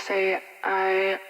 say I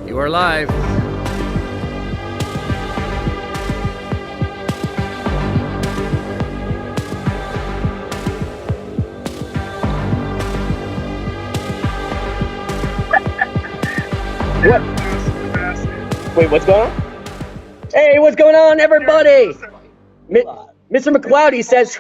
You are live. What? Wait, what's going on? Hey, what's going on, everybody? Mr. McCloudy says,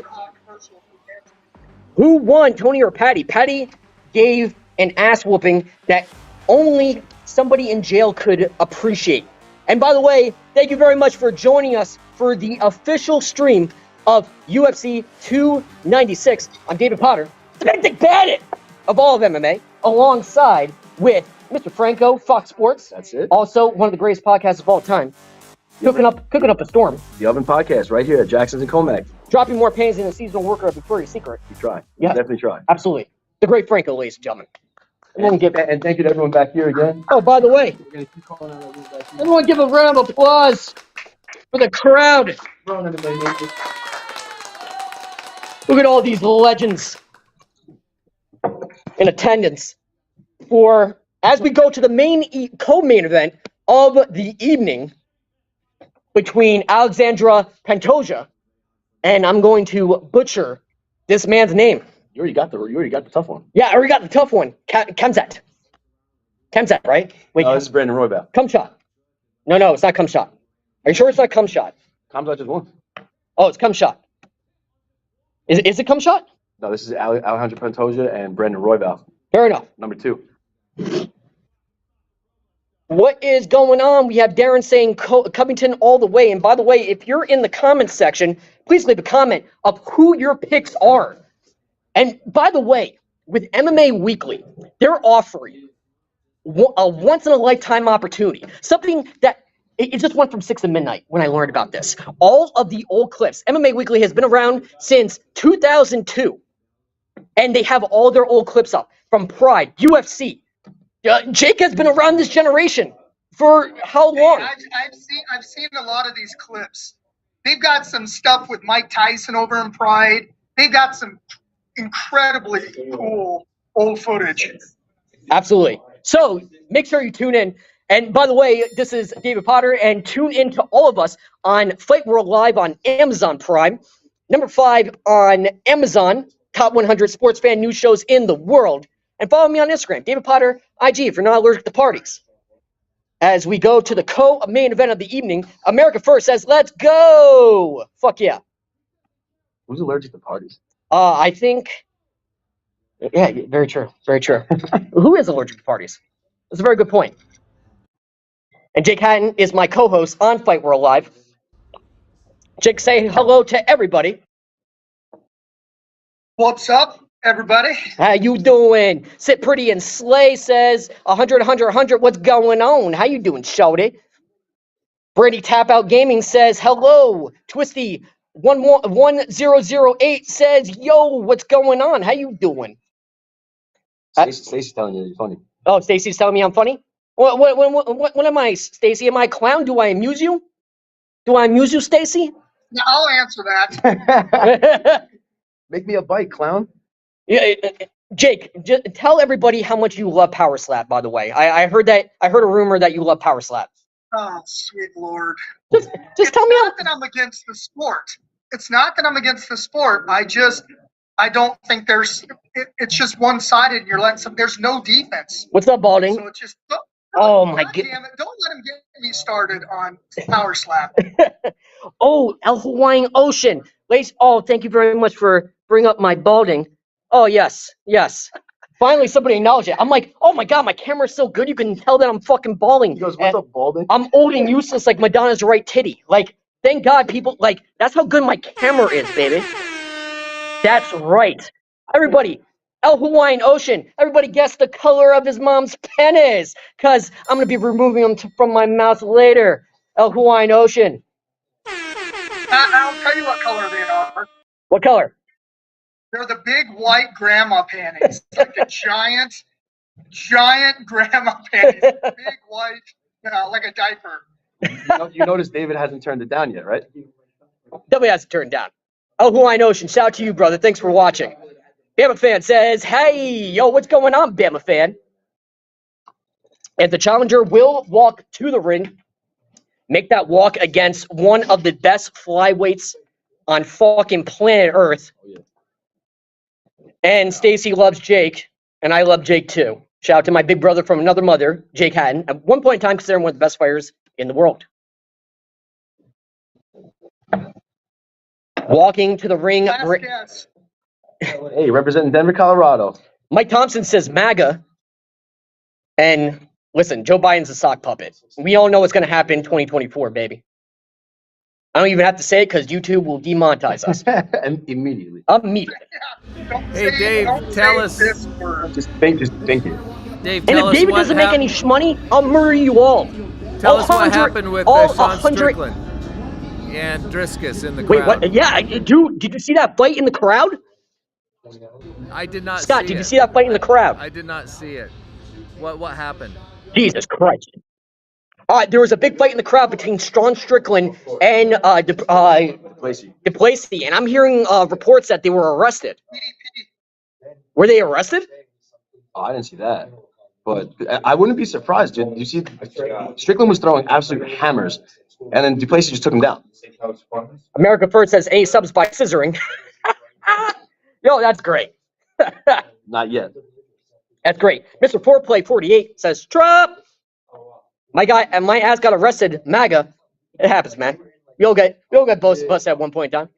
who won, Tony or Paddy? Paddy gave an ass whooping that only somebody in jail could appreciate. And by the way, thank you very much for joining us for the official stream of UFC 296. I'm David Potter, the big dick bandit of all of MMA, alongside with Mr. Franco, Fox Sports. That's it. Also, one of the greatest podcasts of all time. Cooking up a storm. The Oven Podcast right here at Jackson's and Comac. Dropping more pains than a seasonal worker of Victoria's Secret. You try. Yeah. Definitely try. Absolutely. The great Franco, ladies and gentlemen. And thank you to everyone back here again. Oh, by the way, We're going to keep calling out everyone back here. everyone give a round of applause for the crowd. Throwing everybody naked. Look at all these legends in attendance for, as we go to the co-main event of the evening between Alexandra Pantoja, and I'm going to butcher this man's name. You already got the tough one. Yeah, I already got the tough one. Kemzat, right? Wait, This is Brandon Royval. Cumshot. No, it's not Cumshot. Are you sure it's not Cumshot? Kamzat just won. Oh, it's Cumshot. Is it Cumshot? No, this is Alejandro Pantoja and Brandon Royval. Fair enough. Number 2. What is going on? We have Darren saying Covington all the way. And by the way, if you're in the comments section, please leave a comment of who your picks are. And by the way, with MMA Weekly, they're offering a once-in-a-lifetime opportunity. Something that it just went from 6 to midnight when I learned about this. All of the old clips. MMA Weekly has been around since 2002. And they have all their old clips up from Pride, UFC. Jake has been around this generation for how long? I've seen a lot of these clips. They've got some stuff with Mike Tyson over in Pride. They've got some incredibly cool old footage. Absolutely. So make sure you tune in. And by the way, this is David Potter, and tune in to all of us on Fight World Live on Amazon Prime. Number 5 on Amazon, top 100 sports fan news shows in the world. And follow me on Instagram, David Potter IG, if you're not allergic to parties. As we go to the co-main event of the evening, America First says, let's go! Fuck yeah. Who's allergic to parties? I think, yeah, very true, very true. Who is allergic to parties? That's a very good point. And Jake Hatton is my co-host on Fight World Live. Jake, say hello to everybody. What's up, everybody? How you doing? Sit Pretty and Slay says 100, 100, 100. What's going on? How you doing, shorty? Brady Tap Out Gaming says hello. Twisty 1008 says yo. What's going on? How you doing? Stacey's telling you you're funny. Oh, Stacey's telling me I'm funny. What am I, Stacey? Am I a clown? Do I amuse you? Do I amuse you, Stacey? Now, I'll answer that. Make me a bite, clown. Yeah, Jake, just tell everybody how much you love Power Slap. By the way, I heard a rumor that you love Power Slap. Oh, sweet Lord. Just tell me. It's not that I'm against the sport. I just I don't think it's just one-sided. And you're letting there's no defense. What's up, Balding? So it's just, Oh my God god. damn it. Don't let him get me started on power slap. Oh, El Hawaiian Ocean. Ladies, oh, thank you very much for bringing up my balding. Oh, yes. Finally, somebody acknowledged it. I'm like, oh my god, my camera's so good, you can tell that I'm fucking balding. He goes, what's up, balding? I'm old and useless like Madonna's right titty. Like, thank God people, like, that's how good my camera is, baby. That's right. Everybody, El Hawaiian Ocean, everybody guess the color of his mom's penis, because I'm going to be removing them from my mouth later. El Hawaiian Ocean. I'll tell you what color they are. What color? They're the big white grandma panties. Like the giant grandma panties. Big white, like a diaper. You notice David hasn't turned it down yet, right? Definitely has to turn down. El Hawaiian Ocean, shout out to you, brother. Thanks for watching. Bama Fan says, hey, yo, what's going on, Bama Fan? And the challenger will walk to the ring, make that walk against one of the best flyweights on fucking planet Earth. And Stacy loves Jake, and I love Jake too. Shout out to my big brother from another mother, Jake Hatton. At one point in time, considered one of the best fighters in the world. Walking to the ring. Last guess. Hey, representing Denver, Colorado. Mike Thompson says MAGA. And listen, Joe Biden's a sock puppet. We all know what's going to happen in 2024, baby. I don't even have to say it because YouTube will demonetize us. And immediately. Immediately. Hey, Dave, tell us. Just think it. Dave, And tell if us David what doesn't make any money, I'll murder you all. Tell us what 100 happened with all Sean 100 Strickland and Driscus in the Wait, crowd. what? Yeah, dude, did you see that fight in the crowd? I did not Scott, see did it. you see that fight in the crowd? I did not see it. What happened? Jesus Christ. There was a big fight in the crowd between Sean Strickland and DePlacy, and I'm hearing reports that they were arrested. Were they arrested? Oh, I didn't see that. But I wouldn't be surprised, dude. You see, Strickland was throwing absolute hammers, and then DePlacy just took him down. America First says A subs by scissoring. Yo, that's great. Not yet. That's great. Mr. Foreplay 48 says, Trump! My guy, and my ass got arrested, MAGA. It happens, man. We all get busted at one point in time.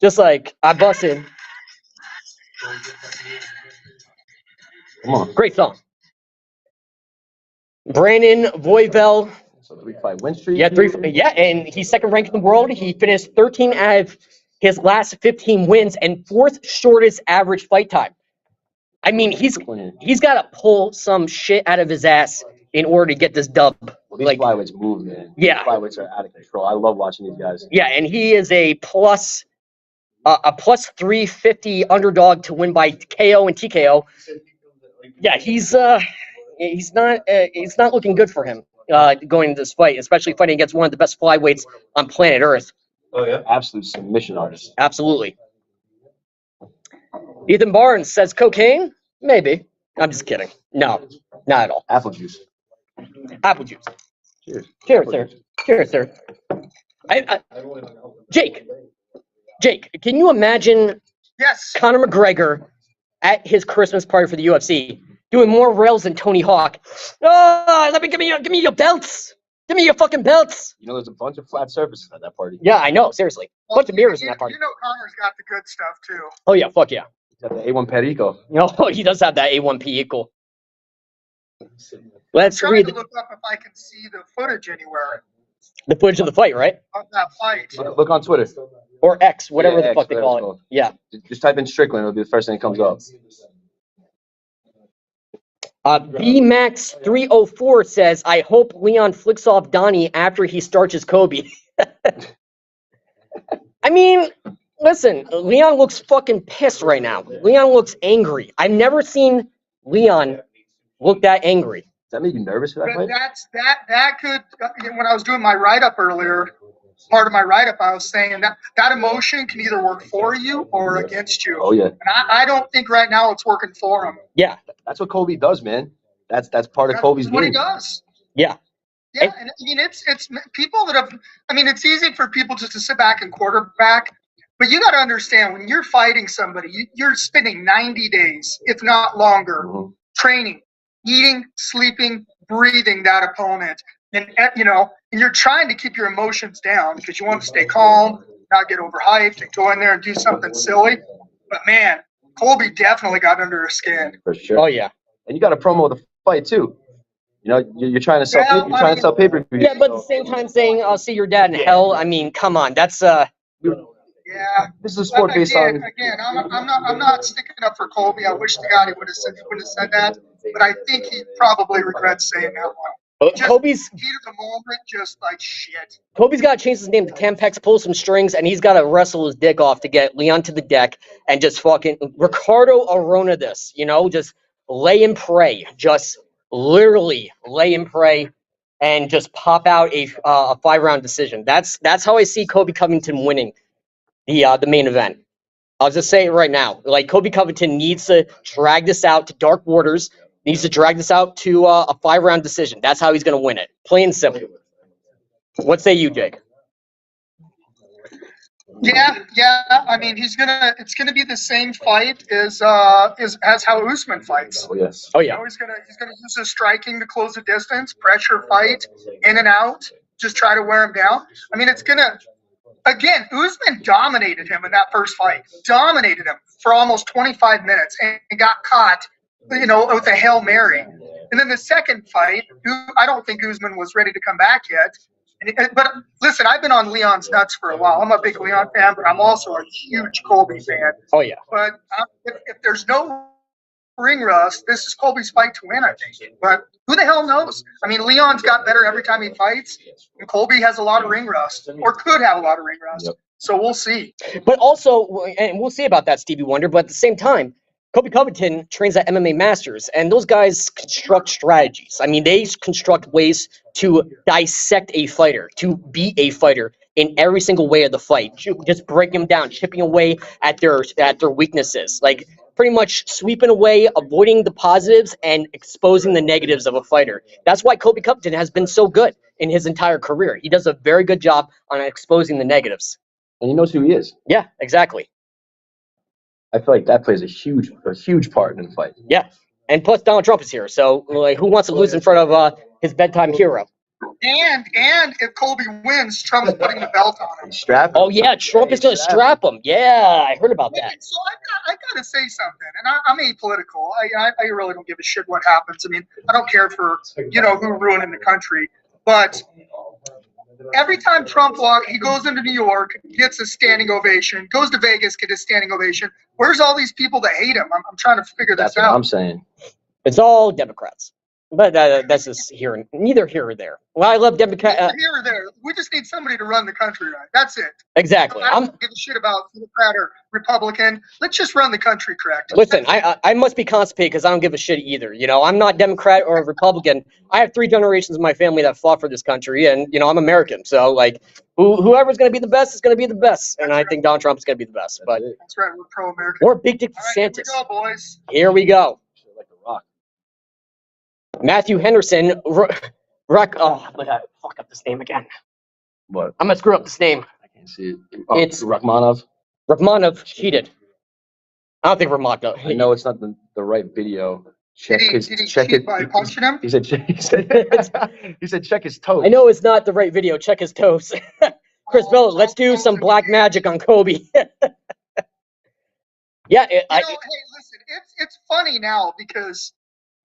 Just like I busted. Come on. Great song. Brandon Royval. So 3-5 win streak. Yeah, and he's second ranked in the world. He finished 13 out of his last 15 wins and fourth shortest average fight time. I mean, he's got to pull some shit out of his ass in order to get this dub. Well, these flyweights move, man. Yeah. These flyweights are out of control. I love watching these guys. Yeah, and he is a plus 350 underdog to win by KO and TKO. Yeah, he's not looking good for him going into this fight, especially fighting against one of the best flyweights on planet Earth. Oh yeah, absolute submission artist. Absolutely. Ethan Barnes says cocaine? Maybe. I'm just kidding. No, not at all. Apple juice. Apple juice. Cheers. Cheers, sir. Cheers, sir. Jake, can you imagine Yes. Conor McGregor at his Christmas party for the UFC doing more rails than Tony Hawk? Oh, give me your belts. Give me your fucking belts. You know, there's a bunch of flat surfaces at that party. Yeah, I know. Seriously, bunch of mirrors in that party. You know Conor's got the good stuff too. Oh yeah, fuck yeah. He's got the A1 Perico. No, he does have that A1P equal. Let's I'm trying read to look up if I can see the footage anywhere the footage of the fight, right? of that fight. Look on Twitter. Or X, whatever Yeah, the fuck X, they whatever call it's it. called. Yeah. Just type in Strickland. It'll be the first thing that comes up. BMax 304 says, I hope Leon flicks off Donnie after he starches Kobe. I mean, listen, Leon looks fucking pissed right now. Leon looks angry. I've never seen Leon look that angry. Does that make you nervous for that But fight? that could, when I was doing my write-up earlier, part of my write-up, I was saying that emotion can either work for you or against you. Oh yeah. And I don't think right now it's working for him. Yeah. That's what Colby does, man. That's part of Colby's That's what game. he does. Yeah. Yeah, and I mean it's people that have. I mean, it's easy for people just to sit back and quarterback But you got to understand, when you're fighting somebody, you're spending 90 days, if not longer, training, eating, sleeping, breathing that opponent. And, and you're trying to keep your emotions down because you want to stay calm, not get overhyped, and go in there and do something silly. But, man, Colby definitely got under his skin. For sure. Oh, yeah. And you got to promo the fight, too. You're trying to sell pay-per-view. Yeah, but at the same time saying, I'll see your dad in hell, I mean, come on. That's Yeah, this is a sport based on. Again, I'm not sticking up for Colby. I wish to God he would have said that, but I think he probably regrets saying that one. Colby's heat of the moment, just like shit. Colby's got to change his name to Tampex, pull some strings, and he's got to wrestle his dick off to get Leon to the deck and just fucking Ricardo Arona this, just lay and pray, just literally lay and pray, and just pop out a 5-round decision. That's how I see Colby Covington winning the main event. I'll just say it right now. Like, Colby Covington needs to drag this out to Dark Waters, needs to drag this out to a 5-round decision. That's how he's going to win it. Plain and simple. What say you, Jake? Yeah. I mean, it's gonna be the same fight as how Usman fights. Oh yes. Oh yeah. He's gonna use his striking to close the distance, pressure fight, in and out, just try to wear him down. I mean, again, Usman dominated him in that first fight. Dominated him for almost 25 minutes and got caught, with a Hail Mary. And then the second fight, I don't think Usman was ready to come back yet. But listen, I've been on Leon's nuts for a while. I'm a big Leon fan, but I'm also a huge Colby fan. Oh, yeah. But if there's no ring rust, this is Colby's fight to win, I think. But who the hell knows? I mean, Leon's got better every time he fights, and Colby has a lot of ring rust, or could have a lot of ring rust. Yep. So we'll see. But also, and we'll see about that, Stevie Wonder, but at the same time, Colby Covington trains at MMA Masters, and those guys construct strategies. I mean, they construct ways to dissect a fighter, to beat a fighter in every single way of the fight, just breaking them down, chipping away at their weaknesses, like pretty much sweeping away, avoiding the positives, and exposing the negatives of a fighter. That's why Colby Covington has been so good in his entire career. He does a very good job on exposing the negatives. And he knows who he is. Yeah, exactly. I feel like that plays a huge part in the fight. Yeah, and plus Donald Trump is here, so like, who wants to lose in front of his bedtime hero? And if Colby wins, Trump's putting the belt on him. Strap him. Oh yeah, Trump is going to strap him. Yeah, I heard about that. So I got to say something, and I'm apolitical. I really don't give a shit what happens. I mean, I don't care for who ruining the country, but every time Trump he goes into New York, gets a standing ovation, goes to Vegas, gets a standing ovation. Where's all these people that hate him? I'm trying to figure this out. That's what I'm saying. It's all Democrats. But that's just neither here or there. Well, I love Democrats. Here or there. We just need somebody to run the country right. That's it. Exactly. I don't give a shit about Democrat or Republican. Let's just run the country correct. Listen, I must be constipated because I don't give a shit either. I'm not Democrat or Republican. I have 3 generations of my family that fought for this country, and I'm American. So like, whoever's going to be the best is going to be the best, and I think Donald Trump is going to be the best. But that's right. We're pro-American. We're Big Dick DeSantis. Here we go, boys. Here we go. Like a rock. Matthew Henderson, I fuck up this name again. What? I'm gonna screw up this name. I can't see it. It's Rachmanov. Rachmanov cheated. I don't think Rachmanov. I know it's not the right video. Did he cheat by punching him? He said check his toes. I know it's not the right video. Check his toes. Chris Bell, let's do some black magic on Kobe. Yeah. Hey, listen, it's funny now because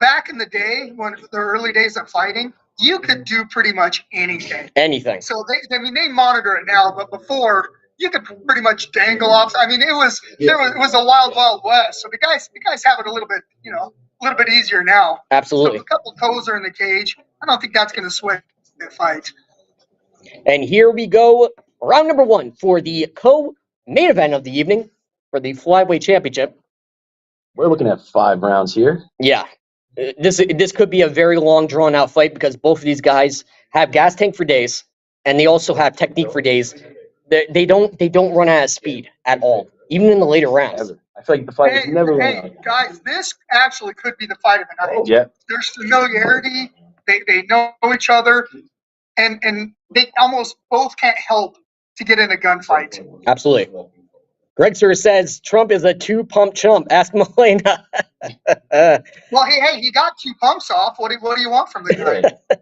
back in the day, when the early days of fighting, you could do pretty much anything. Anything. So they monitor it now, but before you could pretty much dangle off. I mean, it was a wild west. So the guys have it a little bit easier now. Absolutely. So if a couple toes are in the cage, I don't think that's going to sway the fight. And here we go, round number 1 for the co-main event of the evening for the Flyweight Championship. We're looking at 5 rounds here. Yeah. This could be a very long, drawn-out fight because both of these guys have gas tank for days, and they also have technique for days. They don't run out of speed at all, even in the later rounds. I feel like the fight is never run out. Guys, this actually could be the fight of the night. Yeah. There's familiarity. They know each other, and they almost both can't help to get in a gunfight. Absolutely. Gregster says Trump is a two-pump chump. Ask Melena. Well, hey, he got 2 pumps off. What do you want from the guy?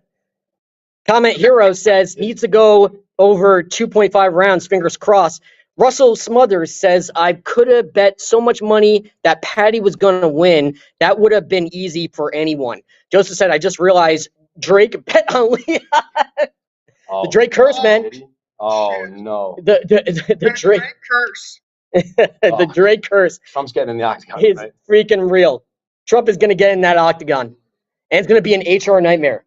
Comment Hero says needs to go over 2.5 rounds. Fingers crossed. Russell Smothers says I could have bet so much money that Paddy was going to win. That would have been easy for anyone. Joseph said I just realized Drake bet on Leon. Oh, The Drake curse, man. Oh no. The Drake curse. the Drake curse Trump's getting in the octagon. is Right? freaking real. Trump is going to get in that octagon, and it's going to be an HR nightmare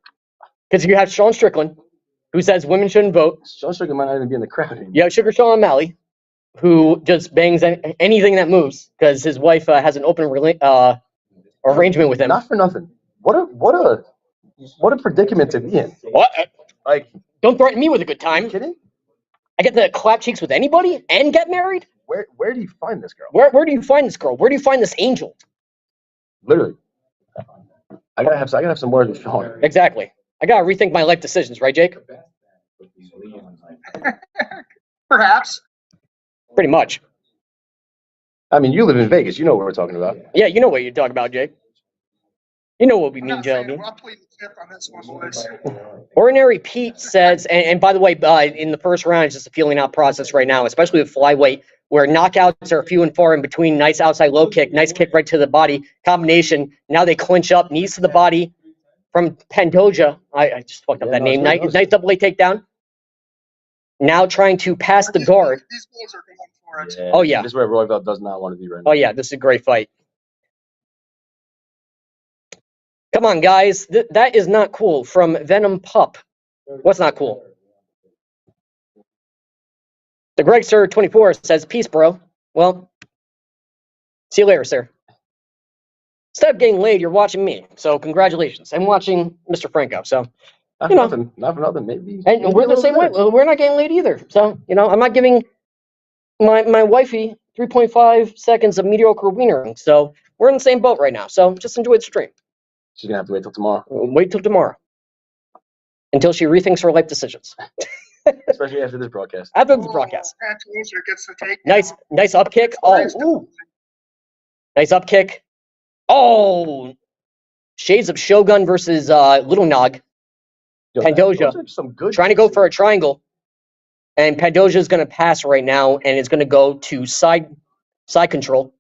because you have Sean Strickland, who says women shouldn't vote. Sean Strickland might not even be in the crowd anymore. You have Sugar Sean O'Malley, who just bangs anything that moves because his wife has an open arrangement with him. Not for nothing. What a predicament to be in. What? Like, Don't threaten me with a good are you time. kidding? I get to clap cheeks with anybody and get married? Where do you find this girl? Where do you find this girl? Where do you find this angel? Literally. I gotta have some words with Sean. Exactly. I gotta rethink my life decisions, right, Jake? Perhaps. Pretty much. I mean, you live in Vegas. You know what we're talking about. Yeah, you know what you're talking about, Jake. You know what we I'm mean, not saying gentlemen. we'll plead the fifth on this one, boys. Ordinary Pete says, and by the way, in the first round, it's just a feeling out process right now, especially with flyweight, where knockouts are few and far in between. Nice outside low kick, nice kick right to the body, combination. Now they clinch up, knees to the body from Pantoja. I just fucked up that name. Nice double A takedown. Now trying to pass the guard. These boys are going for it. Yeah, Oh, yeah. This is where Royval does not want to be right now. Oh, yeah, this is a great fight. Come on, guys. That is not cool. From Venom Pup. What's not cool? The Greg Sir 24 says, peace, bro. Well, see you later, sir. Instead of getting laid, you're watching me. So congratulations. I'm watching Mr. Franco. So, Not you for know. nothing. Not for nothing. Maybe. And we're the same way. We're not getting laid either. So, I'm not giving my wifey 3.5 seconds of mediocre wienering. So we're in the same boat right now. So just enjoy the stream. She's gonna have to wait till tomorrow. Wait till tomorrow. Until she rethinks her life decisions. Especially after this broadcast. After the broadcast. Pantoja gets the take. Nice up kick. Oh, ooh. Nice up kick. Oh, shades of Shogun versus Little Nog. Pantoja those are some good trying to go for a triangle, and Pantoja is going to pass right now, and it's going to go to side control.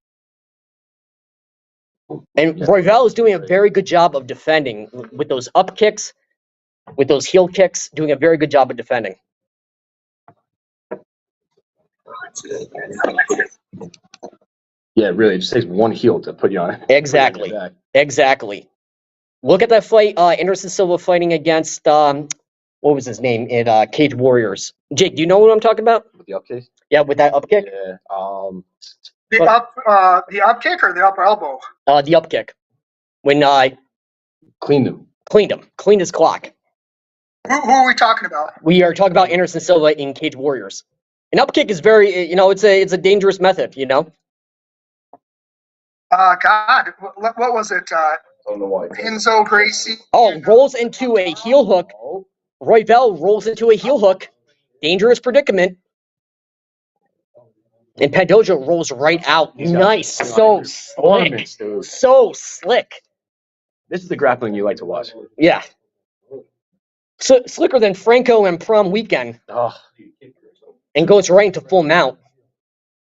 And Royval is doing a very good job of defending with those up kicks, with those heel kicks, doing a very good job of defending. Yeah, really. It just takes one heel to put you on it. Exactly. Exactly. Look at that fight. Anderson Silva fighting against what was his name in Cage Warriors. Jake, do you know what I'm talking about? With the up kick? Yeah, with that up kick. Yeah. The up kick or the upper elbow? The up kick. When Cleaned him. Cleaned his clock. Who are we talking about? We are talking about Anderson Silva in Cage Warriors. An up kick is very, it's a dangerous method, God, what was it? Enzo Gracie. Oh, rolls into a heel hook. Royval rolls into a heel hook. Dangerous predicament. And Pantoja rolls right out. Nice. So slick. So slick. This is the grappling you like to watch. Yeah. So slicker than Franco and prom weekend. Oh, And goes right into full mount.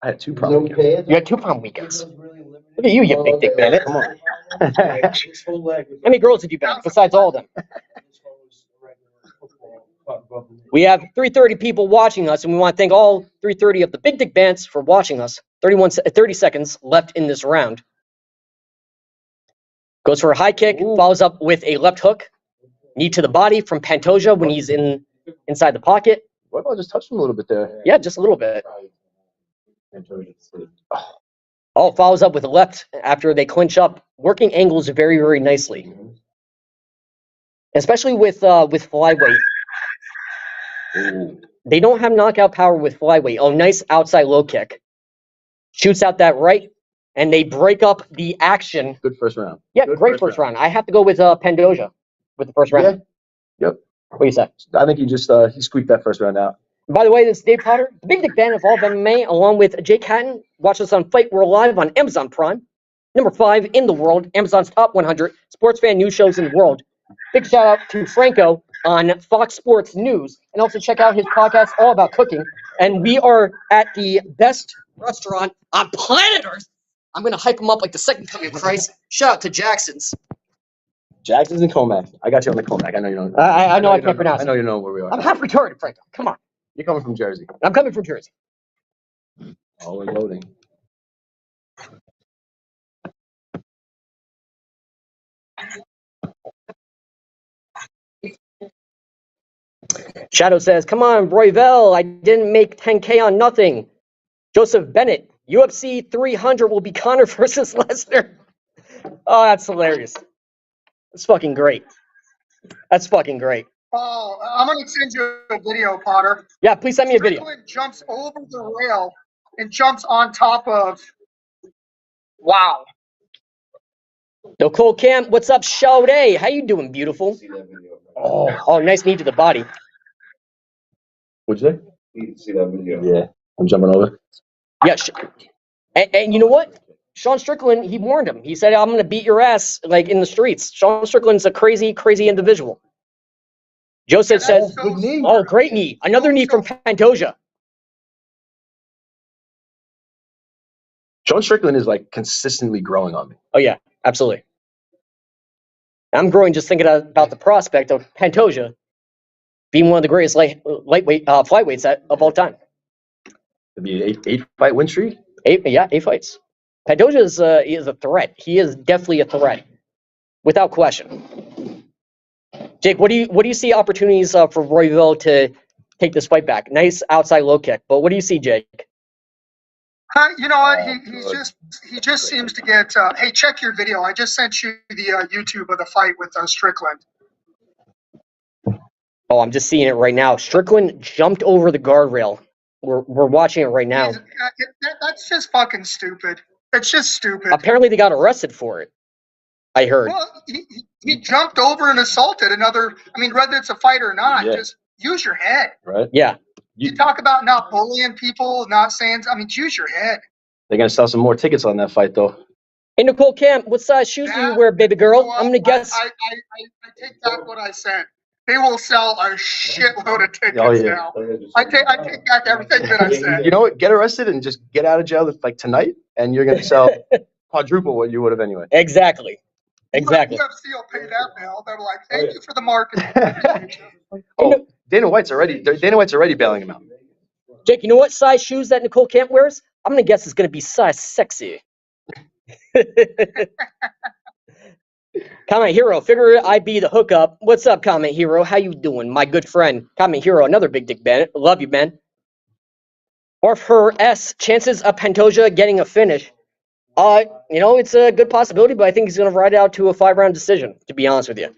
I had 2 prom weekends. You had 2 prom weekends. Look at you big dick bandit. Come on. How many girls did you bang besides all of them? We have 330 people watching us, and we want to thank all 330 of the big dick bands for watching us. 30 seconds left in this round. Goes for a high kick, follows up with a left hook. Knee to the body from Pantoja when he's inside the pocket. What about just touched him a little bit there? Yeah, just a little bit. Oh, follows up with a left after they clinch up. Working angles very, very nicely. Especially with flyweight. Ooh. They don't have knockout power with flyweight. Oh, nice outside low kick. Shoots out that right, and they break up the action. Good first round. Yeah, Good great first round. I have to go with Pantoja with the first round. Yeah. Yep. What do you say? I think he just he squeaked that first round out. By the way, this is Dave Potter, the big fan of all of MMA, along with Jake Hatton. Watch us on Fight World Live on Amazon Prime. Number 5 in the world, Amazon's top 100 sports fan news shows in the world. Big shout out to Franco on Fox Sports News, and also check out his podcast all about cooking. And we are at the best restaurant on planet Earth. I'm gonna hype him up like the second coming of Christ. Shout out to Jackson's. Jackson's and Comac. I got you on the Comac. I know you don't. I know I can't pronounce I it. know you know where we are. I'm half retarded, Franco. Come on. You're coming from Jersey. I'm coming from Jersey. Oh, we're loading. Shadow says, come on, Royval, I didn't make 10K on nothing. Joseph Bennett, UFC 300 will be Conor versus Lesnar. Oh, that's hilarious. That's fucking great. That's fucking great. Oh, I'm going to send you a video, Potter. Yeah, please send me a video. Strickland jumps over the rail and jumps on top of. Wow. Nicole Camp, what's up, Shawty? How you doing, beautiful? Oh, nice knee to the body. What'd you say? You need to see that video. Yeah, I'm jumping over. Yeah, and you know what? Sean Strickland, he warned him. He said, I'm going to beat your ass, like, in the streets. Sean Strickland's a crazy, crazy individual. Joseph says, so oh, great knee. Another knee from Pantoja. Sean Strickland is like consistently growing on me. Oh, yeah, absolutely. I'm growing just thinking about the prospect of Pantoja being one of the greatest lightweight flyweights of all time. To be an eight fight win streak. 8 fights. Pantoja is a threat. He is definitely a threat, without question. Jake, what do you see opportunities for Royval to take this fight back? Nice outside low kick, but what do you see, Jake? You know what? He just seems to get. Hey, check your video. I just sent you the YouTube of the fight with Strickland. Oh, I'm just seeing it right now. Strickland jumped over the guardrail. We're watching it right now. That's just fucking stupid. It's just stupid. Apparently, they got arrested for it. I heard. Well, he jumped over and assaulted another. I mean, whether it's a fight or not, Yeah. just use your head. Right. Yeah. You talk about not bullying people, not saying. I mean, use your head. They're gonna sell some more tickets on that fight, though. Hey, Nicole Camp, what size shoes do you wear, baby girl? I'm gonna guess. I take back what I said. They will sell a shitload of tickets Oh, yeah. now. I take back everything that I said. You know what? Get arrested and just get out of jail like tonight, and you're gonna sell quadruple what you would have anyway. Exactly. Exactly. UFC will pay that bill. They're like, thank you for the marketing. Oh, Dana White's already bailing him out. Jake, you know what size shoes that Nicole Camp wears? I'm gonna guess it's gonna be size sexy. Comment Hero, figure I'd be the hookup. What's up, Comment Hero? How you doing, my good friend? Comment Hero, another big dick Bennett. Love you, man. Or for S, chances of Pantoja getting a finish. It's a good possibility, but I think he's gonna ride out to a 5-round decision, to be honest with you.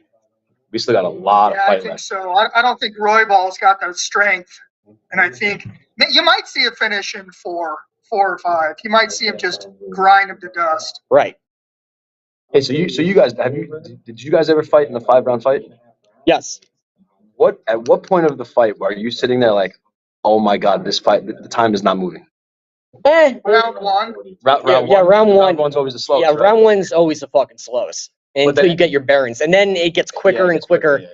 We still got a lot of Yeah, I fight think left. so. I don't think Royval's got the strength, and I think you might see a finish in 4 or 5. You might see him just grind him to dust. Right. Hey, so you guys did you guys ever fight in a 5-round fight? Yes. At what point of the fight are you sitting there like, oh my god, this fight, the time is not moving? Round 1. Round Yeah, one. round one. Round one's always the slowest. Yeah, right? round one's always the fucking slowest until then- you get your bearings, and then it gets quicker Yeah, and it's quicker. yeah.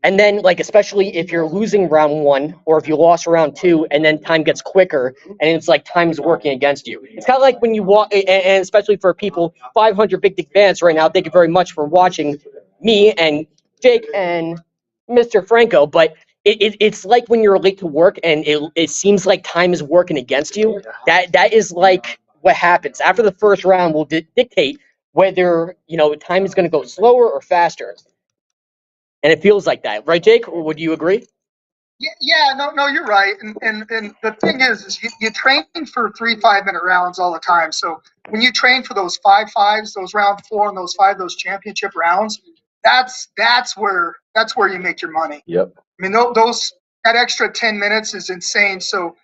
And then, like, especially if you're losing round 1 or if you lost round 2, and then time gets quicker, and it's like time's working against you. It's kind of like when you walk, and especially for people, 500 big dick fans right now. Thank you very much for watching me and Jake and Mr. Franco. But it's like when you're late to work and it seems like time is working against you. That is like what happens after the first round will dictate whether time is going to go slower or faster. And it feels like that, right, Jake? Would you agree? Yeah, no, you're right. And the thing is you train for 3 5-minute rounds all the time. So when you train for those 5-5s, those round 4 and those 5, those championship rounds, that's where you make your money. Yep. I mean, that extra 10 minutes is insane. So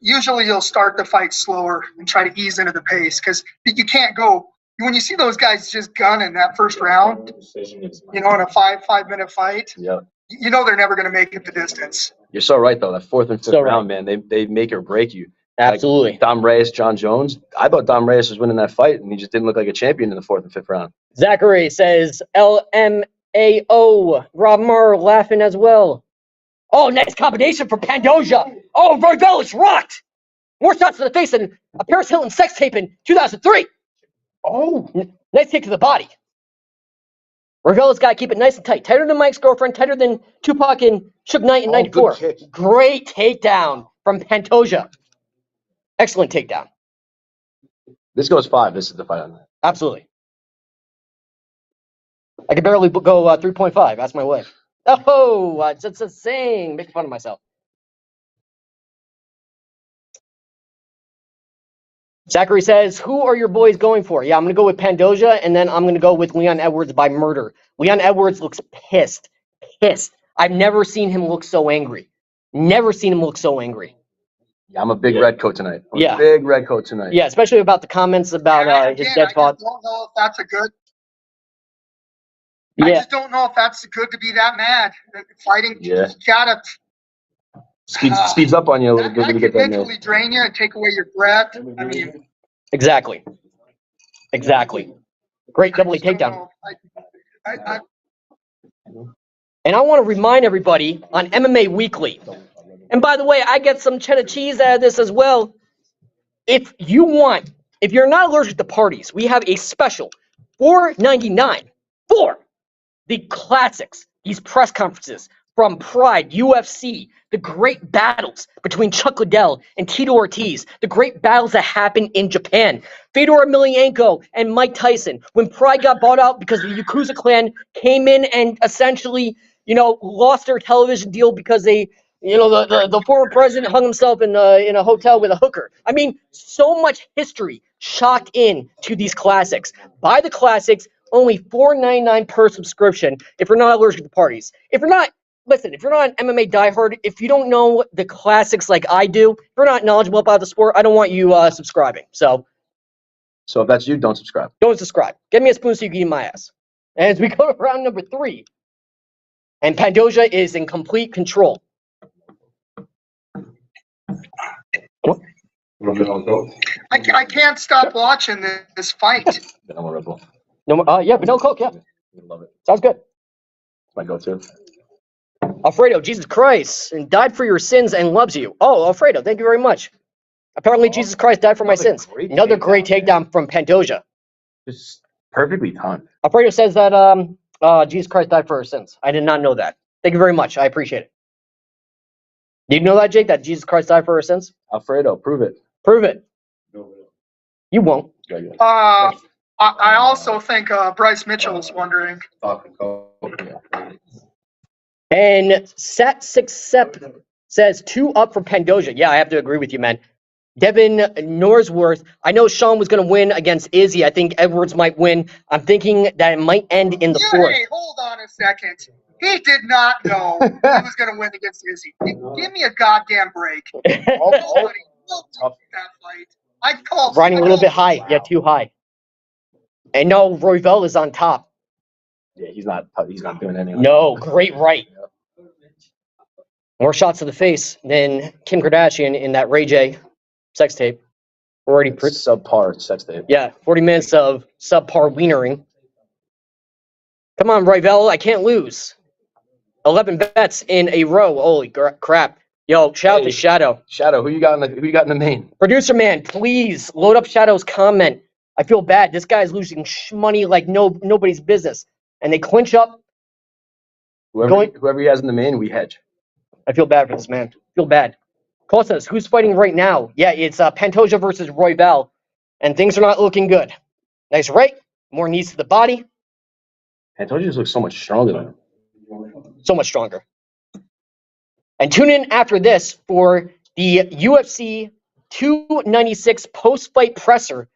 usually you'll start the fight slower and try to ease into the pace because you can't go. When you see those guys just gunning that first round, in a 5-minute fight, Yep. you know they're never going to make it the distance. You're so right, though. That fourth and fifth So right. round, man, they make or break you. Absolutely. Like Dom Reyes, John Jones. I thought Dom Reyes was winning that fight, and he just didn't look like a champion in the fourth and fifth round. Zachary says LMAO. Rob Murr laughing as well. Oh, nice combination for Pantoja. Oh, Royval is rocked. More shots to the face than a Paris Hilton sex tape in 2003. Oh, nice kick to the body. Royval's got to keep it nice and tight. Tighter than Mike's girlfriend, tighter than Tupac and Suge Knight in '94. Great takedown from Pantoja. Excellent takedown. This goes 5. This is the fight on that. Absolutely. I could barely go 3.5. That's my wife. Oh, it's a saying. Making fun of myself. Zachary says, who are your boys going for? Yeah, I'm going to go with Pantoja, and then I'm going to go with Leon Edwards by murder. Leon Edwards looks pissed. Pissed. I've never seen him look so angry. Never seen him look so angry. Yeah, I'm a big red coat tonight. Yeah. Big red coat tonight. Yeah, especially about the comments about his dead father. I don't know if that's a good. Yeah. I just don't know if that's good to be that mad. Fighting, Yeah. you gotta. Speeds up on you a little That bit when you could get that mentally mad. drain you and take away your breath. I mean, Exactly. Exactly. Great double just don't takedown. know. I And I want to remind everybody on MMA Weekly. And by the way, I get some cheddar cheese out of this as well. If you're not allergic to parties, we have a special $4.99 for the classics, these press conferences from Pride, UFC, the great battles between Chuck Liddell and Tito Ortiz, the great battles that happened in Japan, Fedor Emelianenko and Mike Tyson, when Pride got bought out because the Yakuza clan came in and essentially, lost their television deal because they, the former president hung himself in a hotel with a hooker. I mean, so much history shocked in to these classics. Buy the classics, only $4.99 per subscription if you're not allergic to parties. If you're not an MMA diehard, if you don't know the classics like I do, if you're not knowledgeable about the sport, I don't want you subscribing. So if that's you, don't subscribe. don't subscribe. Get me a spoon so you can eat my ass. And as we go to round number 3, and Pantoja is in complete control. I can't stop watching this fight. Then I'm a Red Bull. No more. Yeah, vanilla Coke. Yeah, Love it. sounds good. It's my go-to. Alfredo, Jesus Christ, and died for your sins and loves you. Oh, Alfredo, thank you very much. Apparently, Jesus Christ died for my sins. Another great takedown from Pantoja. Just perfectly timed. Alfredo says that Jesus Christ died for our sins. I did not know that. Thank you very much. I appreciate it. Did you know that, Jake, that Jesus Christ died for our sins? Alfredo, prove it. Prove it. You won't. I also think Bryce Mitchell is wondering. And Sat 6 Sep says 2 up for Pantoja. Yeah, I have to agree with you, man. Devin Norsworth. I know Sean was going to win against Izzy. I think Edwards might win. I'm thinking that it might end in the 4th. Hey, hold on a second. He did not know he was going to win against Izzy. Give me a goddamn break. Nobody will take that fight. I call Running a little bit high. Wow. Yeah, too high. And no, Royval is on top. Yeah, he's not doing anything. No, great right. More shots to the face than Kim Kardashian in that Ray J sex tape. Already subpar sex tape. Yeah, 40 minutes of subpar wienering. Come on, Royval, I can't lose. 11 bets in a row. Holy crap. Yo, shout out to Shadow. Shadow, who you got in the main? Producer man, please load up Shadow's comment. I feel bad. This guy's losing money like nobody's business. And they clinch up. Whoever he has in the main, we hedge. I feel bad for this man. Feel bad. Call says, who's fighting right now? Yeah, it's Pantoja versus Royval. And things are not looking good. Nice right. More knees to the body. Pantoja just looks so much stronger than him. So much stronger. And tune in after this for the UFC 296 post-fight presser,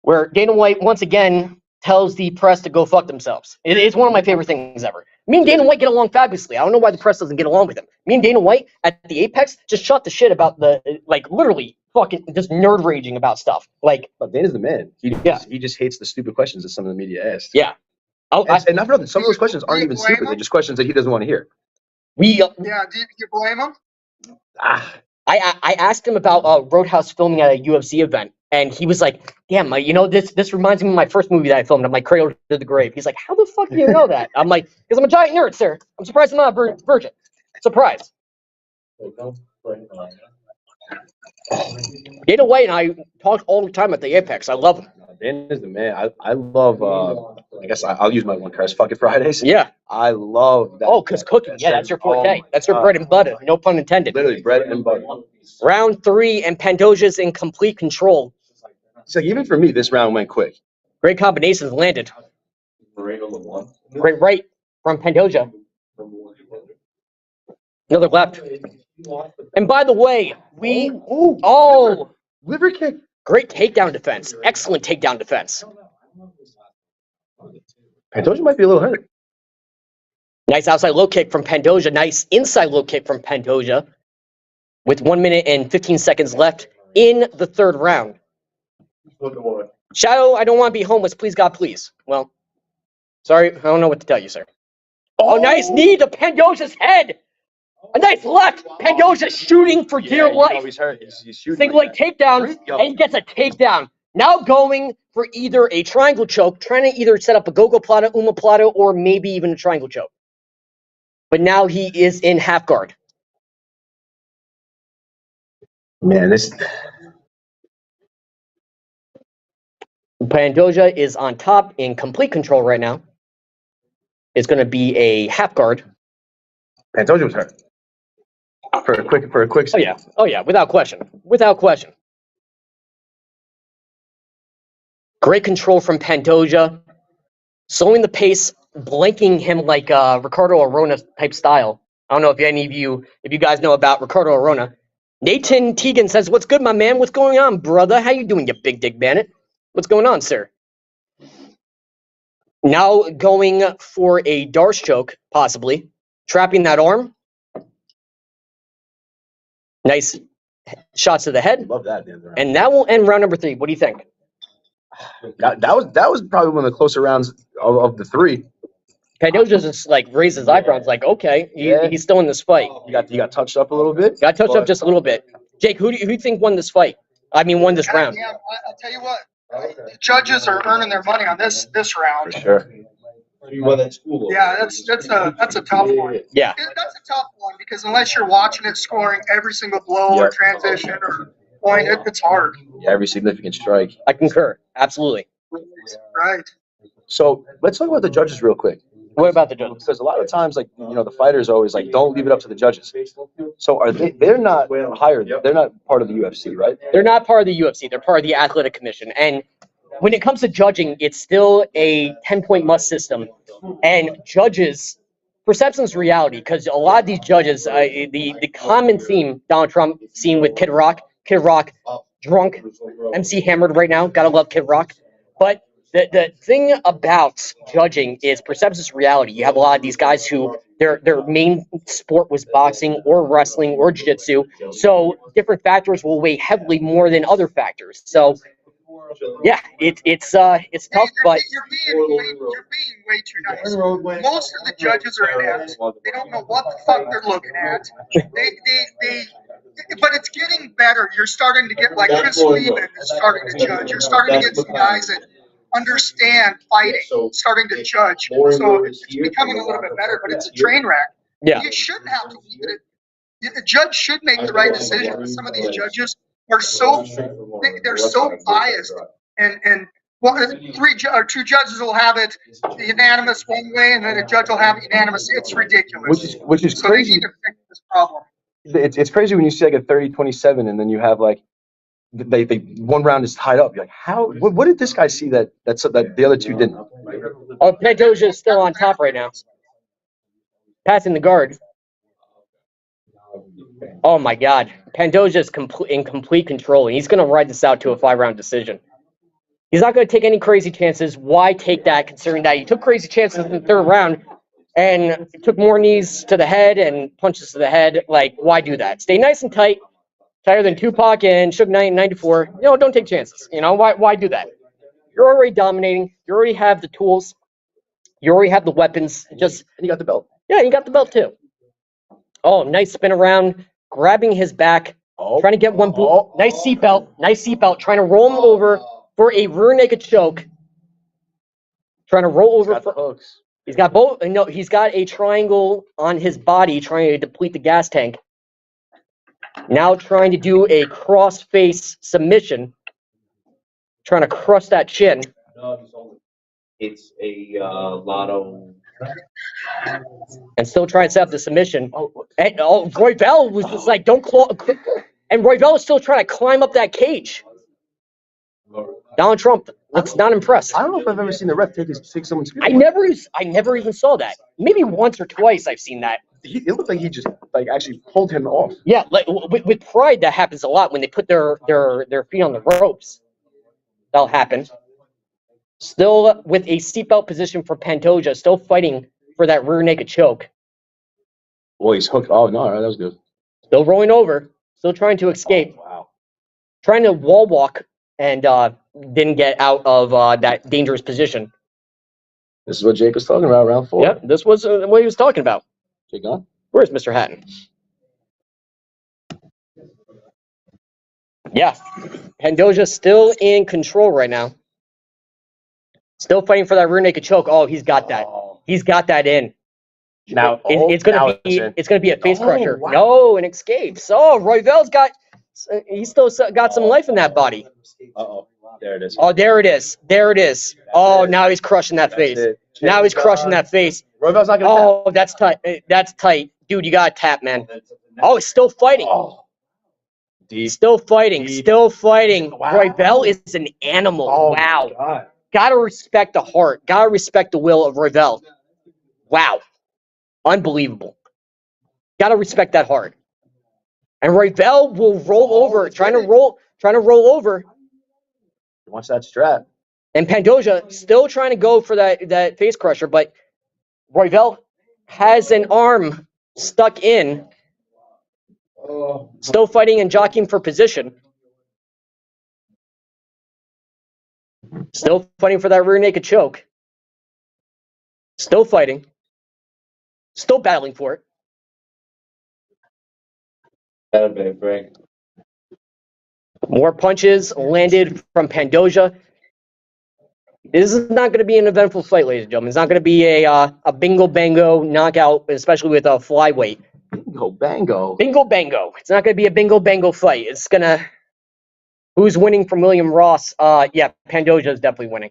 where Dana White once again tells the press to go fuck themselves. It's one of my favorite things ever. Me and Dana White get along fabulously. I don't know why the press doesn't get along with him. Me and Dana White at the Apex just shot the shit about literally fucking just nerd raging about stuff. But Dana's the man. He just hates the stupid questions that some of the media asked. Yeah. And not for nothing, some of those questions Do aren't you even blame stupid. him? They're just questions that he doesn't want to hear. Yeah, do you blame him? I asked him about Roadhouse filming at a UFC event, and he was like, "Damn, this reminds me of my first movie that I filmed. I'm like Cradle to the Grave." He's like, "How the fuck do you know that?" I'm like, "Because I'm a giant nerd, sir. I'm surprised I'm not a virgin. Surprise." Dana White and I talk all the time at the Apex. I love him. Dan is the man. I love. I guess I'll use my one curse. Fuck it Fridays. Yeah. I love that. Oh, because cooking. Yeah, that's your forte. That's your bread and butter. No pun intended. Literally bread and butter. Round 3, and Pantoja's in complete control. So even for me, this round went quick. Great combinations landed. Great right from Pantoja. Another left. And by the way, Liver kick. great takedown defense. Excellent takedown defense. Pantoja might be a little hurt. Nice outside low kick from Pantoja. Nice inside low kick from Pantoja. With 1 minute and 15 seconds left in the third round. Shadow, I don't want to be homeless. Please, God, please. Well, sorry. I don't know what to tell you, sir. Oh, nice knee to Pantoja's head. A nice left. Pantoja shooting for dear life. He's hurt. He's shooting. Single leg takedown, and he gets a takedown. Now going for either a triangle choke, trying to either set up a go-go plata, omoplata, or maybe even a triangle choke. But now he is in half guard. Man, this. Pantoja is on top in complete control right now. It's going to be a half guard. Pantoja was hurt. For a quick. Oh yeah, without question. Without question. Great control from Pantoja. Slowing the pace, blanking him like Ricardo Arona type style. I don't know if you guys know about Ricardo Arona. Nathan Teagan says, "What's good, my man? What's going on, brother? How you doing, you big dick bandit? What's going on, sir?" Now going for a Darce choke, possibly. Trapping that arm. Nice shots to the head. Love that. Man. And that will end round number 3. What do you think? That was probably one of the closer rounds of the 3. Pantoja just like raised his eyebrows, like, okay, he's still in this fight. He got touched up a little bit. Got touched up just a little bit. Jake, who do you think won this fight? I mean, won this round? Yeah, I'll tell you what. The judges are earning their money on this round. For sure. Yeah, that's a tough one. Yeah. That's a tough one because unless you're watching it scoring every single blow or transition or point, it's hard. Yeah, every significant strike. I concur. Absolutely. Right. So let's talk about the judges real quick. What about the judges? Because a lot of times, like, the fighters are always like, don't leave it up to the judges. So are they're not hired. They're not part of the UFC, right? They're not part of the UFC. They're part of the Athletic Commission. And when it comes to judging, it's still a 10-point must system. And judges, perception's reality, because a lot of these judges, the common theme Donald Trump seen with Kid Rock, drunk, MC hammered right now. Gotta love Kid Rock. But the thing about judging is perception's reality. You have a lot of these guys who their main sport was boxing or wrestling or jiu-jitsu. So different factors will weigh heavily more than other factors. So yeah, it's tough, but you're being way too nice. Most of the judges are inept. They don't know what the fuck they're looking at. But it's getting better. You're starting to get like Chris Lehman is starting to judge. You're starting to get some guys that understand fighting, starting to judge. So it's becoming a little bit better, but it's a train wreck. yeah, You shouldn't have to leave it. The judge should make the right decision. Some of these judges are they're so biased, and well, 2 judges will have it unanimous one way, and then a judge will have it unanimous. It's ridiculous. Which is so crazy. They need to fix this problem. It's crazy when you see like a 30-27, and then you have like they one round is tied up. You're like, how? What did this guy see that the other 2 didn't? oh, Pantoja is still on top right now, passing the guard. Oh my God, Pantoja is in complete control, and he's going to ride this out to a 5-round decision. He's not going to take any crazy chances. Why take that, considering that he took crazy chances in the 3rd round and took more knees to the head and punches to the head? Like, why do that? Stay nice and tight, tighter than Tupac and Suge Knight in '94. Don't take chances. Why do that? You're already dominating. You already have the tools. You already have the weapons. Just And you got the belt. yeah, you got the belt too. Oh, nice spin around, grabbing his back, Oh, trying to get one boot. Nice seatbelt, trying to roll him over for a rear naked choke. Trying to roll over got the for. hooks. He's got both. No, he's got a triangle on his body, trying to deplete the gas tank. Now trying to do a cross-face submission, trying to crush that chin. It's a lotto. And still trying to set up the submission. And Royval was just like, don't claw. And Royval is still trying to climb up that cage. Donald Trump looks not impressed. I don't know if I've ever seen the ref take someone's spear. I never even saw that. Maybe once or twice I've seen that. It looked like he just actually pulled him off. Yeah, like with Pride, that happens a lot when they put their feet on the ropes. That'll happen. Still with a seatbelt position for Pantoja, still fighting for that rear naked choke. Well, he's hooked. Oh no, that was good. Still rolling over, still trying to escape. Oh, wow. Trying to wall walk and didn't get out of that dangerous position. This is what Jake was talking about, round 4. Yep, this was what he was talking about. Jake gone? Where's Mr. Hatton? Yeah, Pantoja still in control right now. Still fighting for that rear naked choke. Oh, he's got that. He's got that in. Now it's gonna be a face crusher. Wow. No, and escapes. Oh, Royval's he's still got some life in that body. Uh-oh. There it is. Oh, there it is. There it is. Oh, now he's crushing that face. Now he's crushing that face. Royval's not gonna Oh, that's tight. That's tight. Dude, you gotta tap, man. Oh, he's still fighting. Deep. Still fighting. Deep. Still fighting. Wow. Royval is an animal. Oh, Wow. my God. Gotta respect the heart. Gotta respect the will of Royval. Wow. Unbelievable. Gotta respect that heart. And Royval will roll over, trying to roll over. He wants that strap. And Pantoja still trying to go for that face crusher, but Royval has an arm stuck in. Still fighting and jockeying for position. Still fighting for that rear naked choke. Still fighting. Still battling for it. More punches landed from Pantoja. This is not going to be an eventful fight, ladies and gentlemen. It's not going to be a bingo bango knockout, especially with a flyweight. Bingo bango. Bingo bango. It's not going to be a bingo bango fight. It's going to... Who's winning from William Ross? Yeah, Pantoja is definitely winning.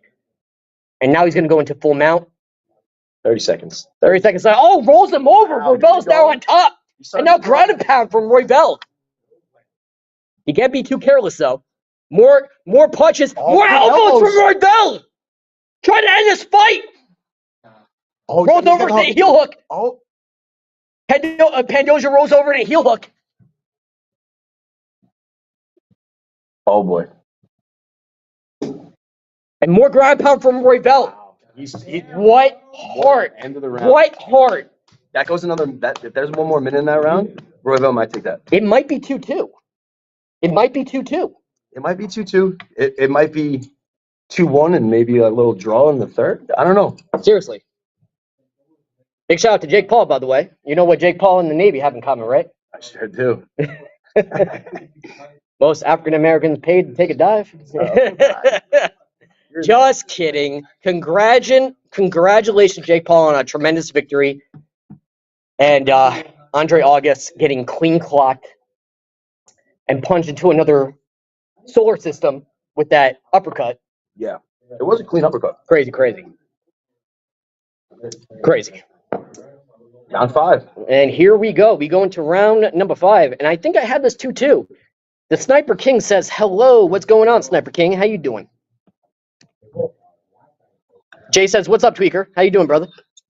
And now he's going to go into full mount. 30 seconds. 30 seconds. Oh, rolls him over. Wow, Royval's now on top. And now ground and pound from Royval. You can't be too careless, though. More punches. More elbows from Royval. Trying to end this fight. Oh, Rolls over to the heel hook. Oh. Pantoja rolls over to a heel hook. Oh, boy. And more ground pound from Royval. What heart. End of the round. What heart. That goes another. If there's one more minute in that round, Royval might take that. It might be 2-2. It might be 2-2. It might be 2-2. It might be 2-1 and maybe a little draw in the third. I don't know. Seriously. Big shout out to Jake Paul, by the way. You know what Jake Paul and the Navy have in common, right? I sure do. Most African Americans paid to take a dive. Just kidding. Congratulations, Jake Paul, on a tremendous victory. And Andre August getting clean clocked and punched into another solar system with that uppercut. Yeah. It was a clean uppercut. Crazy. Round 5. And here we go. We go into round number 5. And I think I had this 2-2. The Sniper King says, hello. What's going on, Sniper King? How you doing? Jay says, what's up, Tweaker? How you doing, brother?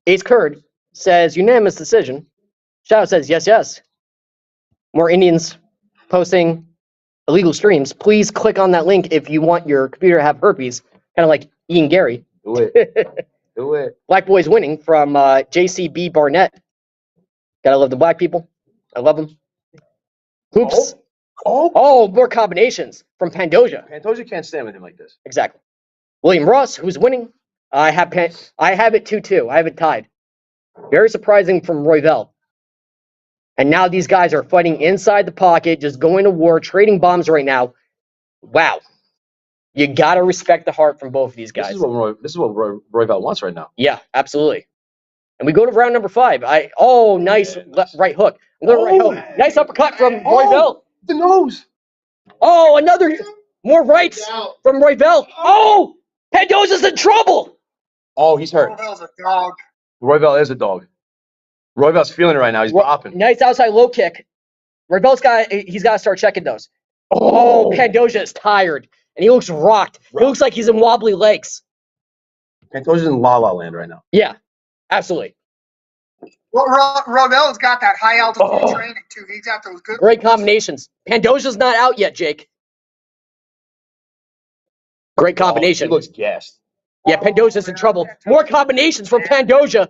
Ace Curd says, unanimous decision. Shadow says, yes. More Indians posting illegal streams. Please click on that link if you want your computer to have herpes, kind of like Ian Gary. Do it. Do it. Black Boys winning from JCB Barnett. Gotta love the black people. I love them. Hoops. Oh, more combinations from Pantoja. Pantoja can't stand with him like this. Exactly. William Ross, who's winning. I have it 2-2. I have it tied. Very surprising from Royval. And now these guys are fighting inside the pocket, just going to war, trading bombs right now. Wow. You got to respect the heart from both of these guys. This is what Royval wants right now. Yeah, absolutely. And we go to round number 5. Nice right hook. Right hook. Nice uppercut from Royval. The nose. Oh, another more rights from Royval. Oh, Pantoja's in trouble. Oh, he's hurt. Royval's a dog. Royval is a dog. Royval's feeling it right now. He's bopping. Nice outside low kick. Royval's got to start checking those. Oh, Pantoja is tired. And he looks rocked. He looks like he's in wobbly legs. Pantoja's in La La Land right now. Yeah, absolutely. Well, Royval's got that high altitude training too. He's got those good. Great combinations. Pantoja's not out yet, Jake. Great combination. He looks gassed. Yeah, Pantoja's in trouble. More combinations from Pantoja.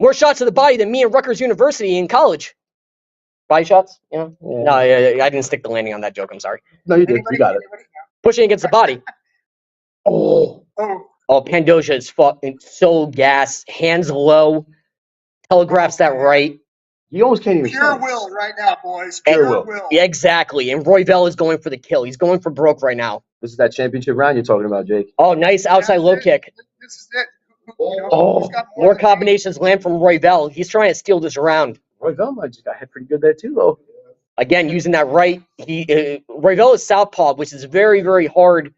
More shots to the body than me at Rutgers University in college. Body shots? Yeah. No, I didn't stick the landing on that joke. I'm sorry. No, you did. You got it. Pushing against the body. Oh, Pantoja is so gassed. Hands low. Telegraphs that right. He almost can't even. Pure will right now, boys. Pure will. Yeah, exactly. And Royval is going for the kill. He's going for broke right now. This is that championship round you're talking about, Jake. Oh, nice outside low kick. This is it. More combinations land from Royval. He's trying to steal this round. Royval might just got hit pretty good there too, though. Again, using that right. Royval is southpaw, which is very, very hard.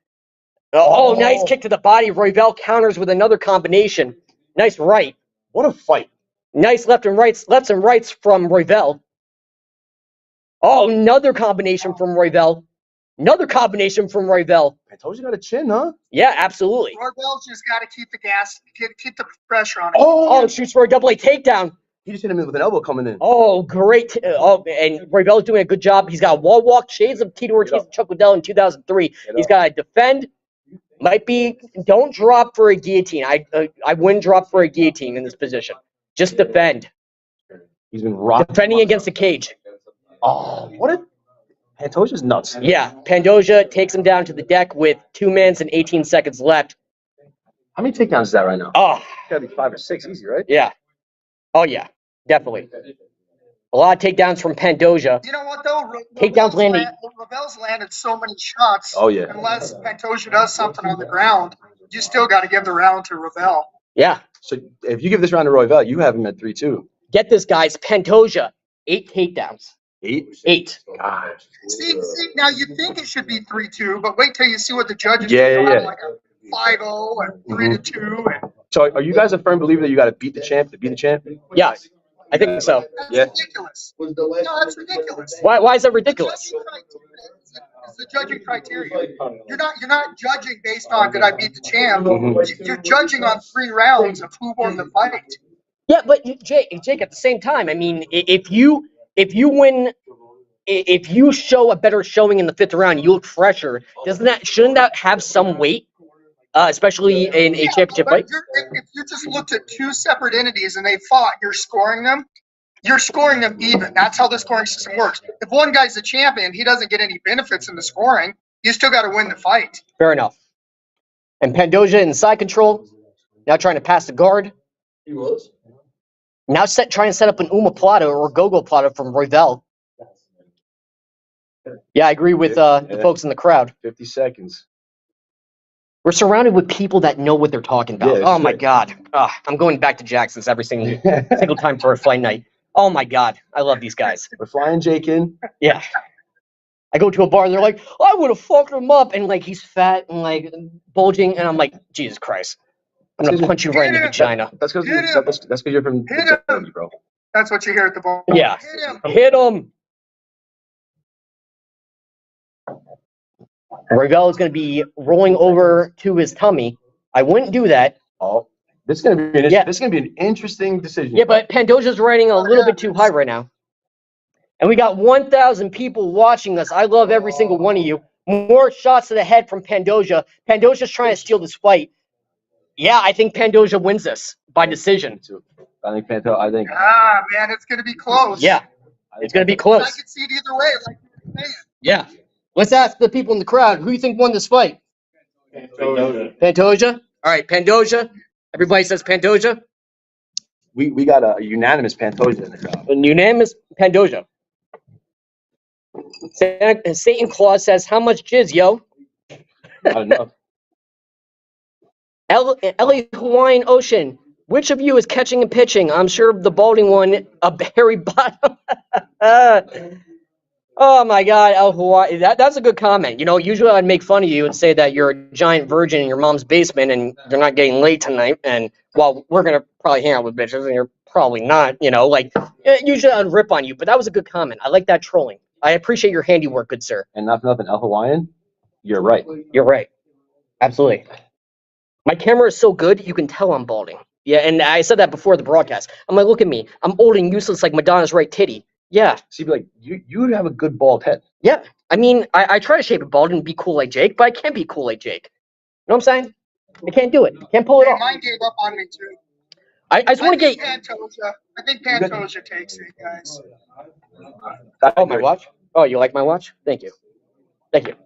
Nice kick to the body. Royval counters with another combination. Nice right. What a fight. Nice lefts and rights from Royval. Oh, another combination from Royval. Pantoja got a chin, huh? Yeah, absolutely. Royval's just got to keep the gas, keep the pressure on it. Oh, shoots for a double A takedown. He just hit him with an elbow coming in. Oh, great. And Royval is doing a good job. He's got wall walk, shades of Tito Ortiz and Chuck Liddell in 2003. He's got to defend. Don't drop for a guillotine. I wouldn't drop for a guillotine in this position. Just defend. He's been rocking. Defending against the cage. Oh, Pantoja's nuts. Yeah, Pantoja takes him down to the deck with 2 minutes and 18 seconds left. How many takedowns is that right now? Oh, It's gotta be 5 or 6, easy, right? yeah. Oh, yeah, definitely. A lot of takedowns from Pantoja. You know what, though? Takedowns landed. Royval's landed so many shots. Oh, yeah. Unless Pantoja does something on the ground, you still got to give the round to Royval. Yeah. So if you give this round to Royval, you have him at 3-2. Get this, guys. Pantoja, 8 takedowns. 8? 8. God. See, now you think it should be 3-2, but wait till you see what the judges Yeah, do. yeah, yeah. Like a 5-0 and 3-2. And So are you guys a firm believer that you got to beat the champ to beat the champ? Yeah, I think so. that's Yeah. ridiculous. No, that's ridiculous. Why is that ridiculous? It's the judging criteria. You're not judging based on did I beat the champ. Mhm. You're judging on 3 rounds of who won the fight. Yeah, but Jake, at the same time, I mean, if you win, if you show a better showing in the 5th round, you look fresher. Shouldn't that have some weight, especially in a championship fight? If you just looked at 2 separate entities and they fought, you're scoring them even. That's how the scoring system works. If one guy's the champion, he doesn't get any benefits in the scoring. You still got to win the fight. Fair enough. And Pantoja in side control, now trying to pass the guard. He was. Now trying to set up an omoplata or gogo plata from Royval. Yeah, I agree with the folks in the crowd. 50 seconds. We're surrounded with people that know what they're talking about. Yeah, Oh my sure. God. I'm going back to Jackson's every single time for a fight night. Oh my God. I love these guys. We're flying Jake in. Yeah. I go to a bar and they're like, I would have fucked him up. And like, he's fat and like bulging. And I'm like, Jesus Christ. I'm going to punch you right in the vagina. That's because you're from the bro. That's what you hear at the bar. Yeah. Hit him. Hit him. Royval is going to be rolling over to his tummy. I wouldn't do that. Oh, this is gonna be an interesting decision. Yeah, but Pantoja's riding a little bit too high right now. And we got 1,000 people watching us. I love every single one of you. More shots to the head from Pantoja. Pantoja's trying to steal this fight. Yeah, I think Pantoja wins this by decision. I think Pantoja. Man, it's going to be close. Yeah, it's going to be I close. can see it either way. Like you were saying. Yeah. Let's ask the people in the crowd, who do you think won this fight? Pantoja? All right, Pantoja. Everybody says Pantoja. We got a unanimous Pantoja in the crowd. Unanimous Pantoja. Satan Claus says, how much jizz, yo? Not enough. Ellie Hawaiian Ocean. Which of you is catching and pitching? I'm sure the balding one, a hairy bottom. Oh my God, El Hawaii. That's a good comment. You know, usually I'd make fun of you and say that you're a giant virgin in your mom's basement and you're not getting laid tonight. And well, we're gonna probably hang out with bitches and you're probably not. You know, like usually I'd rip on you, but that was a good comment. I like that trolling. I appreciate your handiwork, good sir. And not for nothing, El Hawaiian, you're right. You're right. Absolutely. My camera is so good, you can tell I'm balding. Yeah, and I said that before the broadcast. I'm like, look at me. I'm old and useless like Madonna's right titty. Yeah. See, like you would have a good bald head. Yeah. I mean, I try to shape it bald and be cool like Jake, but I can't be cool like Jake. You know what I'm saying? I can't do it. Can't pull it off. Mine gave up on me too. I just want to get. Pantoja. I think Pantoja takes it, guys. Oh, my watch? Oh, you like my watch? Thank you. Thank you.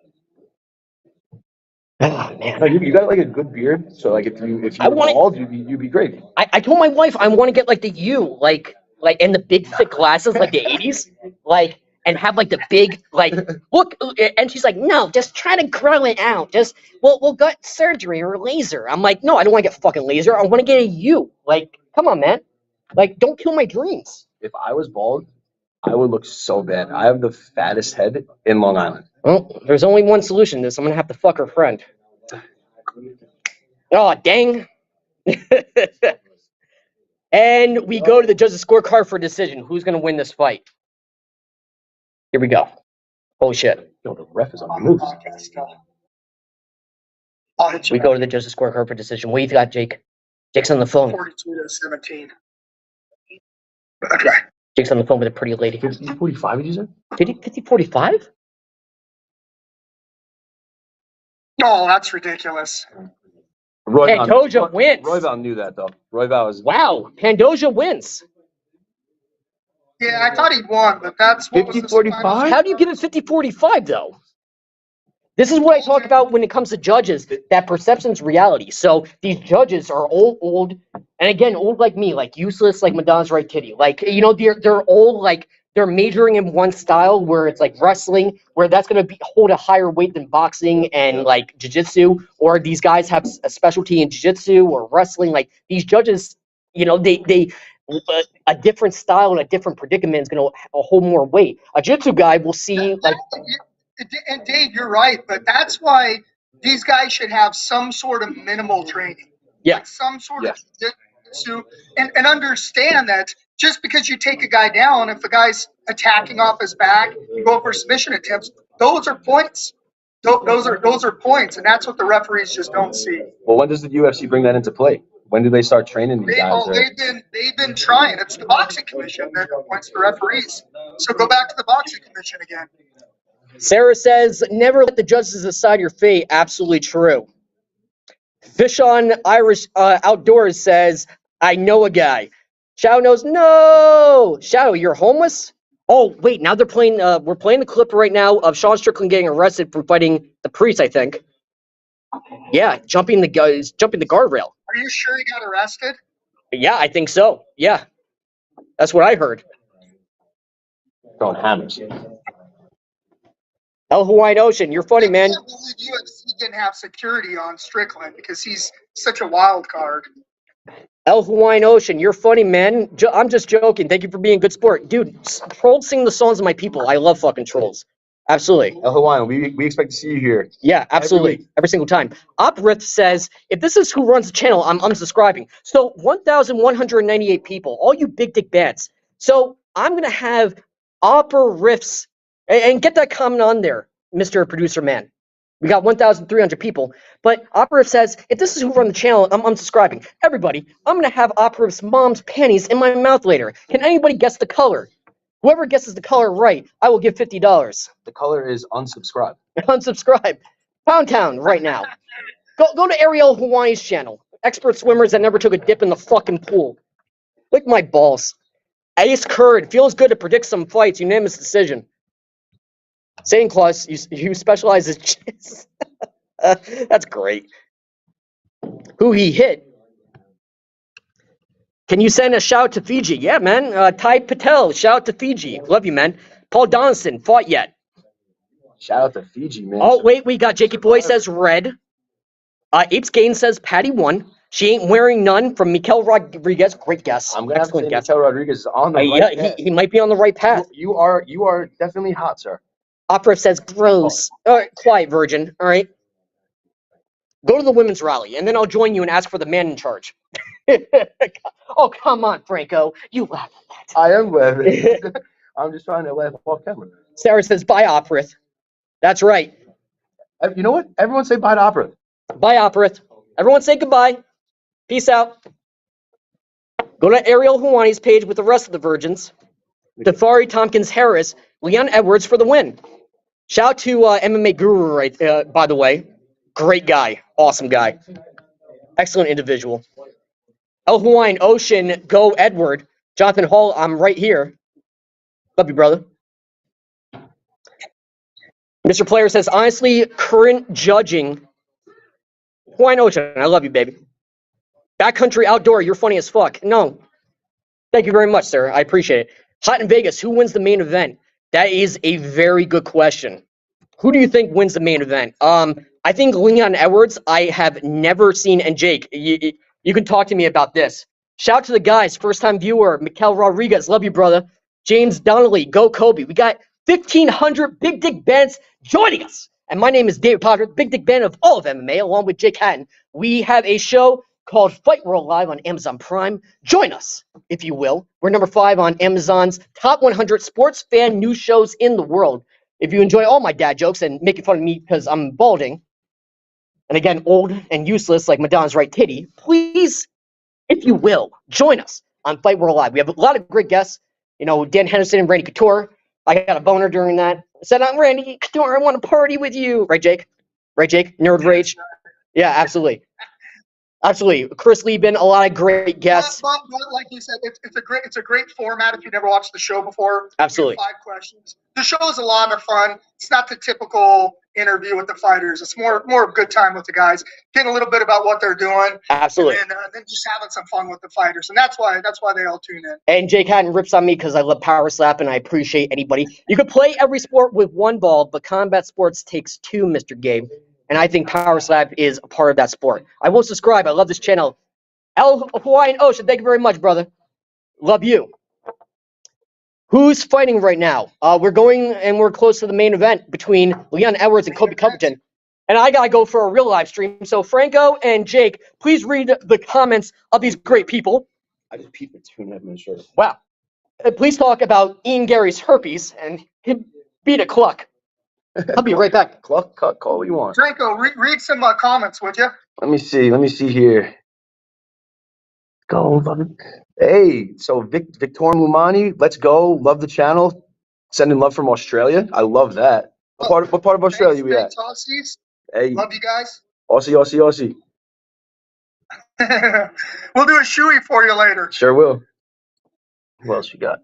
Oh, man. No, you got like a good beard, so like if you I were wanna- bald, you'd be great. I told my wife I want to get like the U, like and the big thick glasses like the 80s, like, and have like the big like look. And she's like, no, just try to grow it out. Just we'll get surgery or laser. I'm like, no, I don't want to get fucking laser. I want to get a U. Like, come on, man. Like, don't kill my dreams. If I was bald, I would look so bad. I have the fattest head in Long Island. Well, there's only one solution to this. I'm gonna have to fuck her friend. Oh, dang. And we go to the judges' scorecard for decision. Who's going to win this fight? Here we go. Holy shit. Yo, the ref is on the move. I'll hit you. We go to the judges' scorecard for decision. What do you got, Jake? Jake's on the phone. 42-17. Okay. Jake's on the phone with a pretty lady. 50-45, did you say? Did he 50-45? Oh, that's ridiculous. Pantoja wins. Royval knew that, though. Royval was... Wow. Pantoja wins. Yeah, I thought he won, but that's what was the 50-45? How do you give it 50-45, though? This is what I talk about when it comes to judges, that perception's reality. So these judges are all old, and again, old like me, like useless like Madonna's right titty. Like, you know, they're all like, they're majoring in one style where it's like wrestling, where that's going to hold a higher weight than boxing and like jiu-jitsu, or these guys have a specialty in jiu-jitsu or wrestling. Like these judges, you know, they a different style and a different predicament is going to hold more weight. A jiu-jitsu guy will see like... And Dave, you're right, but that's why these guys should have some sort of minimal training. Yeah. Like some sort of jiu-jitsu, and understand that just because you take a guy down, if the guy's attacking off his back, you go for submission attempts, those are points. Those are points, and that's what the referees just don't see. Well, when does the UFC bring that into play? When do they start training these guys? They've been trying. It's the boxing commission that appoints the referees. So go back to the boxing commission again. Sarah says, never let the judges decide your fate. Absolutely true. Fish on Irish Outdoors says, I know a guy. Shadow knows, no! Shadow, you're homeless? Oh, wait, now they're playing, we're playing the clip right now of Sean Strickland getting arrested for fighting the priest, I think. Yeah, jumping the guardrail. Are you sure he got arrested? Yeah, I think so. Yeah. That's what I heard. Throwing hammers. El Hawaiian Ocean, you're funny, man. I can't believe UFC didn't have security on Strickland because he's such a wild card. El Hawaiian Ocean, you're funny, man. I'm just joking. Thank you for being a good sport. Dude, trolls sing the songs of my people. I love fucking trolls. Absolutely. El Hawaiian, we expect to see you here. Yeah, absolutely. Every single time. Oprith says, if this is who runs the channel, I'm unsubscribing. So 1,198 people, all you big dick bats. So I'm going to have Opera Riffs, and get that comment on there, Mr. Producer Man. We got 1,300 people. But Opera says, if this is who run the channel, I'm unsubscribing. Everybody, I'm going to have Opera's mom's panties in my mouth later. Can anybody guess the color? Whoever guesses the color right, I will give $50. The color is unsubscribe. Unsubscribe. Pound Town right now. Go to Ariel Hawaii's channel. Expert swimmers that never took a dip in the fucking pool. Lick my balls. Ace Curd. Feels good to predict some fights. Unanimous decision. Satan Claus, you specialize in jizz. That's great. who he hit. Can you send a shout out to Fiji? Yeah, man. Ty Patel, shout out to Fiji. Love you, man. Paul Donaldson, fought yet? Shout out to Fiji, man. Oh, wait, we got Jakey Boy says red. Apes Gain says Paddy won. She ain't wearing none from Mikel Rodriguez. Great guess. I'm gonna have to say Excellent guess. Mikel Rodriguez is on the right Yeah, path. he might be on the right path. You are definitely hot, sir. Opera says gross. All right, quiet, virgin. All right. Go to the women's rally, and then I'll join you and ask for the man in charge. Oh, come on, Franco. You laugh at that. I am laughing. I'm just trying to laugh off camera. Sarah says, bye, Operath. That's right. You know what? Everyone say bye to Opera. Bye, Operath. Everyone say goodbye. Peace out. Go to Ariel Huani's page with the rest of the virgins. Tafari Tompkins Harris, Leon Edwards for the win. Shout out to MMA Guru, right? By the way. Great guy. Awesome guy. Excellent individual. El Hawaiian Ocean, go Edward. Jonathan Hall, I'm right here. Love you, brother. Mr. Player says, honestly, current judging. Hawaiian Ocean, I love you, baby. Backcountry Outdoor, you're funny as fuck. No. Thank you very much, sir. I appreciate it. Hot in Vegas, who wins the main event? That is a very good question. Who do you think wins the main event? I think Leon Edwards, I have never seen, and Jake, you can talk to me about this. Shout out to the guys, first-time viewer, Mikel Rodriguez, love you, brother. James Donnelly, go Colby. We got 1,500 Big Dick Bands joining us. And my name is David Potter, Big Dick Band of all of MMA, along with Jake Hatton. We have a show called Fight World Live on Amazon Prime. Join us, if you will. We're number 5 on Amazon's top 100 sports fan news shows in the world. If you enjoy all my dad jokes and making fun of me because I'm balding, and again, old and useless like Madonna's right titty, please, if you will, join us on Fight World Live. We have a lot of great guests. You know, Dan Henderson and Randy Couture. I got a boner during that. I said, I'm Randy Couture. I want to party with you. Right, Jake? Right, Jake? Nerd Rage? Yeah, absolutely. Absolutely. Chris Lieben, a lot of great guests. But like you said, it's a great format if you never watched the show before. Absolutely. 5 questions. The show is a lot of fun. It's not the typical interview with the fighters. It's more of a good time with the guys, getting a little bit about what they're doing. Absolutely. And then just having some fun with the fighters. And that's why they all tune in. And Jake Hatton rips on me because I love power slap and I appreciate anybody. You could play every sport with 1 ball, but combat sports takes 2, Mr. Gabe. And I think power slap is a part of that sport. I will subscribe. I love this channel. El Hawaiian Ocean, thank you very much, brother. Love you. Who's fighting right now? We're going and we're close to the main event between Leon Edwards and Colby Covington. And I got to go for a real live stream. So Franco and Jake, please read the comments of these great people. I just peed for 2.5 minutes short. Wow. Please talk about Ian Gary's herpes and him beat a cluck. I'll be right back. Cluck, cut, call what you want. Franco, read some comments, would you? Let me see here. Go, love it. Hey, so Victor Mumani, let's go. Love the channel. Sending love from Australia. I love that. What part of Australia we at? Aussies. Hey, Love you guys. Aussie. We'll do a shoey for you later. Sure will. What else you got?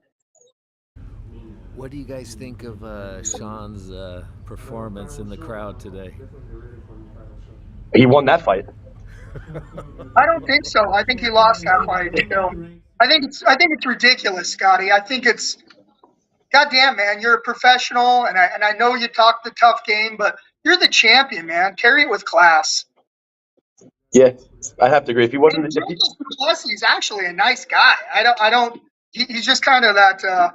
What do you guys think of Sean's performance in the crowd today? He won that fight. I don't think so. I think he lost that fight. You know, I think it's ridiculous, Scotty. I think it's, goddamn, man. You're a professional, and I know you talk the tough game, but you're the champion, man. Carry it with class. Yeah, I have to agree. If he wasn't, Plus, he's actually a nice guy. He's just kind of that.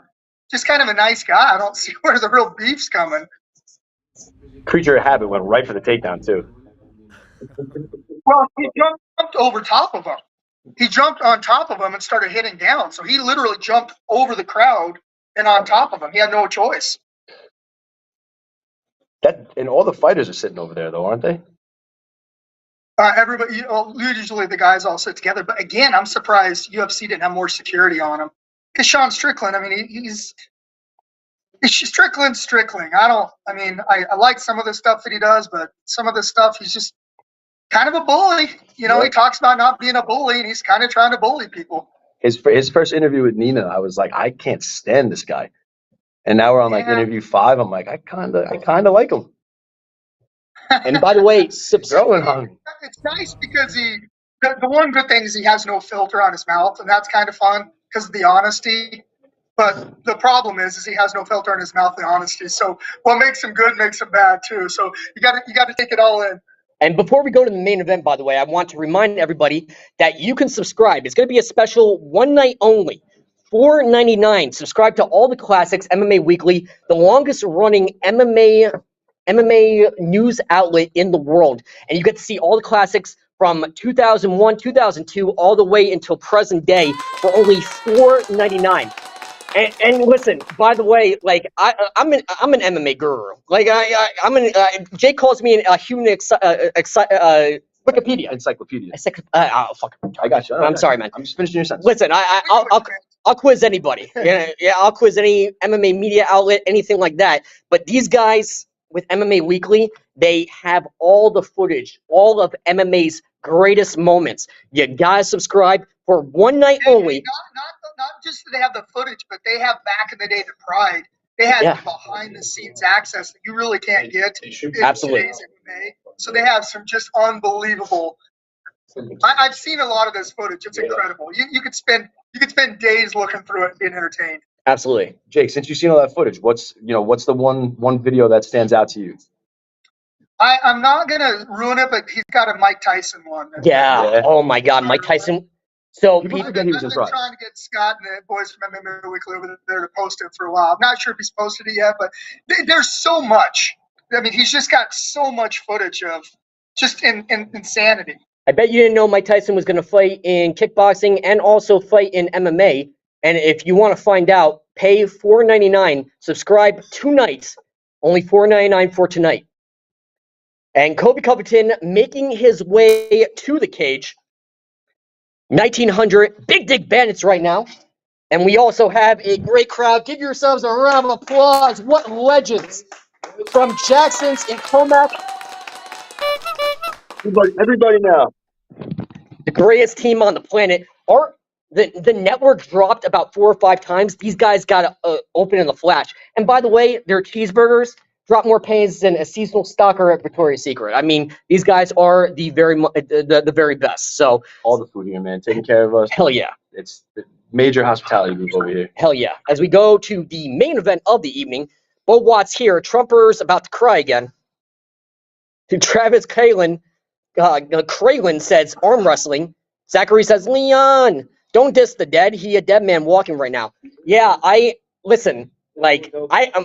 Just kind of a nice guy. I don't see where the real beef's coming. Creature of habit went right for the takedown too. Well, he jumped over top of him. He jumped on top of him and started hitting down. So he literally jumped over the crowd and on top of him. He had no choice. And all the fighters are sitting over there, though, aren't they? Everybody, usually the guys all sit together. But again, I'm surprised UFC didn't have more security on him. Because Sean Strickland, I mean, he's Strickland. I like some of the stuff that he does, but some of the stuff he's just kind of a bully. You know, He talks about not being a bully, and he's kind of trying to bully people. His first interview with Nina, I was like, I can't stand this guy. And now we're on like interview 5. I'm like, I kind of like him. And by the way, It's nice because he The one good thing is he has no filter on his mouth, and that's kind of fun because of the honesty. But the problem is he has no filter in his mouth, the honesty. So what makes him good makes him bad too. So you got to take it all in. And before we go to the main event, by the way, I want to remind everybody that you can subscribe. It's going to be a special one night only, $4.99. Subscribe to all the classics, MMA Weekly, the longest running MMA news outlet in the world. And you get to see all the classics from 2001, 2002, all the way until present day for only $4.99. And listen, by the way, like I'm an MMA guru. Like Jake calls me a human Wikipedia. Encyclopedia. Oh fuck! I got you. I'm sorry, man. I'm just finishing your sentence. Listen, I'll quiz anybody. Yeah, I'll quiz any MMA media outlet, anything like that. But these guys with MMA Weekly, they have all the footage, all of MMA's greatest moments. You gotta subscribe for one night only. Not just that they have the footage, but they have back in the day the pride. They had behind the scenes access that you really can't get in Absolutely. today's MMA. So they have some just unbelievable. I've seen a lot of this footage. It's incredible. You could spend days looking through it, being entertained. Absolutely. Jake, since you've seen all that footage, what's the one video that stands out to you? I'm not gonna ruin it, but he's got a Mike Tyson one. Yeah. Oh my God, Mike Tyson. So People I've forget been he was in front. trying to get Scott and the boys from MMA Weekly over there to post it for a while. I'm not sure if he's posted it yet, but there's so much. I mean, he's just got so much footage of just insanity. I bet you didn't know Mike Tyson was going to fight in kickboxing and also fight in MMA. And if you want to find out, pay $4.99. Subscribe 2 nights. Only $4.99 for tonight. And Colby Covington making his way to the cage. 1900 Big Dig Bandits right now. And we also have a great crowd. Give yourselves a round of applause. What legends. From Jackson's in Comac. Everybody now. The greatest team on the planet. The network dropped about 4 or 5 times. These guys got open in the flash. And by the way, their cheeseburgers drop more pennies than a seasonal stalker at Victoria's Secret. I mean, these guys are the very best. So all the food here, man, taking care of us. Hell yeah. It's the major hospitality group over here. Hell yeah. As we go to the main event of the evening, Bo Watts here. Trumpers about to cry again. To Travis Kralin says arm wrestling. Zachary says, Leon, don't diss the dead. He a dead man walking right now. Yeah, listen. Like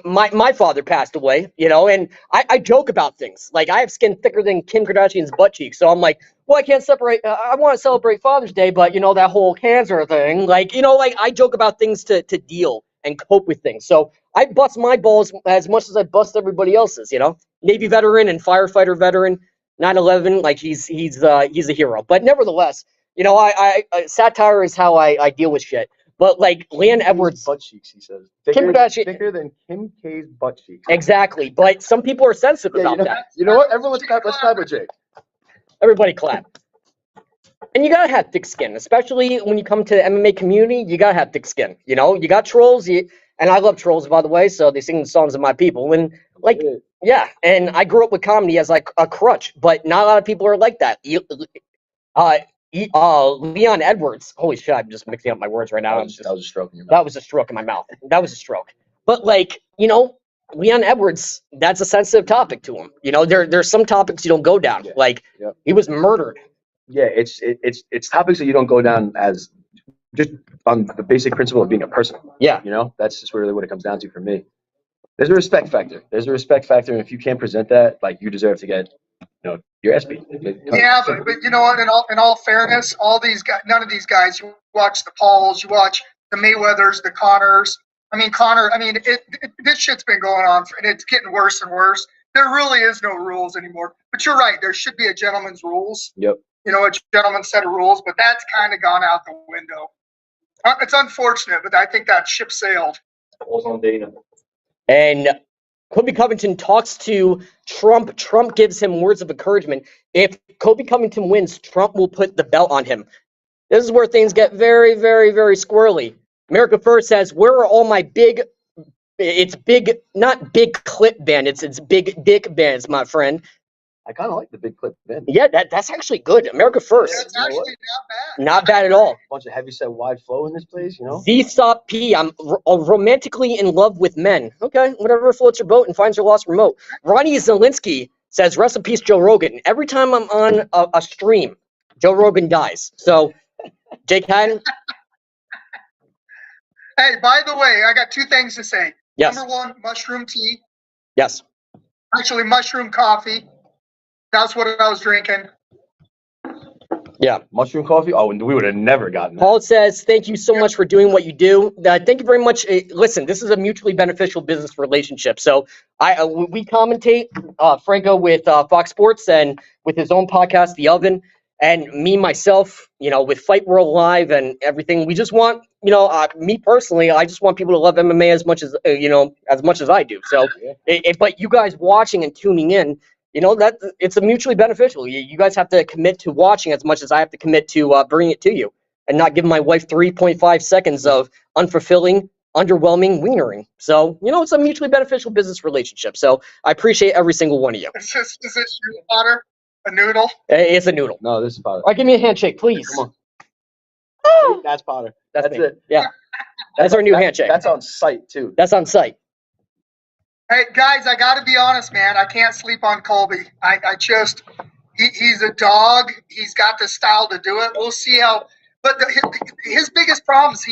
my father passed away, and I joke about things. Like I have skin thicker than Kim Kardashian's butt cheeks, so I'm like, well, I can't separate. I want to celebrate Father's Day, but that whole cancer thing, like I joke about things to deal and cope with things. So I bust my balls as much as I bust everybody else's. Navy veteran and firefighter veteran, 9/11, like he's a hero. But nevertheless, I satire is how I deal with shit. But like Leon Edwards, butt cheeks, he says. Kim Kardashian, thicker than Kim K's butt cheeks. Exactly, but some people are sensitive about that. You know what? Everyone, let's clap with Jake. Everybody clap. And you gotta have thick skin, especially when you come to the MMA community. You gotta have thick skin. You got trolls, and I love trolls, by the way. So they sing the songs of my people, and like, yeah. And I grew up with comedy as like a crutch, but not a lot of people are like that. Leon Edwards. Holy shit! I'm just mixing up my words right now. That was a stroke in your mouth. That was a stroke in my mouth. That was a stroke. But like, Leon Edwards, that's a sensitive topic to him. There's some topics you don't go down. Yeah. Like he was murdered. Yeah, it's topics that you don't go down as just on the basic principle of being a person. Yeah. That's just really what it comes down to for me. There's a respect factor. And if you can't present that, like you deserve to get your ass beat. Yeah, but you know what? In all fairness, all these guys, none of these guys. You watch the Pauls, you watch the Mayweathers, the Connors. I mean, this shit's been going on, and it's getting worse and worse. There really is no rules anymore. But you're right. There should be a gentleman's rules. Yep. A gentleman's set of rules, but that's kind of gone out the window. It's unfortunate, but I think that ship sailed. And Colby Covington talks to Trump. Trump gives him words of encouragement. If Colby Covington wins, Trump will put the belt on him. This is where things get very, very, very squirrely. America First says, where are all my not big clip bandits, it's big dick bandits, my friend. I kind of like the big clip in. Yeah, that's actually good. America first. That's actually not bad. Not bad at all. Bunch of heavyset wide flow in this place, you know. Z-Stop P. I'm romantically in love with men. Okay, whatever floats your boat and finds your lost remote. Ronnie Zielinski says, rest in peace, Joe Rogan. Every time I'm on a stream, Joe Rogan dies. So, Jake Hatton. Hey, by the way, I got 2 things to say. Yes. Number 1, mushroom tea. Yes. Actually, mushroom coffee. That's what I was drinking. Yeah. Mushroom coffee. Oh, and we would have never gotten that. Paul says, thank you so much for doing what you do. Thank you very much. Listen, this is a mutually beneficial business relationship. So we commentate, Franco with Fox Sports and with his own podcast, The Oven, and me, myself, with Fight World Live and everything. We just want, me personally, I just want people to love MMA as much as, as much as I do. So, but you guys watching and tuning in, that it's a mutually beneficial. You guys have to commit to watching as much as I have to commit to bringing it to you, and not giving my wife 3.5 seconds of unfulfilling, underwhelming wienering. So, it's a mutually beneficial business relationship. So I appreciate every single one of you. Is this your water? A noodle? It's a noodle. No, this is powder. All right, give me a handshake, please. Come on. Oh! That's powder. That's me. it. Yeah. That's our new handshake. That's on site too. That's on site. Hey, guys, I got to be honest, man. I can't sleep on Colby. He's a dog. He's got the style to do it. We'll see how. But his biggest problem is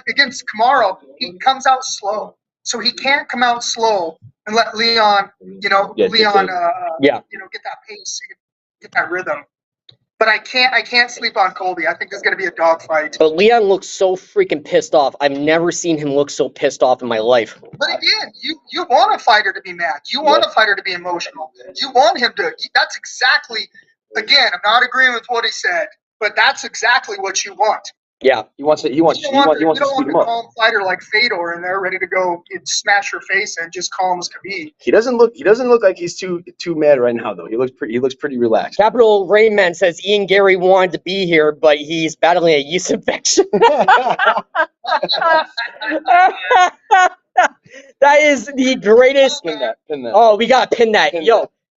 against Kamaru, he comes out slow. So he can't come out slow and let Leon, get that pace, get that rhythm. But I can't sleep on Colby. I think there's going to be a dogfight. But Leon looks so freaking pissed off. I've never seen him look so pissed off in my life. But again, you want a fighter to be mad. You want a fighter to be emotional. You want him to. That's exactly. Again, I'm not agreeing with what he said, but that's exactly what you want. Yeah, he wants to speed him up. You don't want a calm fighter like Fedor in there, ready to go smash your face and just calm as can be. He doesn't look like he's too mad right now though. He looks pretty relaxed. Capital Rayman says Ian Gary wanted to be here, but he's battling a yeast infection. That is the greatest. Pin that. Oh, we gotta pin that.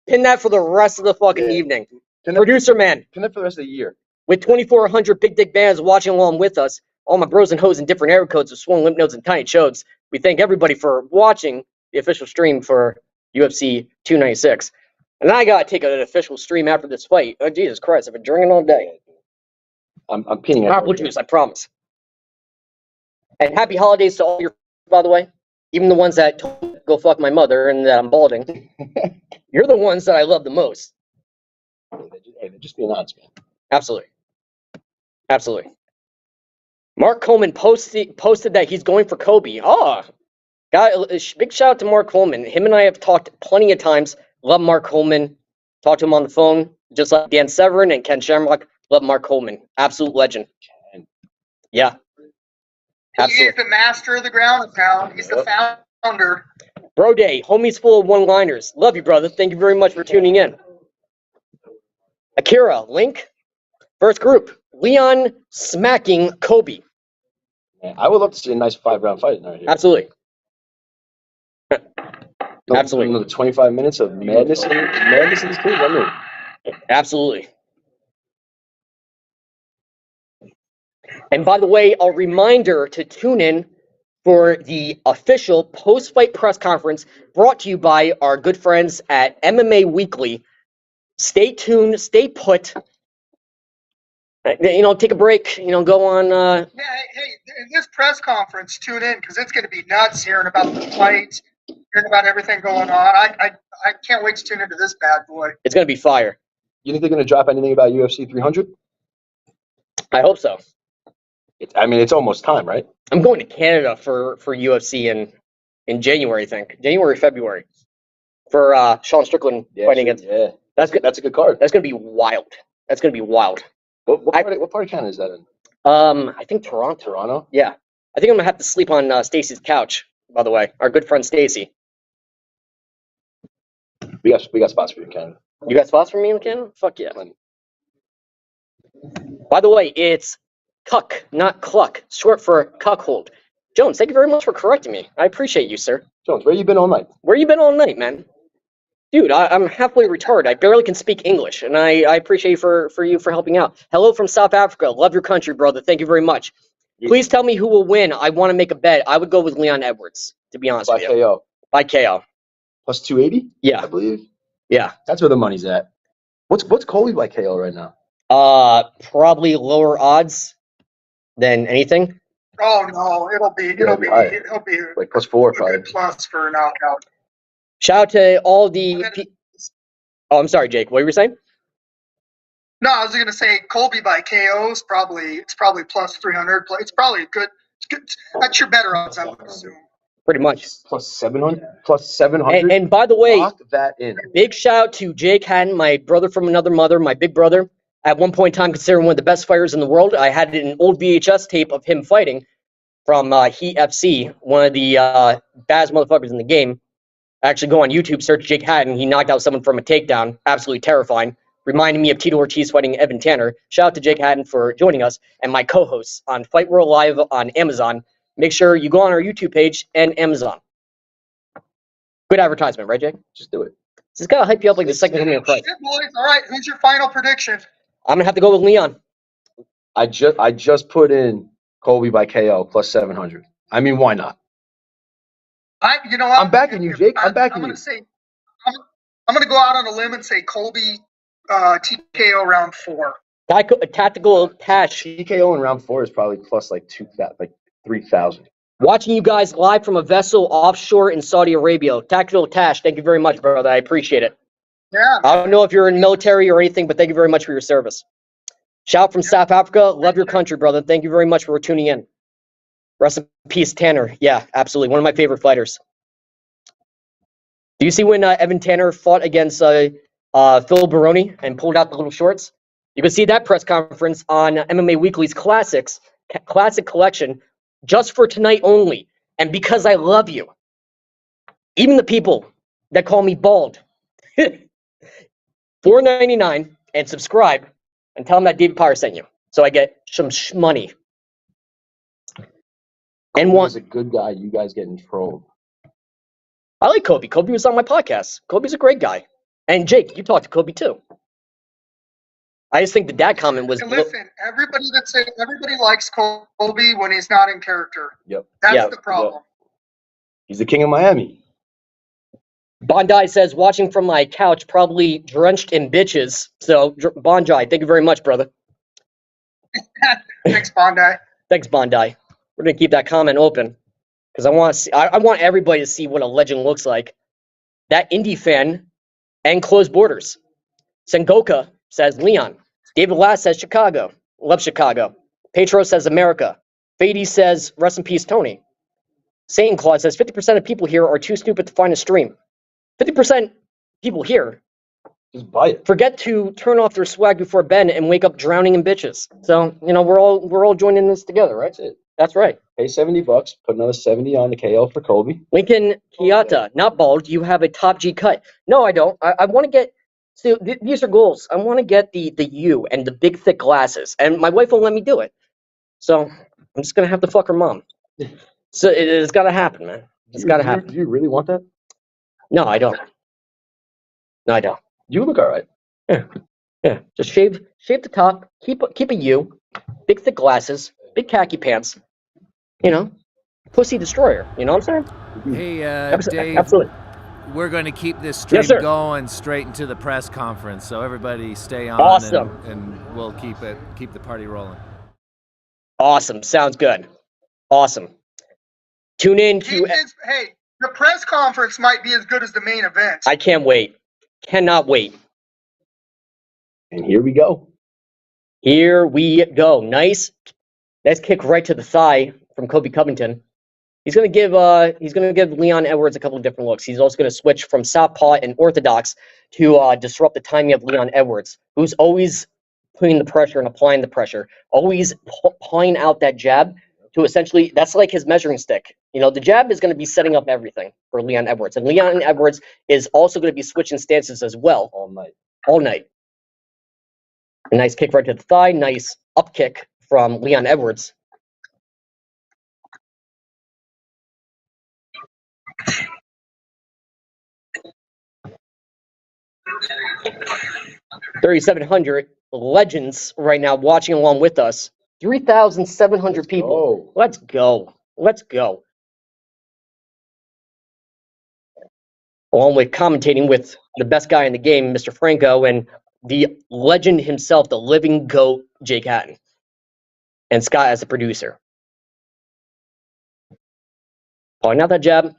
Pin that for the rest of the fucking evening. Producer man. Pin that for the rest of the year. With 2,400 big dick bands watching along with us, all my bros and hoes in different error codes with swollen lymph nodes and tiny chodes, we thank everybody for watching the official stream for UFC 296. And I gotta take an official stream after this fight. Oh, Jesus Christ, I've been drinking all day. I'm pinning it. Apple juice, I promise. And happy holidays to all your, by the way. Even the ones that told me to go fuck my mother and that I'm balding. You're the ones that I love the most. Hey, they're just being honest, man. Absolutely. Absolutely. Mark Coleman posted that he's going for Colby. Big shout out to Mark Coleman. Him and I have talked plenty of times. Love Mark Coleman. Talked to him on the phone, just like Dan Severin and Ken Shamrock. Love Mark Coleman. Absolute legend. Yeah. Absolutely. He is the master of the ground and pound. He's the founder. Bro Day, homies full of one-liners. Love you, brother. Thank you very much for tuning in. Akira, Link. First group, Leon smacking Colby. Yeah, I would love to see a nice 5-round fight right here. Absolutely. Absolutely. Another 25 minutes of madness in this case. I mean. Absolutely. And by the way, a reminder to tune in for the official post-fight press conference brought to you by our good friends at MMA Weekly. Stay tuned, stay put. Take a break, go on. Yeah, hey, in this press conference, tune in because it's going to be nuts hearing about the fight, hearing about everything going on. I can't wait to tune into this bad boy. It's going to be fire. You think they're going to drop anything about UFC 300? I hope so. It's almost time, right? I'm going to Canada for UFC in January, I think. January, February. For Sean Strickland fighting against. Yeah. That's good. That's a good card. That's going to be wild. That's going to be wild. What part of Canada is that in? I think Toronto. Toronto? Yeah. I think I'm going to have to sleep on Stacy's couch, by the way. Our good friend Stacy. We got spots for you in Canada. You got spots for me in Canada? Fuck yeah. By the way, it's cuck, not cluck. Short for cuckold. Jones, thank you very much for correcting me. I appreciate you, sir. Jones, where you been all night? Where you been all night, man? Dude, I'm halfway retarded. I barely can speak English, and I appreciate you for helping out. Hello from South Africa. Love your country, brother. Thank you very much. Please tell me who will win. I want to make a bet. I would go with Leon Edwards, to be honest By with you. KO. By KO. Plus 280? Yeah. I believe. Yeah. That's where the money's at. What's Colby by KO right now? Probably lower odds than anything. Oh no, it'll be higher. Like plus 4 a probably. good plus for a knockout. Shout out to all the. Oh, I'm sorry, Jake. What were you saying? No, I was gonna say Colby by KO is probably plus 300. It's probably good. It's good. That's your better odds, I would assume. Pretty much. Plus 700. Plus 700. And by the way, lock that in. Big shout out to Jake Hatton, my brother from another mother, my big brother. At one point in time, considered one of the best fighters in the world. I had an old VHS tape of him fighting from Heat FC, one of the baddest motherfuckers in the game. Actually, go on YouTube, search Jake Hatton. He knocked out someone from a takedown. Absolutely terrifying. Reminding me of Tito Ortiz fighting Evan Tanner. Shout out to Jake Hatton for joining us and my co-hosts on Fight World Live on Amazon. Make sure you go on our YouTube page and Amazon. Good advertisement, right, Jake? Just do it. Just gotta hype you up like the second coming of Christ. Shit, boys. All right, who's your final prediction? I'm gonna have to go with Leon. I just put in Colby by KO plus 700. I mean, why not? You know what? I'm backing you, Jake. I'm backing gonna you. say, I'm gonna go out on a limb and say Colby TKO round 4. Tactical cash. TKO in round 4 is probably plus like 3,000. Watching you guys live from a vessel offshore in Saudi Arabia. Tactical Tash, thank you very much, brother. I appreciate it. Yeah. I don't know if you're in military or anything, but thank you very much for your service. Shout out from South Africa. Love your country, brother. Thank you very much for tuning in. Rest in peace, Tanner. Yeah, absolutely. One of my favorite fighters. Do you see when Evan Tanner fought against Phil Baroni and pulled out the little shorts? You can see that press conference on MMA Weekly's classic collection, just for tonight only. And because I love you, even the people that call me bald, $4.99 and subscribe and tell them that David Power sent you, so I get some money. And He's a good guy. You guys getting trolled. I like Kobe. Kobe was on my podcast. Kobe's a great guy. And Jake, you talked to Kobe too. I just think the dad comment was. And listen, everybody likes Colby when he's not in character. Yep. That's the problem. Yep. He's the king of Miami. Bondi says, watching from my couch, probably drenched in bitches. So, Bondi, thank you very much, brother. Thanks, Bondi. Thanks, Bondi. We're gonna keep that comment open because I want to see. I want everybody to see what a legend looks like. That indie fan and closed borders. Sengoka says Leon. David Lass says Chicago. Love Chicago. Petro says America. Fady says rest in peace, Tony. Satan Claus says 50% of people here are too stupid to find a stream. 50% people here just buy it. Forget to turn off their swag before bed and wake up drowning in bitches. So we're all joining this together, right? That's it. That's right. Pay $70, put another 70 on the KO for Colby. Lincoln Kiata, not bald. You have a top G cut. No, I don't. I want to get. So these are goals. I want to get the U and the big thick glasses, and my wife won't let me do it. So I'm just gonna have to fuck her mom. So it's gotta happen, man. It's gotta happen. Do you really want that? No, I don't. No, I don't. You look all right. Yeah. Just shave the top. Keep a U. Big thick glasses. Big khaki pants. Pussy destroyer. You know what I'm saying? Hey, Dave. Absolutely. We're going to keep this stream going straight into the press conference, so everybody stay on. Awesome. And we'll keep the party rolling. Awesome. Sounds good. Awesome. Tune in to. Hey, the press conference might be as good as the main event. I can't wait. Cannot wait. And here we go. Here we go. Nice kick right to the thigh from Colby Covington. He's gonna give Leon Edwards a couple of different looks. He's also gonna switch from southpaw and orthodox to disrupt the timing of Leon Edwards, who's always putting the pressure and applying the pressure, always pulling out that jab to essentially, that's like his measuring stick. The jab is going to be setting up everything for Leon Edwards, and Leon Edwards is also going to be switching stances as well all night. A nice kick right to the thigh, nice up kick from Leon Edwards. 3,700 legends right now watching along with us. 3,700 people. Let's go. Let's go. Along with commentating with the best guy in the game, Mr. Franco, and the legend himself, the living GOAT, Jake Hatton. And Scott as the producer. Pulling out that jab.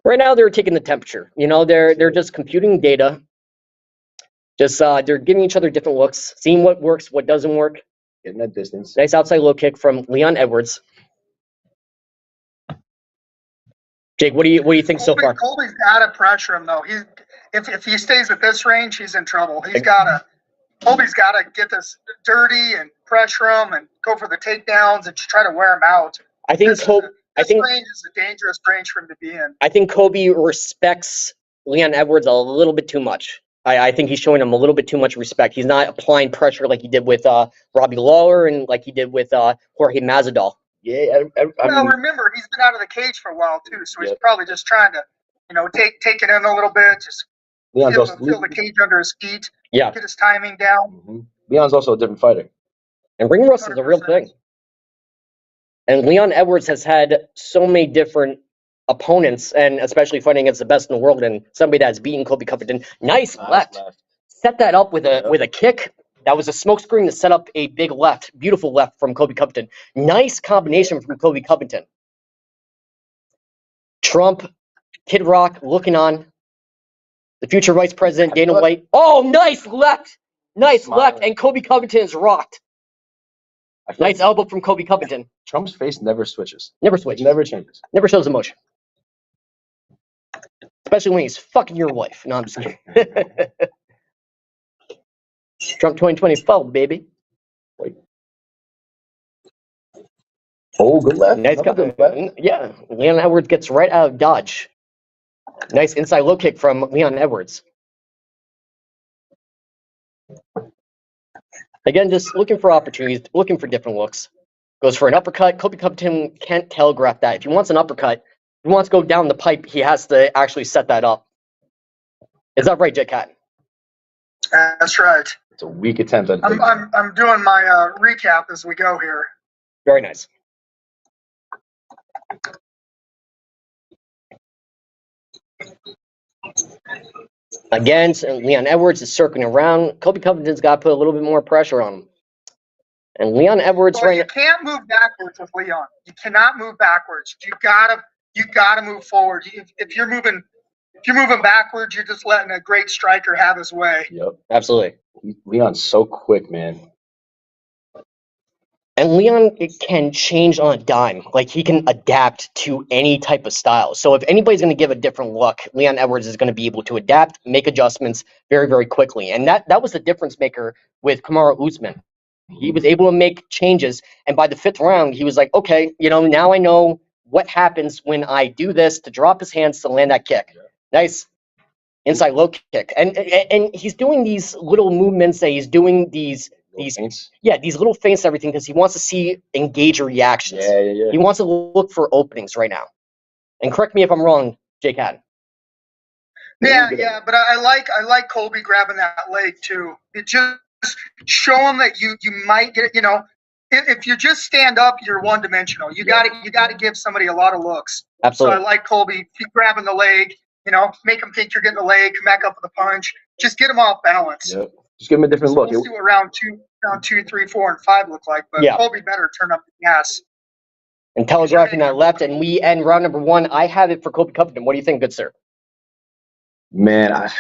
Right now, they're taking the temperature. You know, they're just computing data. Just they're giving each other different looks, seeing what works, what doesn't work. Getting that distance. Nice outside low kick from Leon Edwards. Jake, what do you think so far? Colby's got to pressure him though. If he stays at this range, he's in trouble. Colby's got to get this dirty and pressure him and go for the takedowns and just try to wear him out. I think this range is a dangerous range for him to be in. I think Colby respects Leon Edwards a little bit too much. I think he's showing him a little bit too much respect. He's not applying pressure like he did with Robbie Lawler and like he did with Jorge Masvidal. Yeah, well, remember, he's been out of the cage for a while too, so he's probably just trying to, take it in a little bit, just feel the cage under his feet, get his timing down. Mm-hmm. Leon's also a different fighter. And ring rust is a real thing. And Leon Edwards has had so many different opponents, and especially fighting against the best in the world and somebody that's beaten Colby Covington. Nice left. Set that up with a kick. That was a smoke screen to set up a big left. Beautiful left from Colby Covington. Nice combination from Colby Covington. Trump, Kid Rock looking on. The future vice president, Dana White. Oh, nice left. Nice left. And Colby Covington is rocked. Nice elbow from Colby Covington. Trump's face never switches. Never switches. Never changes. Never shows emotion. Especially when he's fucking your wife. No, I'm just kidding. Trump 2024, baby. Wait. Oh, good left. Nice yeah, Leon Edwards gets right out of dodge. Nice inside low kick from Leon Edwards. Again, just looking for opportunities, looking for different looks. Goes for an uppercut. Colby Covington can't telegraph that. If he wants an uppercut, if he wants to go down the pipe, he has to actually set that up. Is that right, Jake Hatton? That's right. It's a weak attempt. I'm doing my recap as we go here. Very nice. Again, Leon Edwards is circling around. Colby Covington's got to put a little bit more pressure on him. And Leon Edwards you can't move backwards with Leon. You cannot move backwards. You gotta move forward. If you're moving backwards, you're just letting a great striker have his way. Yep, absolutely. Leon's so quick, man. And Leon can change on a dime. Like, he can adapt to any type of style. So if anybody's going to give a different look, Leon Edwards is going to be able to adapt, make adjustments very, very quickly. And that was the difference maker with Kamaru Usman. He was able to make changes. And by the 5th round, he was like, okay, now I know what happens when I do this, to drop his hands to land that kick. Yeah. Nice inside low kick. And he's doing these little movements that he's doing these little feints and everything, because he wants to engage reactions. Yeah. He wants to look for openings right now. And correct me if I'm wrong, Jake Hatton. Yeah, but I like Colby grabbing that leg too. It just show him that you might get it. If you just stand up, you're one dimensional. You got to give somebody a lot of looks. Absolutely. So I like Colby. Keep grabbing the leg. Make him think you're getting the leg. Come back up with a punch. Just get him off balance. Yep. Just give him a different look. We'll see what round 2, 3, 4, and 5 look like. But Colby better turn up the gas. And telegraphing that left, and we end round number 1. I have it for Colby Covington. What do you think, good sir? Man,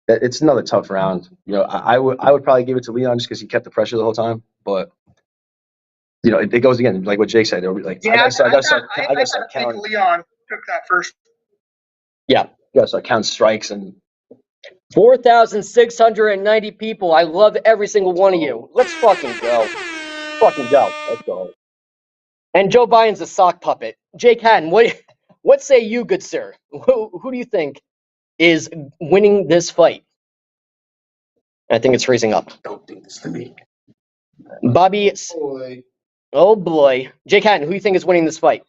it's another tough round. I would probably give it to Leon just because he kept the pressure the whole time. But it goes again, like what Jake said. Like, I think Leon took that first. Yeah. So I count strikes and 4,690 people. I love every single one of you. Let's fucking go. Fucking go. Let's go. And Joe Biden's a sock puppet. Jake Hatton, what say you, good sir? Who do you think is winning this fight? I think it's raising up. Don't do this to me. Bobby. Oh boy. Jake Hatton, who do you think is winning this fight?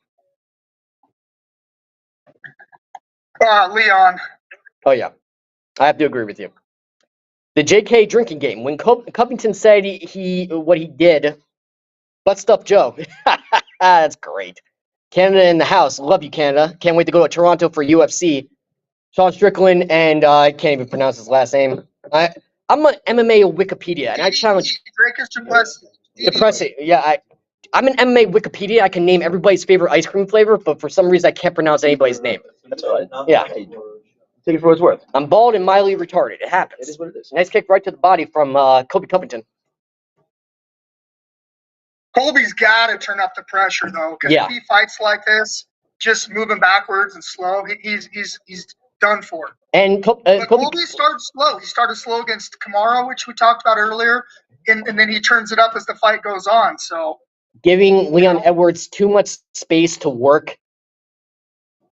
Leon. Oh yeah. I have to agree with you. The JK drinking game. When Covington said what he did, butt stuff Joe. That's great. Canada in the house. Love you, Canada. Can't wait to go to Toronto for UFC. Sean Strickland, and I can't even pronounce his last name. I'm an MMA Wikipedia, and I challenge. Depressing. Yeah, I'm an MMA Wikipedia. I can name everybody's favorite ice cream flavor, but for some reason I can't pronounce anybody's name. That's all right. Yeah. Take it for what it's worth. I'm bald and mildly retarded. It happens. It is what it is. Nice kick right to the body from Colby Covington. Colby's got to turn up the pressure though, because if he fights like this, just moving backwards and slow, he's done for. And Colby started slow. He started slow against Kamaru, which we talked about earlier, and then he turns it up as the fight goes on. So giving Leon Edwards too much space to work.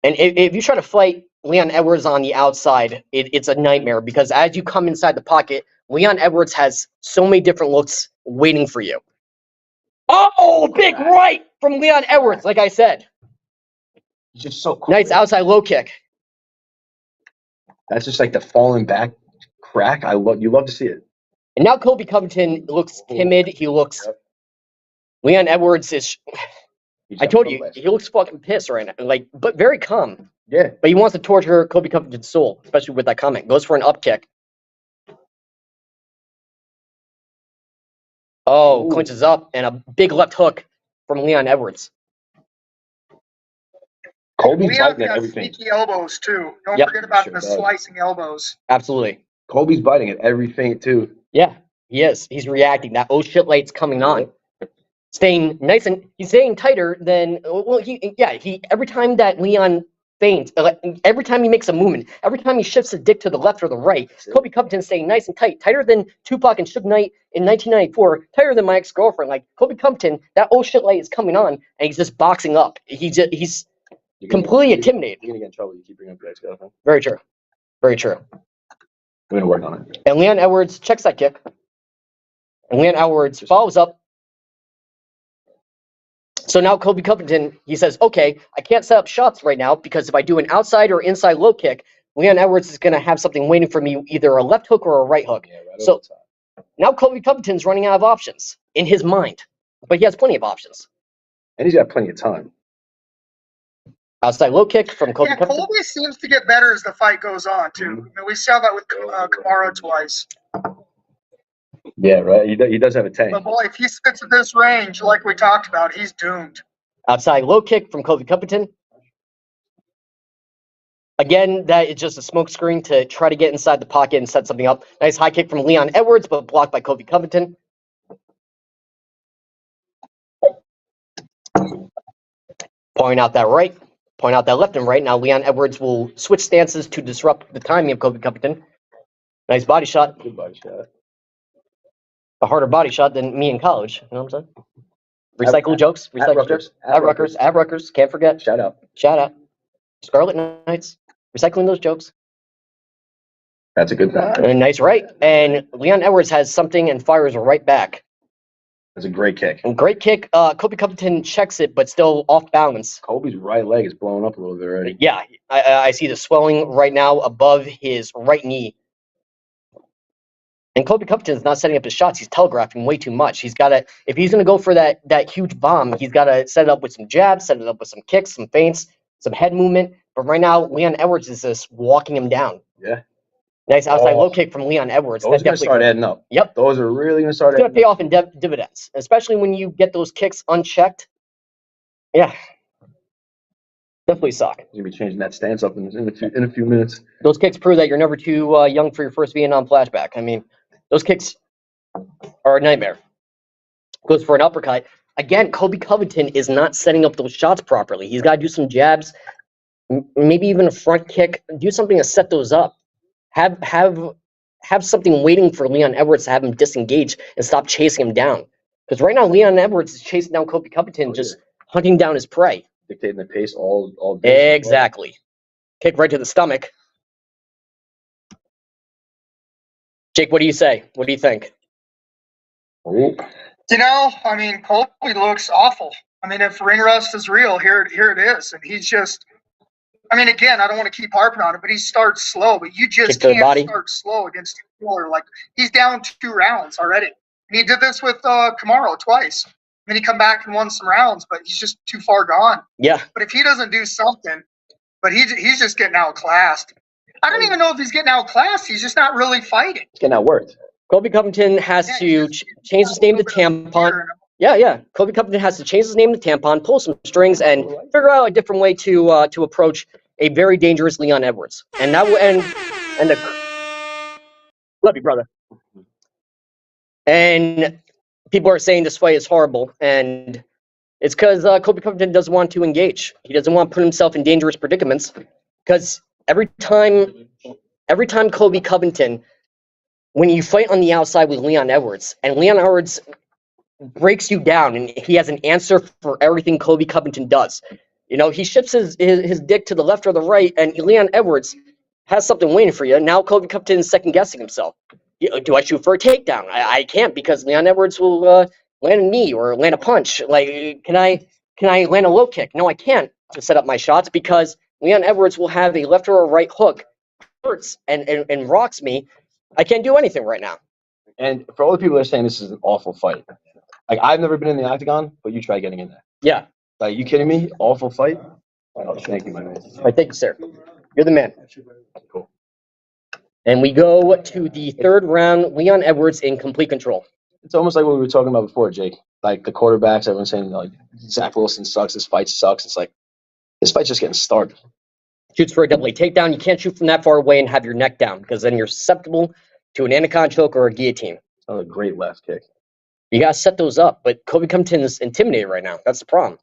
And if you try to fight Leon Edwards on the outside, it's a nightmare because as you come inside the pocket, Leon Edwards has so many different looks waiting for you. Oh, big right from Leon Edwards, like I said. Just so quick. Nice outside low kick. That's just like the falling back crack. You love to see it. And now Colby Covington looks timid. He looks. Yep. Leon Edwards is. I told you, he looks fucking pissed right now. But very calm. Yeah. But he wants to torture Colby Covington's soul, especially with that comment. Goes for an up kick. Oh, clinches up and a big left hook from Leon Edwards. Colby's biting at everything. Sneaky elbows too. Don't forget about the slicing elbows. Absolutely. Colby's biting at every feint too. Yeah, he is. He's reacting. That oh shit light's coming on. Staying nice and he's staying tighter than he every time that Leon feints, every time he makes a movement, every time he shifts the dick to the left or the right, Colby Covington's staying nice and tight, tighter than Tupac and Suge Knight in 1994, tighter than my ex-girlfriend. Like Colby Covington, that oh shit light is coming on, and he's just boxing up. He's completely intimidated. You're gonna get in trouble. You keep bringing up your ex-girlfriend. Very true. Very true. We're gonna work on it. And Leon Edwards checks that kick, and Leon Edwards follows up. So now Colby Covington, he says, okay, I can't set up shots right now because if I do an outside or inside low kick, Leon Edwards is going to have something waiting for me, either a left hook or a right hook. So now Colby Covington's running out of options in his mind, but he has plenty of options. And he's got plenty of time. Outside low kick from Colby Covington. Colby seems to get better as the fight goes on, too. I mean, we saw that with Kamaru twice. Yeah, right. He does have a tank. But boy, if he sits at this range, like we talked about, he's doomed. Outside low kick from Colby Covington. Again, that is just a smoke screen to try to get inside the pocket and set something up. Nice high kick from Leon Edwards, but blocked by Colby Covington. Point out that right. Point out that left and right. Now Leon Edwards will switch stances to disrupt the timing of Colby Covington. Nice body shot. Good body shot. A harder body shot than me in college. You know what I'm saying? Recycle jokes. Recycle jokes. At Rutgers. Can't forget. Shout out. Scarlet Knights. Recycling those jokes. That's a good thing. And nice right. And Leon Edwards has something and fires right back. That's a great kick. And great kick. Colby Covington checks it, but still off balance. Colby's right leg is blowing up a little bit already. Yeah. I see the swelling right now above his right knee. And Colby Covington's not setting up his shots. He's telegraphing way too much. He's got to, if he's going to go for that huge bomb, he's got to set it up with some jabs, set it up with some kicks, some feints, some head movement. But right now, Leon Edwards is just walking him down. Yeah. Nice outside low kick from Leon Edwards. Those are going to start adding up. Yep. Those are really going to start adding up. It's going to pay off in dividends, especially when you get those kicks unchecked. Yeah. Definitely suck. You're going to be changing that stance up in a few minutes. Those kicks prove that you're never too young for your first Vietnam flashback. I mean, those kicks are a nightmare. Goes for an uppercut. Again, Colby Covington is not setting up those shots properly. He's got to do some jabs, maybe even a front kick. Do something to set those up. Have something waiting for Leon Edwards to have him disengage and stop chasing him down. Because right now, Leon Edwards is chasing down Colby Covington, just hunting down his prey. Dictating the pace all day. Exactly. Kick right to the stomach. Jake, what do you say? What do you think? You know, I mean, Colby looks awful. I mean, if ring rust is real, here it is. And he's just, I mean, again, I don't want to keep harping on it, but he starts slow. But you just Kick to the can't body. start slow against a killer. Like, he's down 2 rounds already. And he did this with Kamaru twice. I mean, he come back and won some rounds, but he's just too far gone. Yeah. But if he doesn't do something, but he's just getting outclassed. I don't even know if he's getting outclassed. He's just not really fighting. He's getting outworked. Colby Covington has to change his name to Tampon. Yeah. Colby Covington has to change his name to Tampon, pull some strings, and figure out a different way to approach a very dangerous Leon Edwards. And that will end. And love you, brother. And people are saying this fight is horrible, and it's because Colby Covington doesn't want to engage. He doesn't want to put himself in dangerous predicaments. Because every time Colby Covington, when you fight on the outside with Leon Edwards, and Leon Edwards breaks you down, and he has an answer for everything Colby Covington does. You know, he shifts his dick to the left or the right, and Leon Edwards has something waiting for you. Now Colby Covington is second-guessing himself. Do I shoot for a takedown? I can't, because Leon Edwards will land a knee or land a punch. Like, can I land a low kick? No, I can't to set up my shots, because Leon Edwards will have a left or a right hook, hurts and rocks me. I can't do anything right now. And for all the people that are saying this is an awful fight, like, I've never been in the octagon, but you try getting in there. Yeah. Like, you kidding me? Awful fight? Oh, thank you, my man. All right, thank you, sir. You're the man. Cool. And we go to the third round, Leon Edwards in complete control. It's almost like what we were talking about before, Jake. Like, the quarterbacks, everyone's saying, like, Zach Wilson sucks, this fight sucks. It's like, this fight's just getting started. Shoots for a double A takedown. You can't shoot from that far away and have your neck down, because then you're susceptible to an anaconda choke or a guillotine. Oh, a great left kick. You got to set those up. But Colby Covington is intimidated right now. That's the problem.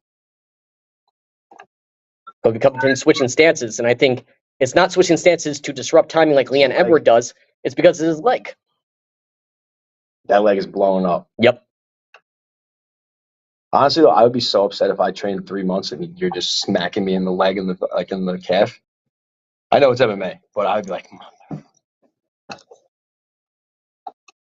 Colby Covington is switching stances, and I think it's not switching stances to disrupt timing like Leon Edwards does. It's because of his leg. That leg is blowing up. Yep. Honestly, though, I would be so upset if I trained 3 months and you're just smacking me in the leg and in the calf. I know it's MMA, but I'd be like,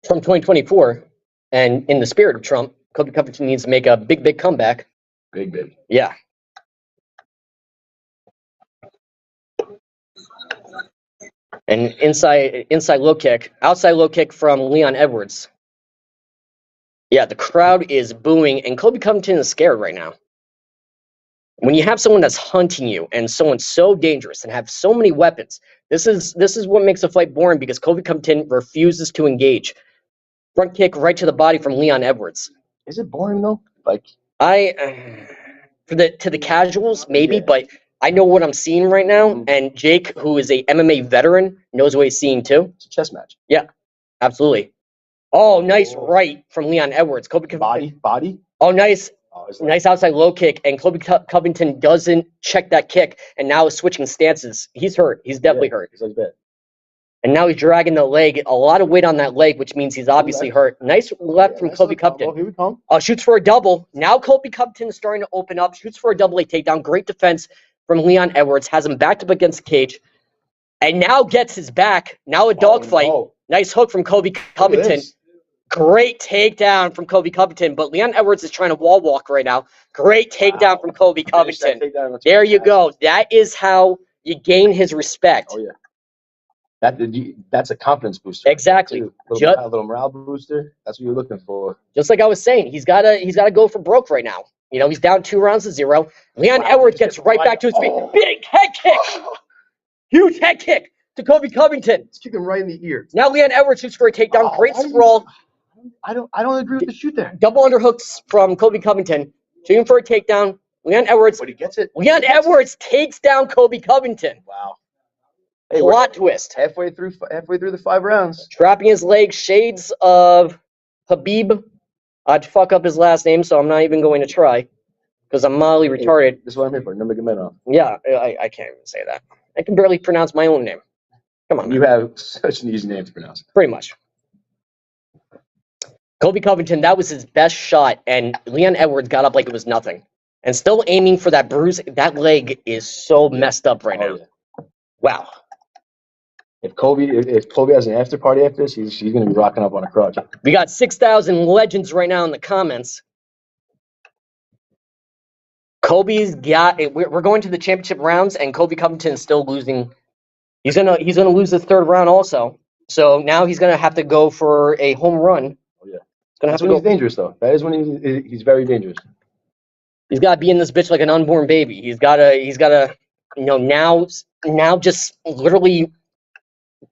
Trump 2024, and in the spirit of Trump, Colby Covington needs to make a big comeback. big. Yeah. And inside low kick, outside low kick from Leon Edwards. Yeah, the crowd is booing, and Colby Covington is scared right now. When you have someone that's hunting you, and someone so dangerous and have so many weapons, this is what makes a fight boring, because Colby Covington refuses to engage. Front kick right to the body from Leon Edwards. Is it boring though? Like, to the casuals maybe, but I know what I'm seeing right now, and Jake, who is a MMA veteran, knows what he's seeing too. it's a chess match. Yeah, absolutely. Oh, nice right from Leon Edwards. Colby Covington. Body. Oh, nice. Oh, Nice outside low kick, and Colby Covington doesn't check that kick, and now is switching stances. He's hurt. He's definitely hurt. He's like that. And now he's dragging the leg, a lot of weight on that leg, which means he's obviously hurt. Nice left from Colby Covington. Here we come. Shoots for a double. Now Colby Covington is starting to open up. Shoots for a double A takedown. Great defense from Leon Edwards. Has him backed up against the cage. And now gets his back. Now a dogfight. No. Nice hook from Colby Covington. Great takedown from Colby Covington. But Leon Edwards is trying to wall walk right now. Great takedown from Colby Covington. There you go. That is how you gain his respect. Oh, yeah. That's a confidence booster. Exactly. A little morale booster. That's what you're looking for. Just like I was saying, he's gotta go for broke right now. You know, he's down 2 rounds to 0. Leon Edwards gets right back to his feet. Big head kick. Huge head kick to Colby Covington. It's kicking right in the ear. Now Leon Edwards shoots for a takedown. Great sprawl. I don't agree with the shoot there. Double underhooks from Colby Covington. Shooting for a takedown. Leon Edwards. But he gets it. Leon Edwards takes down Colby Covington. Wow. Hey, Plot twist. Halfway through the 5 rounds. Trapping his leg, shades of Habib. I'd fuck up his last name, so I'm not even going to try, because I'm mildly retarded. This is what I'm here for. Number off. Yeah, I can't even say that. I can barely pronounce my own name. Come on. You have such an easy name to pronounce. Pretty much. Colby Covington, that was his best shot, and Leon Edwards got up like it was nothing. And still aiming for that bruise. That leg is so messed up right now. Yeah. Wow. If Colby has an after party after this, he's going to be rocking up on a crutch. We got 6,000 legends right now in the comments. Colby's got. We're going to the championship rounds, and Colby Covington is still losing. He's gonna lose the third round also. So now he's gonna have to go for a home run. Oh yeah, He's gonna that's have when to go. he's dangerous though. That is when he's very dangerous. He's got to be in this bitch like an unborn baby. He's gotta, now just literally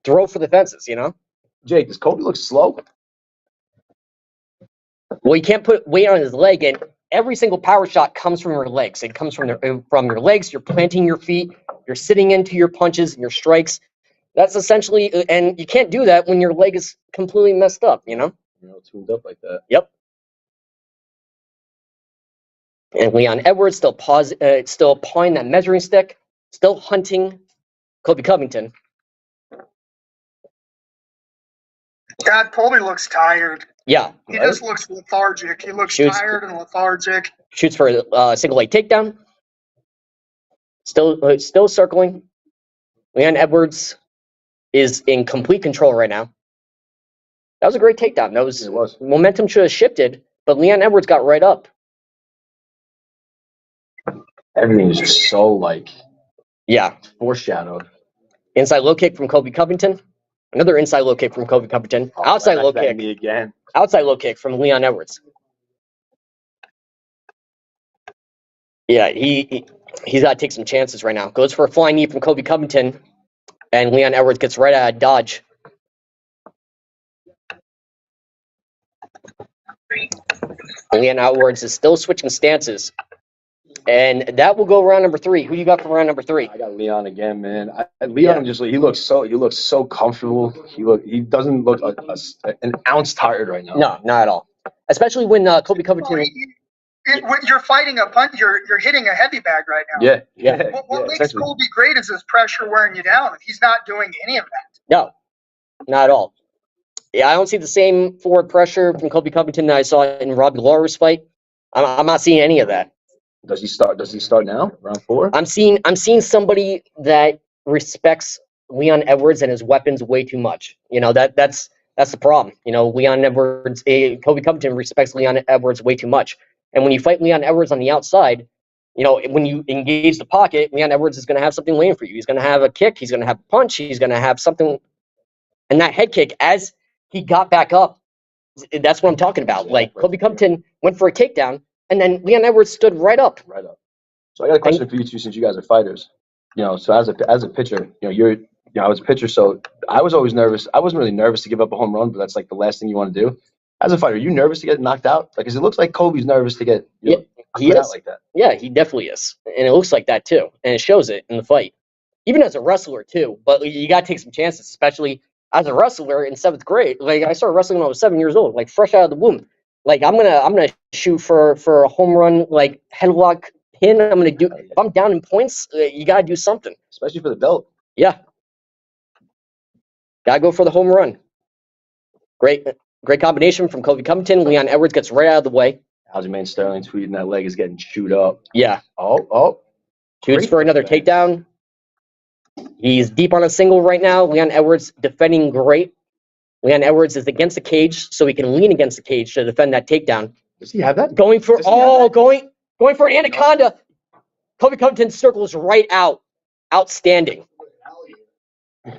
throw for the fences, Jake, does Colby look slow? Well, you can't put weight on his leg, and every single power shot comes from your legs. It comes from your legs. You're planting your feet. You're sitting into your punches and your strikes. That's essentially, and you can't do that when your leg is completely messed up, Tuned up like that. Yep. And Leon Edwards still pawing that measuring stick, still hunting Colby Covington. God, Colby looks tired. Yeah. He just looks lethargic. He looks tired and lethargic. Shoots for a single leg takedown. Still circling. Leon Edwards is in complete control right now. That was a great takedown. It was. Momentum should have shifted, but Leon Edwards got right up. Everything is just so Yeah. foreshadowed. Inside low kick from Colby Covington. Another inside low kick from Colby Covington. Outside low kick. Me again. Outside low kick from Leon Edwards. Yeah, he's got to take some chances right now. Goes for a flying knee from Colby Covington, and Leon Edwards gets right out of dodge. Leon Edwards is still switching stances, and that will go round number 3. Who you got for round number 3? I got Leon again, man. Leon he looks so comfortable. He doesn't look an ounce tired right now. No, not at all. Especially when Colby Covington. When you're fighting a punch, you're hitting a heavy bag right now. Yeah. What makes Colby great is his pressure wearing you down. He's not doing any of that. No, not at all. Yeah, I don't see the same forward pressure from Colby Covington that I saw in Robbie Lawler's fight. I'm not seeing any of that. Does he start now? Round 4? I'm seeing somebody that respects Leon Edwards and his weapons way too much. That's the problem. Leon Edwards, Colby Covington respects Leon Edwards way too much. And when you fight Leon Edwards on the outside, when you engage the pocket, Leon Edwards is going to have something waiting for you. He's going to have a kick. He's going to have a punch. He's going to have something. And that head kick, as he got back up, that's what I'm talking about. Colby Covington went for a takedown, and then Leon Edwards stood right up. Right up. So I got a question for you two, since you guys are fighters. So as a pitcher, I was a pitcher, so I was always nervous. I wasn't really nervous to give up a home run, but that's the last thing you want to do. As a fighter, are you nervous to get knocked out? Because it looks like Colby's nervous to get he is out like that. Yeah, he definitely is, and it looks like that too, and it shows it in the fight, even as a wrestler too. But you got to take some chances, especially as a wrestler in 7th grade. I started wrestling when I was 7 years old, fresh out of the womb. I'm gonna shoot for a home run, headlock pin. I'm gonna do. If I'm down in points, you gotta do something, especially for the belt. Yeah, gotta go for the home run. Great combination from Colby Covington. Leon Edwards gets right out of the way. Aljamain Sterling tweeting that leg is getting chewed up. Yeah. Oh. Shoots for another takedown. He's deep on a single right now. Leon Edwards defending great. Leon Edwards is against the cage, so he can lean against the cage to defend that takedown. Does he have that? Going for an anaconda. Colby Covington circles right out. Outstanding.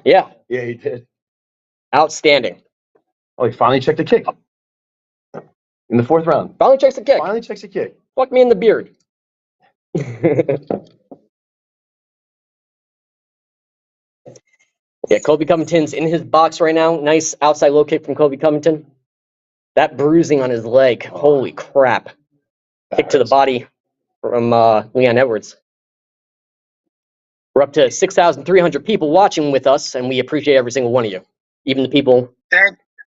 Yeah. Yeah, he did. Outstanding. Oh, he finally checked the kick in the 4th round. Finally checks the kick. Fuck me in the beard. Yeah, Colby Covington's in his box right now. Nice outside low kick from Colby Covington. That bruising on his leg. Holy crap. Kick to the body from Leon Edwards. We're up to 6,300 people watching with us, and we appreciate every single one of you. Even the people.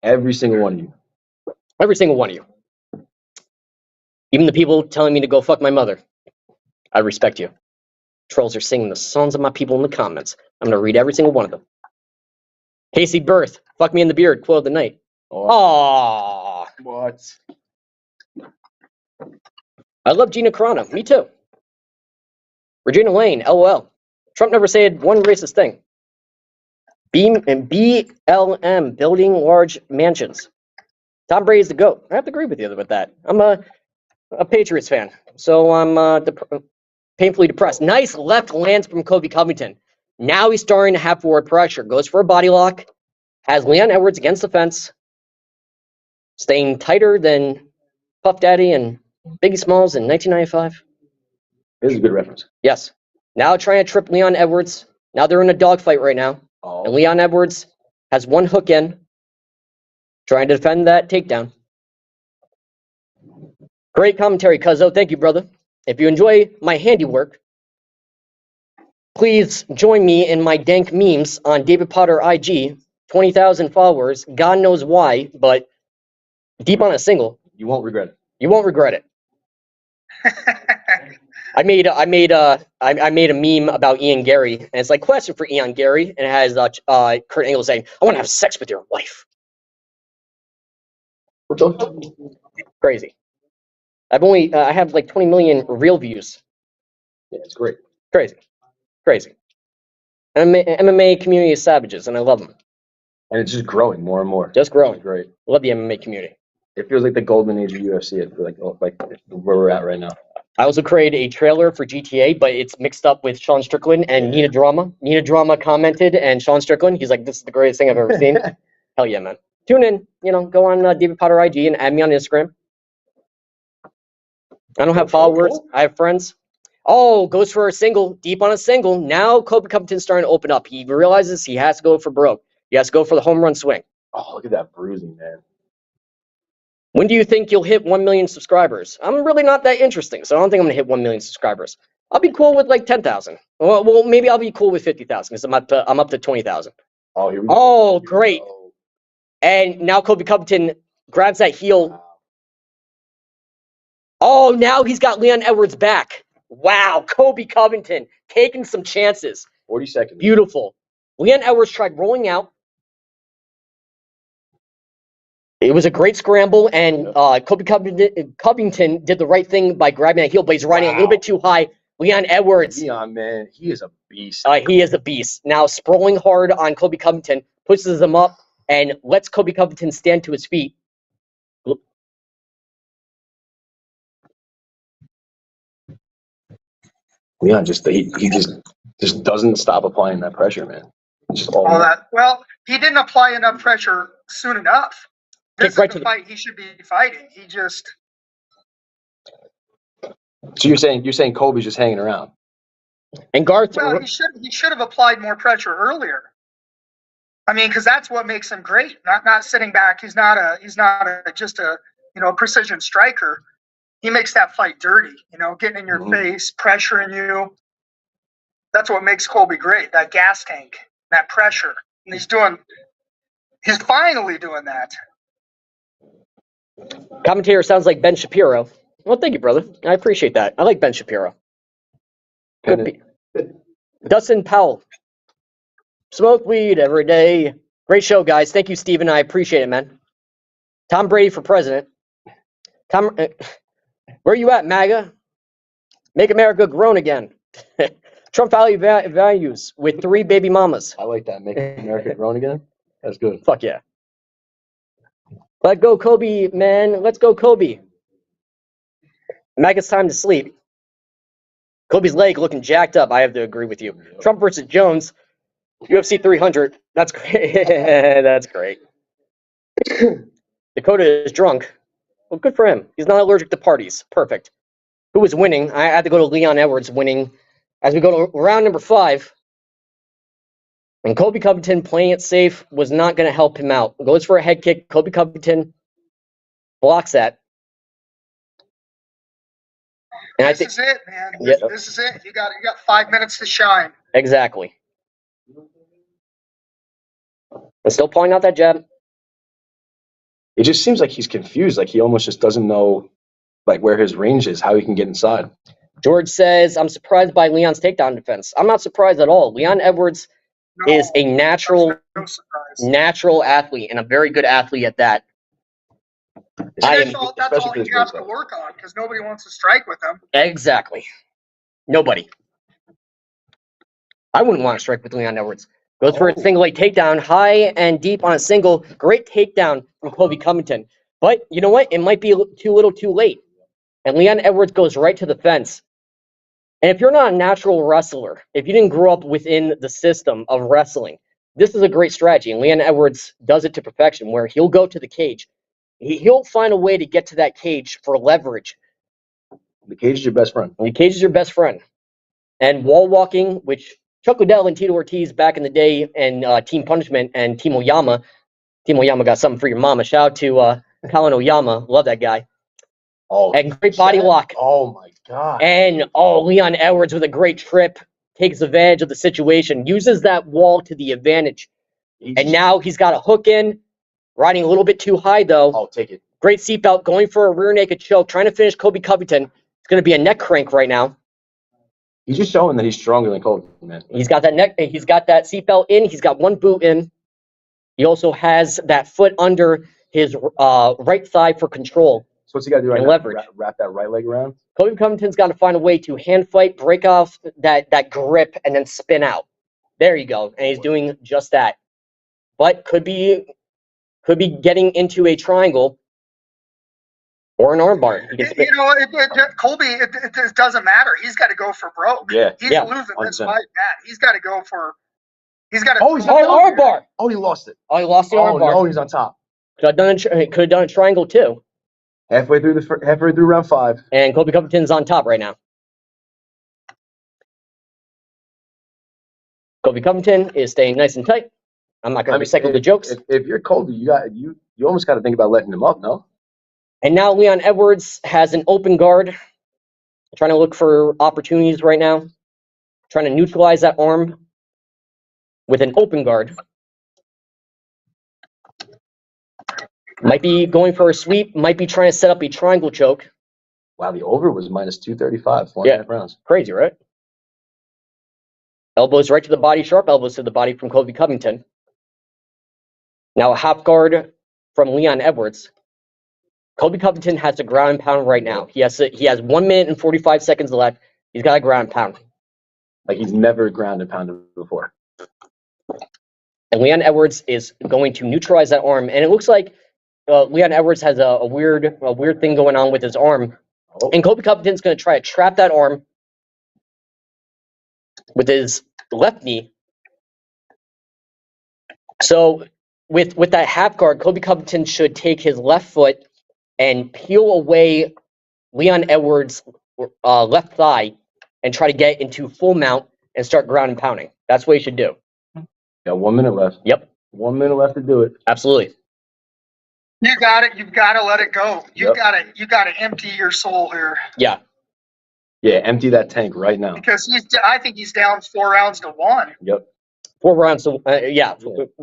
Every single one of you. Every single one of you. Even the people telling me to go fuck my mother. I respect you. Trolls are singing the songs of my people in the comments. I'm going to read every single one of them. Casey Birth, fuck me in the beard, quote of the night. Aww. What? I love Gina Carano. Me too. Regina Lane, LOL. Trump never said one racist thing. BLM, building large mansions. Tom Brady's the GOAT. I have to agree with you with that. I'm a Patriots fan, so I'm painfully depressed. Nice left lands from Colby Covington. Now he's starting to have forward pressure. Goes for a body lock. Has Leon Edwards against the fence. Staying tighter than Puff Daddy and Biggie Smalls in 1995. This is a good reference. Yes. Now trying to trip Leon Edwards. Now they're in a dogfight right now. Oh. And Leon Edwards has one hook in. Trying to defend that takedown. Great commentary, Cuzzo. Thank you, brother. If you enjoy my handiwork, please join me in my dank memes on David Potter IG. 20,000 followers. God knows why, but deep on a single. You won't regret it. You won't regret it. I made a meme about Ian Gary, and it's like, question for Ian Gary, and it has Kurt Angle saying, "I want to have sex with your wife." Crazy. I have like 20 million real views. Yeah, it's great. Crazy. MMA community is savages, and I love them. And it's just growing more and more. Just growing. It's great. I love the MMA community. It feels like the golden age of UFC. I feel like where we're at right now. I also created a trailer for GTA, but it's mixed up with Sean Strickland and Nina Drama. Nina Drama commented, and Sean Strickland, he's like, "This is the greatest thing I've ever seen." Hell yeah, man. Tune in. Go on David Potter IG and add me on Instagram. I don't have followers. I have friends. Oh, goes for a single, deep on a single. Now Colby Covington's starting to open up. He realizes he has to go for broke. He has to go for the home run swing. Oh, look at that bruising, man. When do you think you'll hit 1 million subscribers? I'm really not that interesting, so I don't think I'm gonna hit 1 million subscribers. I'll be cool with like 10,000. Well, maybe I'll be cool with 50,000 because I'm up to 20,000. Oh, here we go. Oh, great! And now Colby Covington grabs that heel. Oh, now he's got Leon Edwards back. Wow, Colby Covington taking some chances. 40 seconds. Beautiful. Leon Edwards tried rolling out. It was a great scramble, and Colby Covington did the right thing by grabbing that heel, but he's riding a little bit too high. Leon Edwards. Leon, man, he is a beast. He is a beast. Now sprawling hard on Colby Covington, pushes him up, and lets Colby Covington stand to his feet. Leon he just doesn't stop applying that pressure, man. Just all that. Well, he didn't apply enough pressure soon enough. This is the fight he should be fighting. He just. So you're saying Colby's just hanging around? And Garth. Well, he should have applied more pressure earlier. I mean, because that's what makes him great. Not sitting back. He's not just a precision striker. He makes that fight dirty. Getting in your face, pressuring you. That's what makes Colby great. That gas tank, that pressure, and he's finally doing that. Commentator sounds like Ben Shapiro. Well, thank you, brother. I appreciate that. I like Ben Shapiro. Dustin Powell. Smoke weed every day. Great show, guys. Thank you, Steven. I appreciate it, man. Tom Brady for president. Where are you at, MAGA? Make America grown again. Trump values with 3 baby mamas. I like that. Make America grown again. That's good. Fuck yeah. Let go, Kobe, man. Let's go, Kobe. MAGA's time to sleep. Kobe's leg looking jacked up. I have to agree with you. Trump versus Jones. UFC 300. That's great. That's great. Dakota is drunk. Well, good for him. He's not allergic to parties. Perfect. Who was winning? I had to go to Leon Edwards winning. As we go to round number 5. And Colby Covington playing it safe was not going to help him out. Goes for a head kick. Colby Covington blocks that. And this is it, man. Yeah. This is it. You got 5 minutes to shine. Exactly. And still pulling out that jab. It just seems like he's confused. Like he almost just doesn't know where his range is, how he can get inside. George says, I'm surprised by Leon's takedown defense. I'm not surprised at all. Leon Edwards is a natural athlete and a very good athlete at that. That's all he has to work on because nobody wants to strike with him. Exactly. Nobody. I wouldn't want to strike with Leon Edwards. Goes for a single leg takedown, high and deep on a single. Great takedown from Colby Covington. But you know what? It might be too little too late. And Leon Edwards goes right to the fence. And if you're not a natural wrestler, if you didn't grow up within the system of wrestling, this is a great strategy. And Leon Edwards does it to perfection, where he'll go to the cage. He'll find a way to get to that cage for leverage. The cage is your best friend. And the cage is your best friend. And wall walking, which Chuck Liddell and Tito Ortiz back in the day, and Team Punishment and Team Oyama. Team Oyama got something for your mama. Shout out to Colin Oyama. Love that guy. Oh, And great body lock. Oh my God. And Leon Edwards with a great trip, takes advantage of the situation, uses that wall to the advantage. And now he's got a hook in, riding a little bit too high though. Oh, take it. Great seatbelt, going for a rear naked choke, trying to finish Colby Covington. It's going to be a neck crank right now. He's just showing that he's stronger than Colby, man. He's got that neck. He's got that seatbelt in. He's got one boot in. He also has that foot under his right thigh for control. So what's he got to do right now? Leverage. Wrap that right leg around. Colby Covington's got to find a way to hand fight, break off that grip, and then spin out. There you go. And he's doing just that. But could be getting into a triangle or an armbar. Colby, it doesn't matter. He's got to go for broke. Yeah. He's Yeah. losing this 100%. fight, Matt. He's got to go for. He's got to. Oh, he's armbar. Oh, he lost it. Oh, he lost the Oh armbar. no, he's on top. Could have done a triangle too. Halfway through round 5. And Colby Covington's on top right now. Colby Covington is staying nice and tight. I'm not going to recycle the jokes. If you're Colby, you almost got to think about letting him up, no? And now Leon Edwards has an open guard, trying to look for opportunities right now, trying to neutralize that arm with an open guard. Might be going for a sweep, might be trying to set up a triangle choke. Wow, the over was minus 235, 4.5 rounds. Crazy, right? Elbows right to the body, sharp elbows to the body from Colby Covington. Now a half guard from Leon Edwards. Colby Covington has to ground and pound right now. He has 1 minute and 45 seconds left. He's got to ground and pound. Like he's never ground and pounded before. And Leon Edwards is going to neutralize that arm. And it looks like Leon Edwards has a weird thing going on with his arm. Oh. And Colby Covington's going to try to trap that arm with his left knee. So with that half guard, Colby Covington should take his left foot and peel away Leon Edwards' left thigh and try to get into full mount and start ground and pounding. That's what he should do. Got 1 minute left. Yep. 1 minute left to do it. Absolutely. You got it. You've got to let it go. You Yep. got to empty your soul here Yeah. Yeah, empty that tank right now. because I think he's down 4 rounds to 1. Yep. 4 rounds. So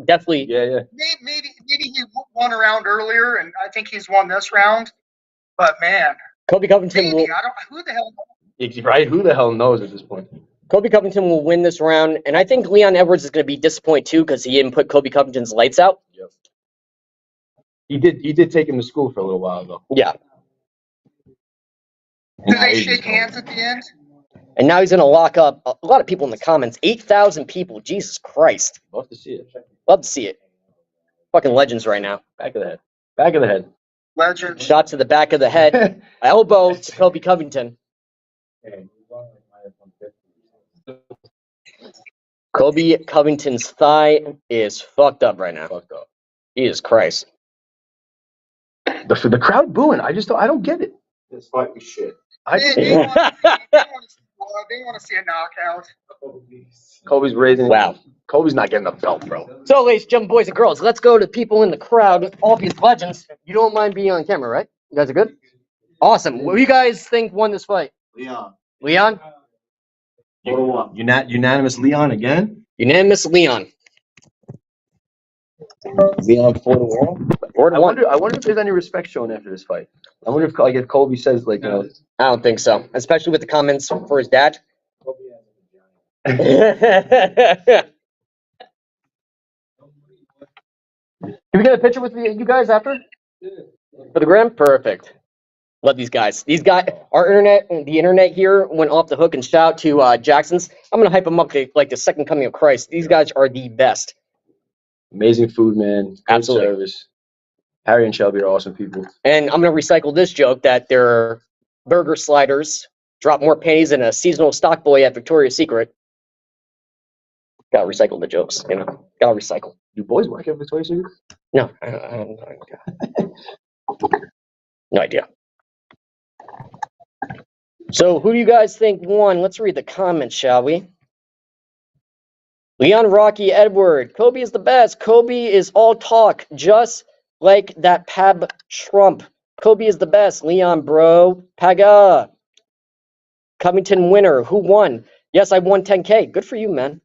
definitely. Yeah. Maybe he won a round earlier, and I think he's won this round. But man, Colby Covington will. maybe who the hell? Right? Who the hell knows at this point? Colby Covington will win this round, and I think Leon Edwards is going to be disappointed too because he didn't put Colby Covington's lights out. Yep. He did take him to school for a little while though. Yeah. Do they shake hands at the end? And now he's going to lock up a lot of people in the comments. 8,000 people. Jesus Christ. Love to see it. Love to see it. Fucking legends right now. Back of the head. Back of the head. Legend. Shot to the back of the head. Elbow to Colby Covington. Colby Covington's thigh is fucked up right now. Fucked up. Jesus Christ. The crowd booing. I don't get it. This fight was shit. They want to see a knockout. Colby's raising. Wow. Colby's not getting the belt, bro. So, ladies and gentlemen, boys and girls, let's go to people in the crowd. All these legends. You don't mind being on camera, right? You guys are good? Awesome. What do you guys think won this fight? Leon. Leon? 4-1. Unanimous Leon again. Unanimous Leon. Leon 4-1. 4-1. I wonder if there's any respect shown after this fight. I wonder if Colby says I don't think so. Especially with the comments for his dad. Can we get a picture with you guys after? For the gram? Perfect. Love these guys. These guys, the internet here went off the hook, and shout out to Jackson's. I'm going to hype them up to like the second coming of Christ. These guys are the best. amazing food, man. Good Absolutely. service. Harry and Shelby are awesome people. And I'm going to recycle this joke that they're burger sliders drop more panties than a seasonal stock boy at Victoria's Secret. Gotta recycle the jokes, you know. Gotta recycle. Do boys work at Victoria's Secret? No, I don't know. No idea. So, who do you guys think won? Let's read the comments, shall we? Leon Rocky Edward. Colby is the best. Colby is all talk, just like that Pab Trump. Colby is the best. Leon, bro. Paga. Covington winner. Who won? Yes, I won 10K. Good for you, man.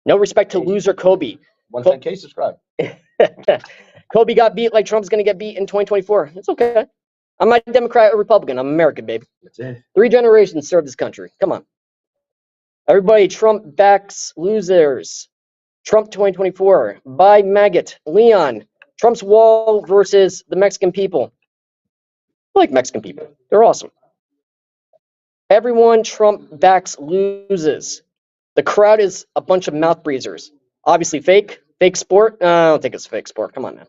No respect to loser Colby. 110K, subscribe. Colby got beat like Trump's going to get beat in 2024. It's okay. I'm not a Democrat or Republican. I'm American, baby. That's it. 3 generations served this country. Come on. Everybody, Trump backs losers. Trump 2024. By Maggot. Leon. Trump's wall versus the Mexican people. I like Mexican people. They're awesome. Everyone Trump backs loses. The crowd is a bunch of mouth breezers. Obviously fake. Fake sport. I don't think it's fake sport. Come on, man.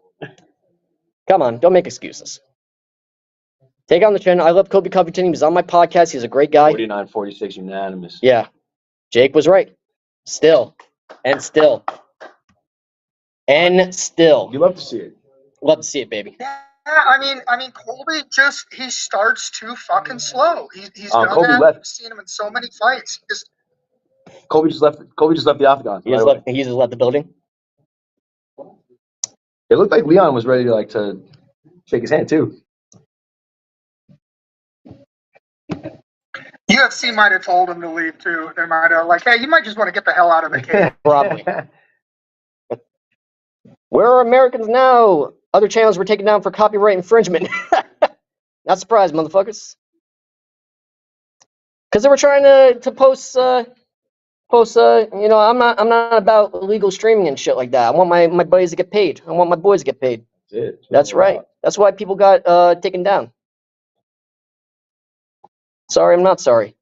Come on. Don't make excuses. Take on the chin. I love Colby Covington. He was on my podcast. He's a great guy. 49-46 unanimous. Yeah. Jake was right. Still. And still. And still. You love to see it. Love to see it, baby. Yeah, I mean, Colby he starts too fucking slow. He's done Colby that. left. I've seen him in so many fights. Colby just left the octagon. He just left the building. It looked like Leon was ready to shake his hand too. UFC might have told him to leave too. They might have hey, you might just want to get the hell out of the cage. Probably. Where are Americans now? Other channels were taken down for copyright infringement. Not surprised, motherfuckers. Because they were trying to post. You know, I'm not about illegal streaming and shit like that. I want my buddies to get paid. I want my boys to get paid. That's it. That's right. That's why people got taken down. Sorry, I'm not sorry.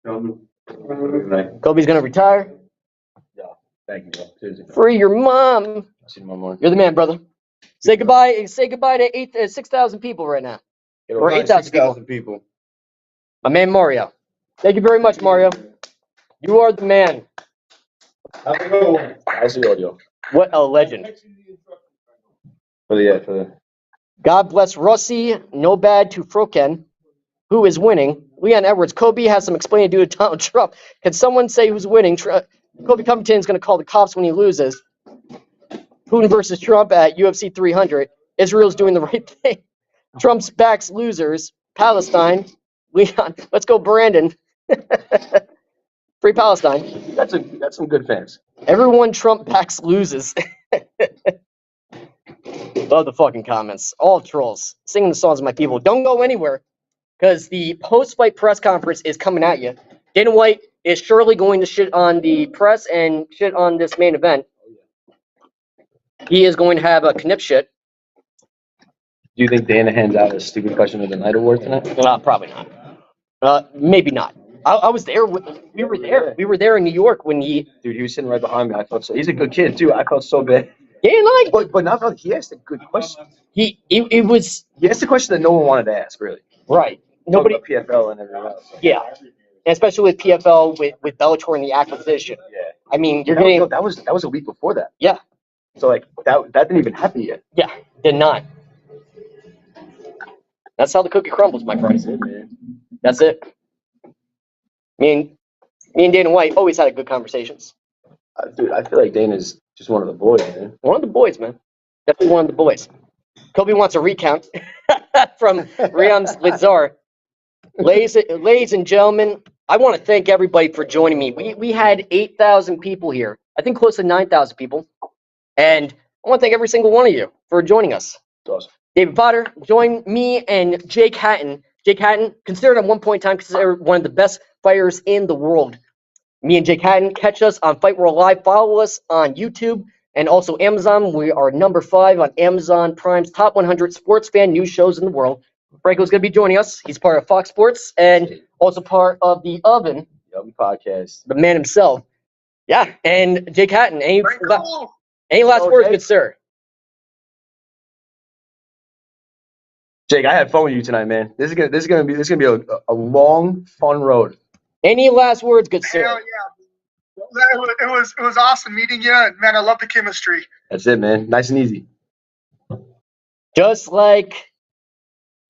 Kobe's gonna retire. Yeah, thank you, bro. Seriously. Free your mom. I'll see you tomorrow morning. You're the man, brother. Say goodbye. Say goodbye to 6,000 people right now. Or 8,000 people. My man Mario. Thank you very much, Mario. You are the man. How's the audio? What a legend. For the God bless Rossi. No bad to Froken, who is winning. Leon Edwards. Kobe has some explaining to do to Donald Trump. Can someone say who's winning? Kobe Covington is going to call the cops when he loses. Putin versus Trump at UFC 300. Israel's doing the right thing. Trump's backs losers. Palestine. Leon. Let's go, Brandon. Free Palestine. that's some good fans. Everyone Trump backs loses. Love the fucking comments. All trolls. Singing the songs of my people. Don't go anywhere, because the post-fight press conference is coming at you. Dana White is surely going to shit on the press and shit on this main event. He is going to have a knip shit. Do you think Dana hands out a stupid question of the night award tonight? Probably not. Maybe not. I was there. We were there. We were there in New York when he. Dude, he was sitting right behind me. I felt so. He's a good kid too. I felt so bad. Dana White. But not. He asked a good question. It was. He asked a question that no one wanted to ask, really. Right. Nobody. Talking about PFL and everything else. Yeah. And especially with PFL, with Bellator and the acquisition. Yeah. I mean, you're getting. That was a week before that. Yeah. So that didn't even happen yet. Yeah. Did not. That's how the cookie crumbles, my friend. That's it, man. That's it. Me and Dana White always had good conversations. Dude, I feel like Dana's just one of the boys, man. One of the boys, man. Definitely one of the boys. Kobe wants a recount from Riam Lazar. Ladies and gentlemen, I want to thank everybody for joining me. We had 8,000 people here. I think close to 9,000 people. And I want to thank every single one of you for joining us. It's awesome. David Potter, join me and Jake Hatton. Jake Hatton, considered at one point in time considered one of the best fighters in the world. Me and Jake Hatton, catch us on Fight World Live. Follow us on YouTube and also Amazon. We are number 5 on Amazon Prime's top 100 sports fan news shows in the world. Franco's going to be joining us. He's part of Fox Sports and also part of The Oven. The Oven podcast. The man himself. Yeah, and Jake Hatton. Any last words, good sir? Jake, I had fun with you tonight, man. This is gonna be a long, fun road. Any last words, good sir? Hell yeah. It was awesome meeting you, and man, I love the chemistry. That's it, man. Nice and easy. Just like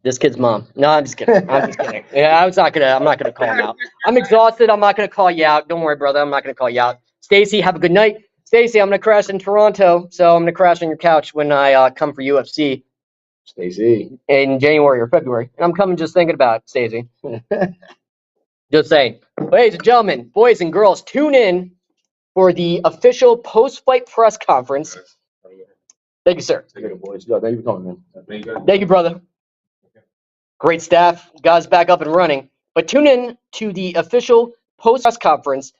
this kid's mom. No, I'm just kidding. I'm just kidding. Yeah, I'm not gonna call him out. I'm exhausted. I'm not gonna call you out. Don't worry, brother. I'm not gonna call you out. Stacy, have a good night. Stacy, I'm gonna crash in Toronto, so I'm gonna crash on your couch when I come for UFC Stacy. in January or February. And I'm coming just thinking about it, Stacy. Just saying. Ladies and gentlemen, boys and girls, tune in for the official post-fight press conference. Thank you, sir. Thank you, boys. Thank you for coming, man. Thank you, brother. Great staff. Guys back up and running. But tune in to the official post-press conference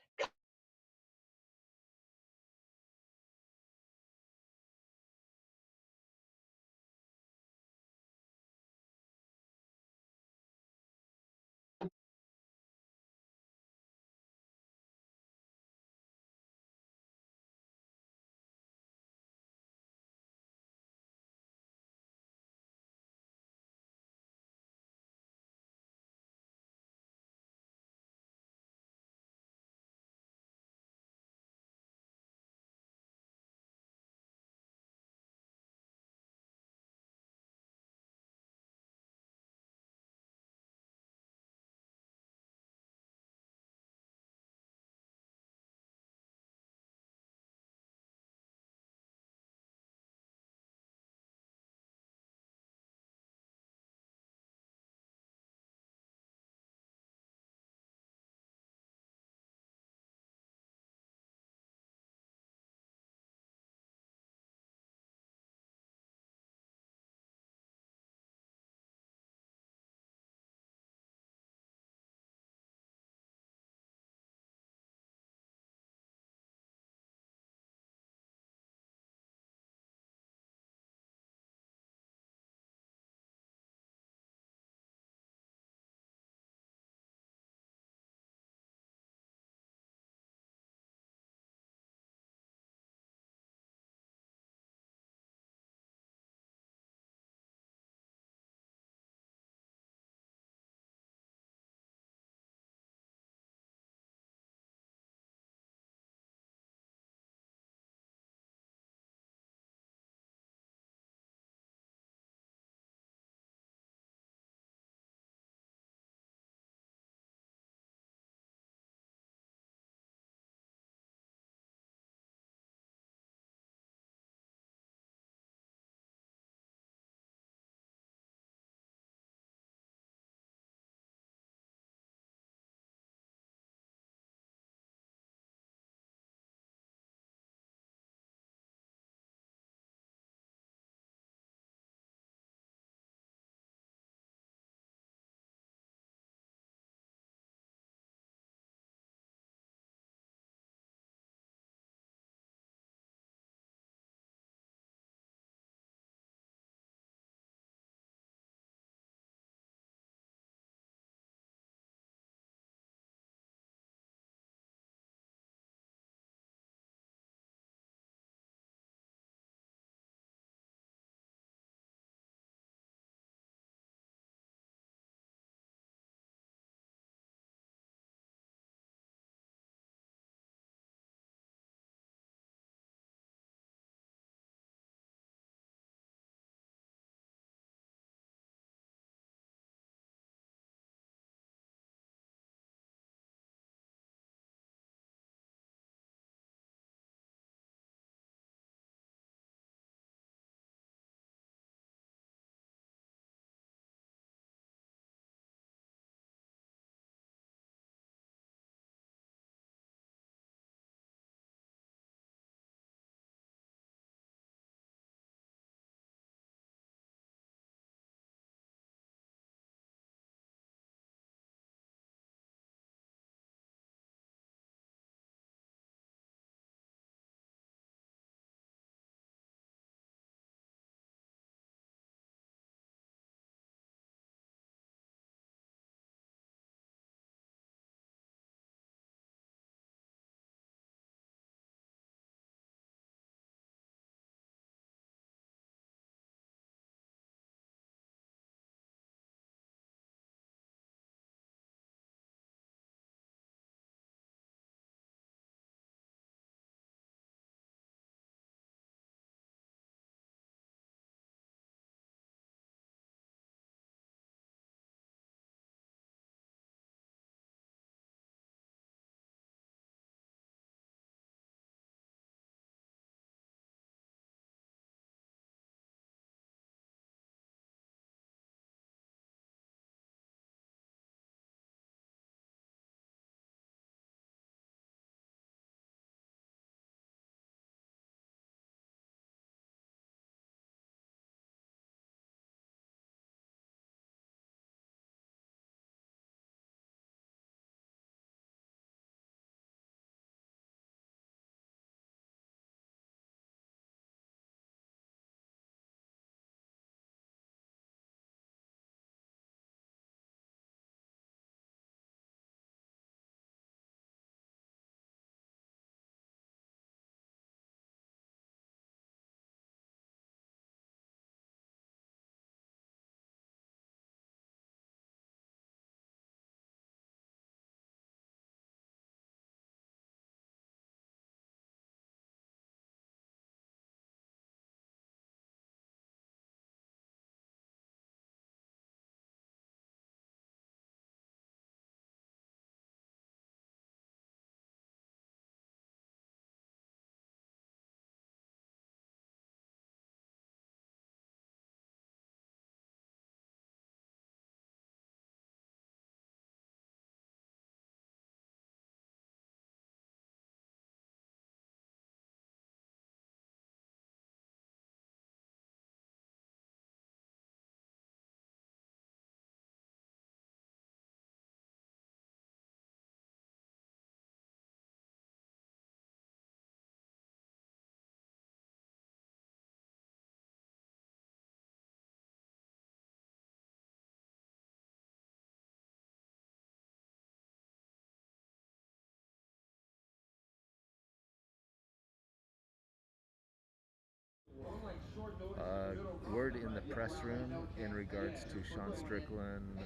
Word in the press room in regards to Sean Strickland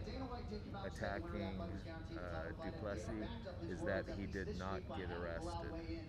attacking Duplessis is that he did not get arrested.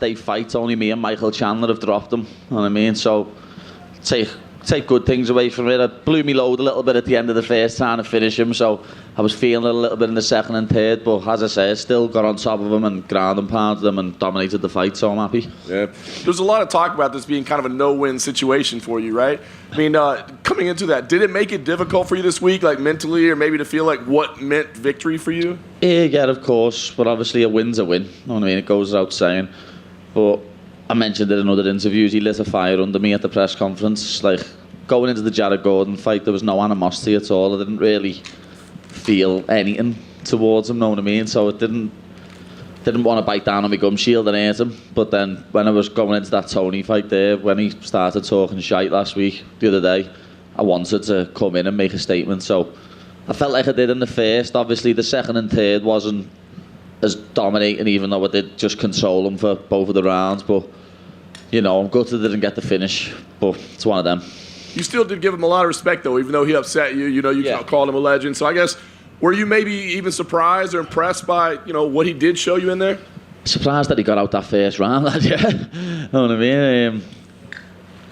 Day fight, only me and Michael Chandler have dropped him. You know what I mean? So take good things away from it. I blew me load a little bit at the end of the first trying to finish him, so I was feeling it a little bit in the second and third, but as I said, still got on top of him and ground and pounded him and dominated the fight, so I'm happy. Yeah, there's a lot of talk about this being kind of a no-win situation for you, right? I mean, coming into that, did it make it difficult for you this week, like mentally, or maybe to feel like what meant victory for you? Yeah, of course, but obviously a win's a win. You know what I mean? It goes without saying. But I mentioned it in other interviews, he lit a fire under me at the press conference. Like, going into the Jared Gordon fight, there was no animosity at all. I didn't really feel anything towards him, know what I mean? So it didn't want to bite down on my gum shield and hurt him. But then when I was going into that Tony fight there, when he started talking shite last week, the other day, I wanted to come in and make a statement. So I felt like I did in the first. Obviously the second and third wasn't as dominating, even though I did just console him for both of the rounds. But you know, I'm gutted I didn't get the finish, but it's one of them. You still did give him a lot of respect, though, even though he upset you. You know, you called him a legend. So I guess, were you maybe even surprised or impressed by, you know, what he did show you in there? Surprised that he got out that first round, lad, yeah. You know what I mean?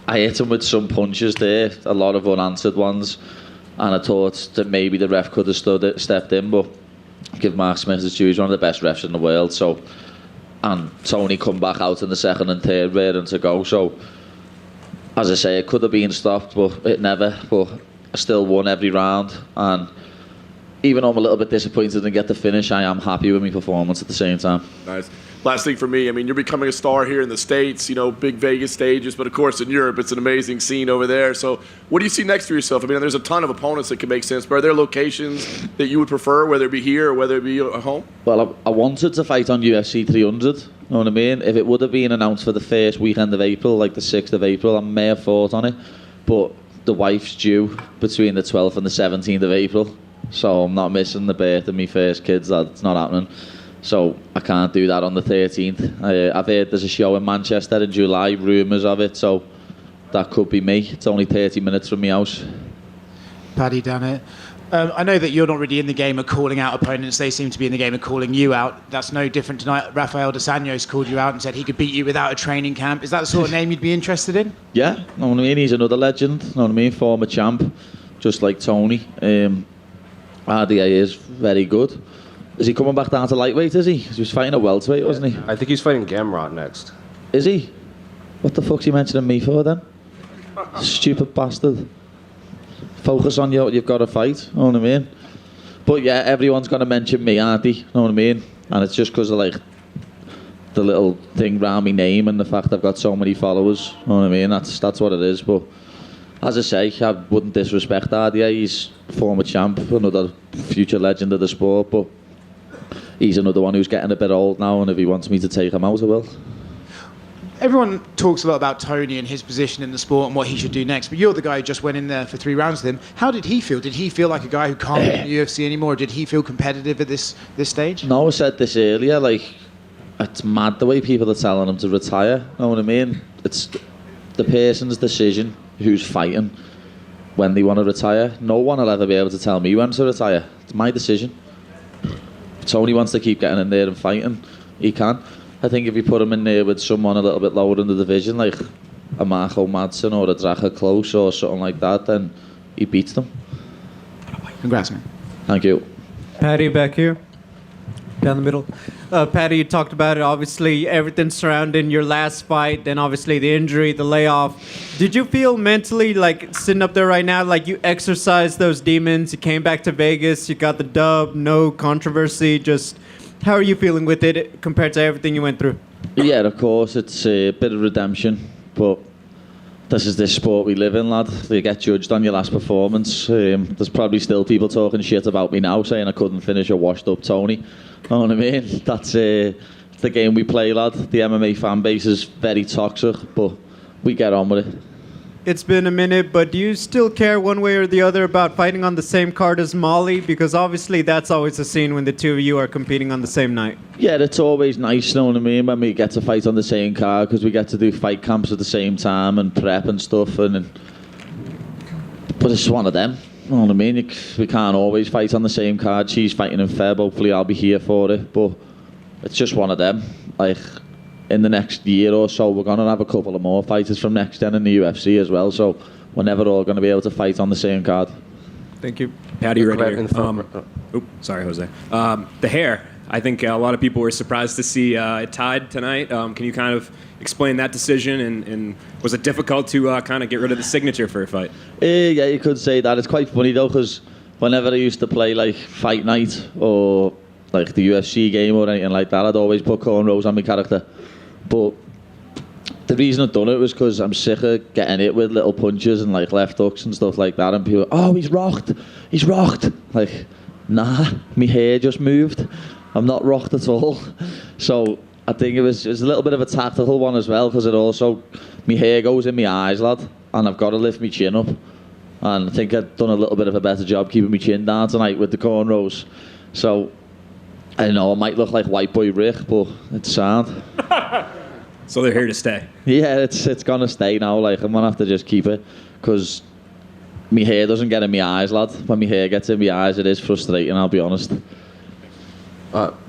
I hit him with some punches there, a lot of unanswered ones, and I thought that maybe the ref could have stepped in, but give Mark Smith his due, he's one of the best refs in the world, so, and Tony come back out in the second and third raring to go, so, as I say, it could have been stopped, but it never, but I still won every round, and even though I'm a little bit disappointed to get the finish, I am happy with my performance at the same time. Nice. Last thing for me, I mean, you're becoming a star here in the States, you know, big Vegas stages, but of course in Europe, it's an amazing scene over there. So what do you see next for yourself? I mean, there's a ton of opponents that could make sense, but are there locations that you would prefer, whether it be here or whether it be at home? Well, I wanted to fight on UFC 300, you know what I mean? If it would have been announced for the first weekend of April, like the 6th of April, I may have fought on it, but the wife's due between the 12th and the 17th of April, so I'm not missing the birth of my first kids, that's not happening. So I can't do that on the 13th. I've heard there's a show in Manchester in July, rumours of it, so that could be me. It's only 30 minutes from my house. Paddy, down here. I know that you're not really in the game of calling out opponents. They seem to be in the game of calling you out. That's no different tonight. Rafael dos Anjos called you out and said he could beat you without a training camp. Is that the sort of name you'd be interested in? Yeah, you know what I mean? He's another legend, you know what I mean? Former champ, just like Tony. RDA is very good. Is he coming back down to lightweight, is he? He was fighting at welterweight, wasn't he? I think he's fighting Gamrot next. Is he? What the fuck's he mentioning me for then? Stupid bastard. Focus on what you've got to fight, you know what I mean? But yeah, everyone's going to mention me, aren't they? You know what I mean? And it's just because of like the little thing around my name and the fact I've got so many followers, you know what I mean? That's what it is. But as I say, I wouldn't disrespect RDA. He's former champ, another future legend of the sport, but he's another one who's getting a bit old now, and if he wants me to take him out, I will. Everyone talks a lot about Tony and his position in the sport and what he should do next, but you're the guy who just went in there for 3 rounds with him. How did he feel? Did he feel like a guy who can't be in the UFC anymore, or did he feel competitive at this stage? No, I said this earlier, like, it's mad the way people are telling him to retire, you know what I mean? It's the person's decision who's fighting when they want to retire. No one will ever be able to tell me when to retire. It's my decision. If Tony wants to keep getting in there and fighting, he can. I think if you put him in there with someone a little bit lower in the division, like a Marco Madsen or a Dracha Close or something like that, then he beats them. Congrats, man. Thank you. Paddy, back here, down the middle. Paddy, you talked about it, obviously, everything surrounding your last fight, then obviously the injury, the layoff. Did you feel mentally, like, sitting up there right now, like you exercised those demons, you came back to Vegas, you got the dub, no controversy, just how are you feeling with it compared to everything you went through? Yeah, of course, it's a bit of redemption, but this is this sport we live in, lad. You get judged on your last performance. There's probably still people talking shit about me now, saying I couldn't finish a washed-up Tony. You know what I mean? That's the game we play, lad. The MMA fan base is very toxic, but we get on with it. It's been a minute, but do you still care one way or the other about fighting on the same card as Molly? Because obviously that's always a scene when the two of you are competing on the same night. Yeah, it's always nice, you know what I mean, when we get to fight on the same card, because we get to do fight camps at the same time and prep and stuff. But it's one of them, you know what I mean? We can't always fight on the same card. She's fighting in Feb, hopefully I'll be here for it. But it's just one of them. Like, in the next year or so, we're going to have a couple of more fighters from next gen in the UFC as well, so we're never all going to be able to fight on the same card. Thank you. Paddy, right here. Sorry, Jose. The hair. I think a lot of people were surprised to see it tied tonight. Can you kind of explain that decision, and was it difficult to kind of get rid of the signature for a fight? Yeah, you could say that. It's quite funny though, because whenever I used to play like Fight Night or like the UFC game or anything like that, I'd always put cornrows on my character. But the reason I've done it was because I'm sick of getting hit with little punches and like left hooks and stuff like that, and people, oh, he's rocked. Like, nah, my hair just moved. I'm not rocked at all. So I think it was a little bit of a tactical one as well, because it also, my hair goes in my eyes, lad, and I've got to lift my chin up. And I think I've done a little bit of a better job keeping my chin down tonight with the cornrows. So I don't know, I might look like white boy Rick, but it's sound. So they're here to stay. Yeah, it's gonna stay now. Like, I'm gonna have to just keep it, because my hair doesn't get in my eyes, lad. When my hair gets in my eyes, it is frustrating, I'll be honest.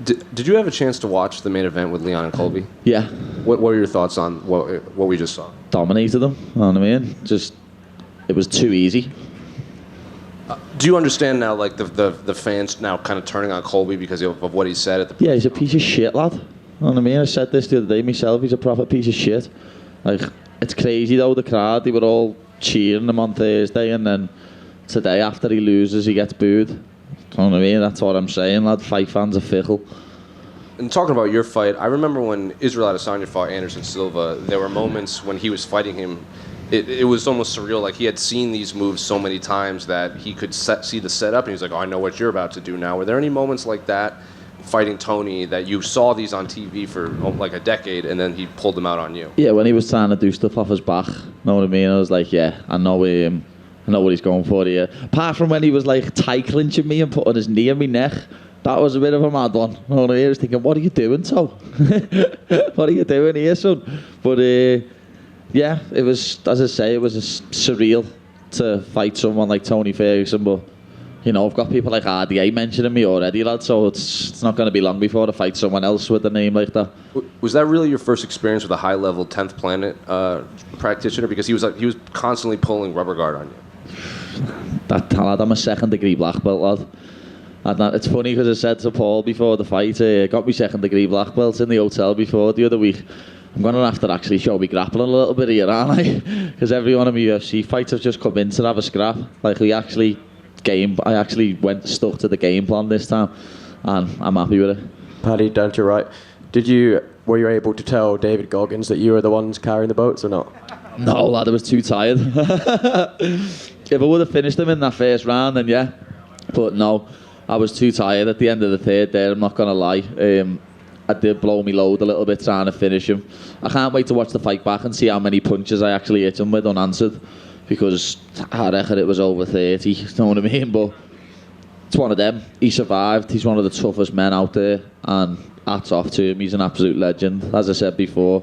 Did you have a chance to watch the main event with Leon and Colby? Yeah. What are your thoughts on what we just saw? Dominated them, you know what I mean? Just, it was too easy. Do you understand now, like, the fans now kind of turning on Colby because of what he said at the... Yeah, he's a piece of shit, lad. You know what I mean? I said this the other day myself, he's a proper piece of shit. Like, it's crazy though, the crowd, they were all cheering him on Thursday, and then today after he loses, he gets booed. You know what I mean? That's what I'm saying, lad. Fight fans are fickle. And talking about your fight, I remember when Israel Adesanya fought Anderson Silva, there were moments when he was fighting him, it was almost surreal. Like, he had seen these moves so many times that he could see the setup, and he was like, oh, I know what you're about to do now. Were there any moments like that, fighting Tony, that you saw these on TV for like a decade, and then he pulled them out on you? Yeah, when he was trying to do stuff off his back, you know what I mean? I was like, yeah, I know what he's going for here. Apart from when he was like tie clinching me and putting his knee in my neck, that was a bit of a mad one. You know what I mean? I was thinking, what are you doing, so? What are you doing here, son? But yeah, it was, as I say, it was surreal to fight someone like Tony Ferguson, but you know, I've got people like RDA mentioning me already, lad, so it's not going to be long before I fight someone else with a name like that. Was that really your first experience with a high-level 10th Planet practitioner? Because he was constantly pulling rubber guard on you. That lad, I'm a second-degree black belt, lad. And it's funny because I said to Paul before the fight, got me second-degree black belt in the hotel before the other week. I'm going to have to actually show me grappling a little bit here, aren't I? Because every one of my UFC fights have just come in to have a scrap. Like, I actually stuck to the game plan this time, and I'm happy with it. Paddy, down to your right. Were you able to tell David Goggins that you were the ones carrying the boats or not? No, lad, I was too tired. If I would have finished him in that first round, then yeah. But no, I was too tired at the end of the third there, I'm not going to lie. I did blow me load a little bit trying to finish him. I can't wait to watch the fight back and see how many punches I actually hit him with unanswered, because I reckon it was over 30, you know what I mean? But it's one of them. He survived. He's one of the toughest men out there, and hats off to him. He's an absolute legend. As I said before,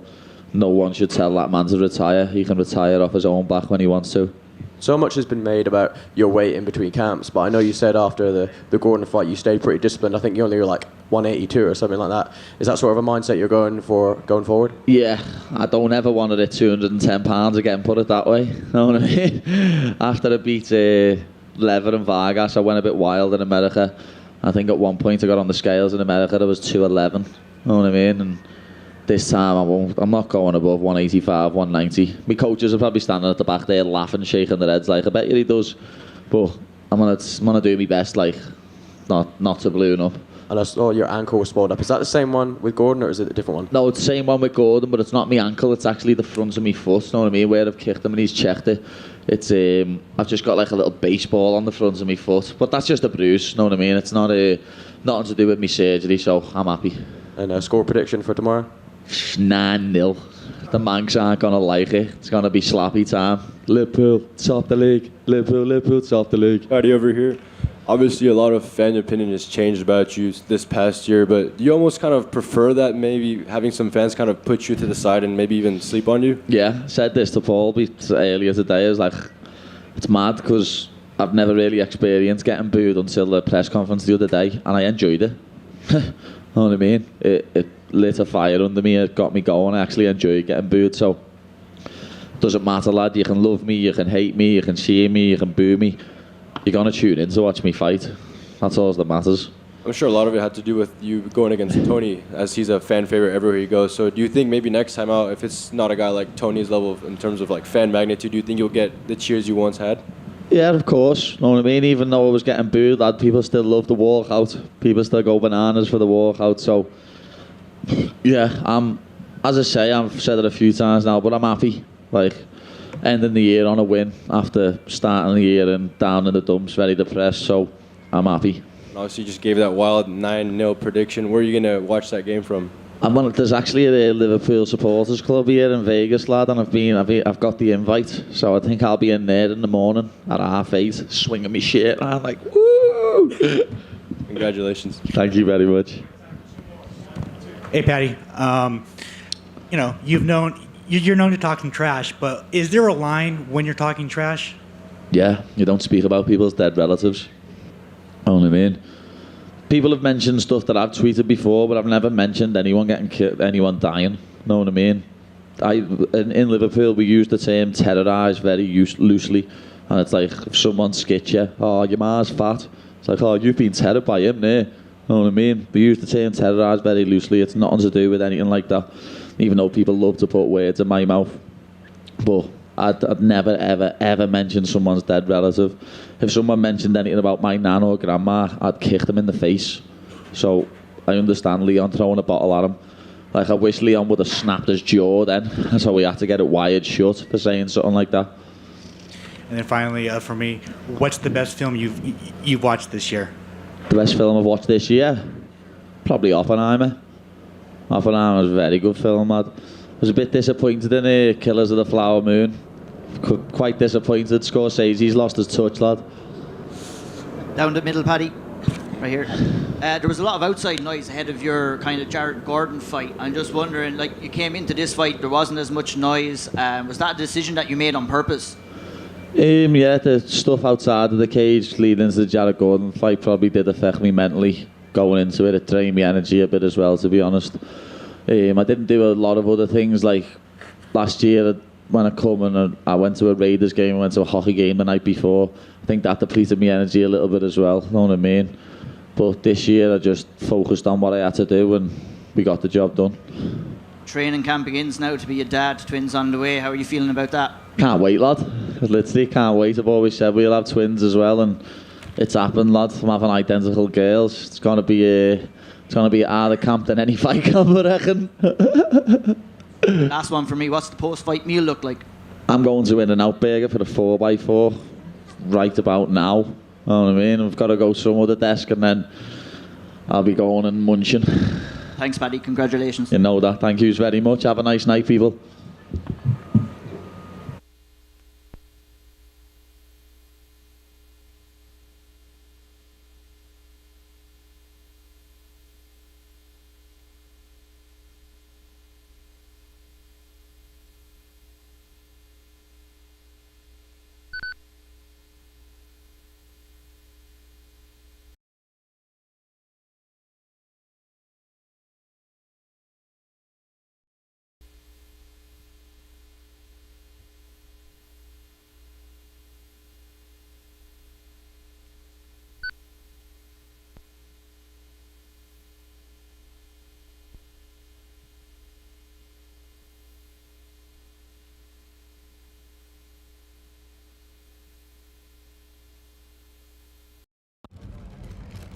no one should tell that man to retire. He can retire off his own back when he wants to. So much has been made about your weight in between camps, but I know you said after the Gordon fight you stayed pretty disciplined. I think you only were like 182 or something like that. Is that sort of a mindset you're going forward? Yeah, I don't ever want to hit 210 pounds again, put it that way. You know what I mean? After I beat Lever and Vargas, I went a bit wild in America. I think at one point I got on the scales in America, there was 211. You know what I mean? And this time I'm not going above 185, 190. My coaches are probably standing at the back there laughing, shaking their heads like, I bet you he does. But I'm gonna do my best, like, not to balloon up. And I saw your ankle was swelled up. Is that the same one with Gordon, or is it a different one? No, it's the same one with Gordon, but it's not my ankle. It's actually the front of my foot. You know what I mean? Where I've kicked him and he's checked it. It's I've just got like a little baseball on the front of my foot, but that's just a bruise. You know what I mean? It's not nothing to do with my surgery, so I'm happy. And a score prediction for tomorrow? 9-0. The Manx aren't gonna like it. It's gonna be slappy time. Liverpool, top the league. Liverpool, top the league. Paddy over here. Obviously, a lot of fan opinion has changed about you this past year, but do you almost kind of prefer that, maybe having some fans kind of put you to the side and maybe even sleep on you? Yeah, I said this to Paul earlier today. I was like, it's mad because I've never really experienced getting booed until the press conference the other day, and I enjoyed it. You know what I mean? It lit a fire under me, it got me going. I actually enjoyed getting booed, so it doesn't matter, lad. You can love me, you can hate me, you can cheer me, you can boo me. You're going to tune in to watch me fight. That's all that matters. I'm sure a lot of it had to do with you going against Tony, as he's a fan favorite everywhere he goes. So do you think maybe next time out, if it's not a guy like Tony's level in terms of like fan magnitude, do you think you'll get the cheers you once had? Yeah, of course. You know what I mean? Even though I was getting booed, lad, people still love the walkout. People still go bananas for the walkout. So, yeah, as I say, I've said it a few times now, but I'm happy. Like, ending the year on a win after starting the year and down in the dumps, very depressed, so I'm happy. Obviously, you just gave that wild 9-0 prediction. Where are you going to watch that game from? There's actually a Liverpool supporters club here in Vegas, lad, and I've got the invite, so I think I'll be in there in the morning at 8:30, swinging my shirt around like, woo! Congratulations. Thank you very much. Hey, Paddy. you're known to talking trash, but is there a line when you're talking trash? Yeah, you don't speak about people's dead relatives. Know what I mean? People have mentioned stuff that I've tweeted before, but I've never mentioned anyone getting killed, anyone dying. Know what I mean? In Liverpool, we use the term terrorise very loosely. And it's like, if someone skits you, oh, your ma's fat. It's like, oh, you've been terrored by him there. Know what I mean? We use the term terrorise very loosely. It's nothing to do with anything like that. Even though people love to put words in my mouth. But I'd never, ever, ever mention someone's dead relative. If someone mentioned anything about my nan or grandma, I'd kick them in the face. So I understand Leon throwing a bottle at him. Like, I wish Leon would have snapped his jaw then. So we had to get it wired shut for saying something like that. And then finally, for me, what's the best film you've watched this year? The best film I've watched this year? Probably Oppenheimer. Oppenheimer was a very good film, lad. I was a bit disappointed in Killers of the Flower Moon. Quite disappointed. Scorsese's lost his touch, lad. Down the middle, Paddy. Right here. There was a lot of outside noise ahead of your kind of Jared Gordon fight. I'm just wondering, like, you came into this fight, there wasn't as much noise. Was that a decision that you made on purpose? Yeah, the stuff outside of the cage leading into the Jared Gordon fight probably did affect me mentally going into it. It drained me energy a bit as well, to be honest. I didn't do a lot of other things, like last year when I come and I went to a Raiders game, I went to a hockey game the night before. I think that depleted my energy a little bit as well, you know what I mean? But this year I just focused on what I had to do and we got the job done. Training camp begins now to be a dad, twins on the way. How are you feeling about that? Can't wait, lad. Literally can't wait. I've always said we'll have twins as well, and it's happened, lad. I'm having identical girls. It's gonna be harder camp than any fight camp, I reckon. Last one for me. What's the post-fight meal look like? I'm going to In-N-Out Burger for the 4x4 right about now. You know what I mean? I've got to go somewhere at the desk and then I'll be going and munching. Thanks, Paddy. Congratulations. You know that. Thank you very much. Have a nice night, people.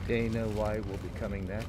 Dana White will be coming next.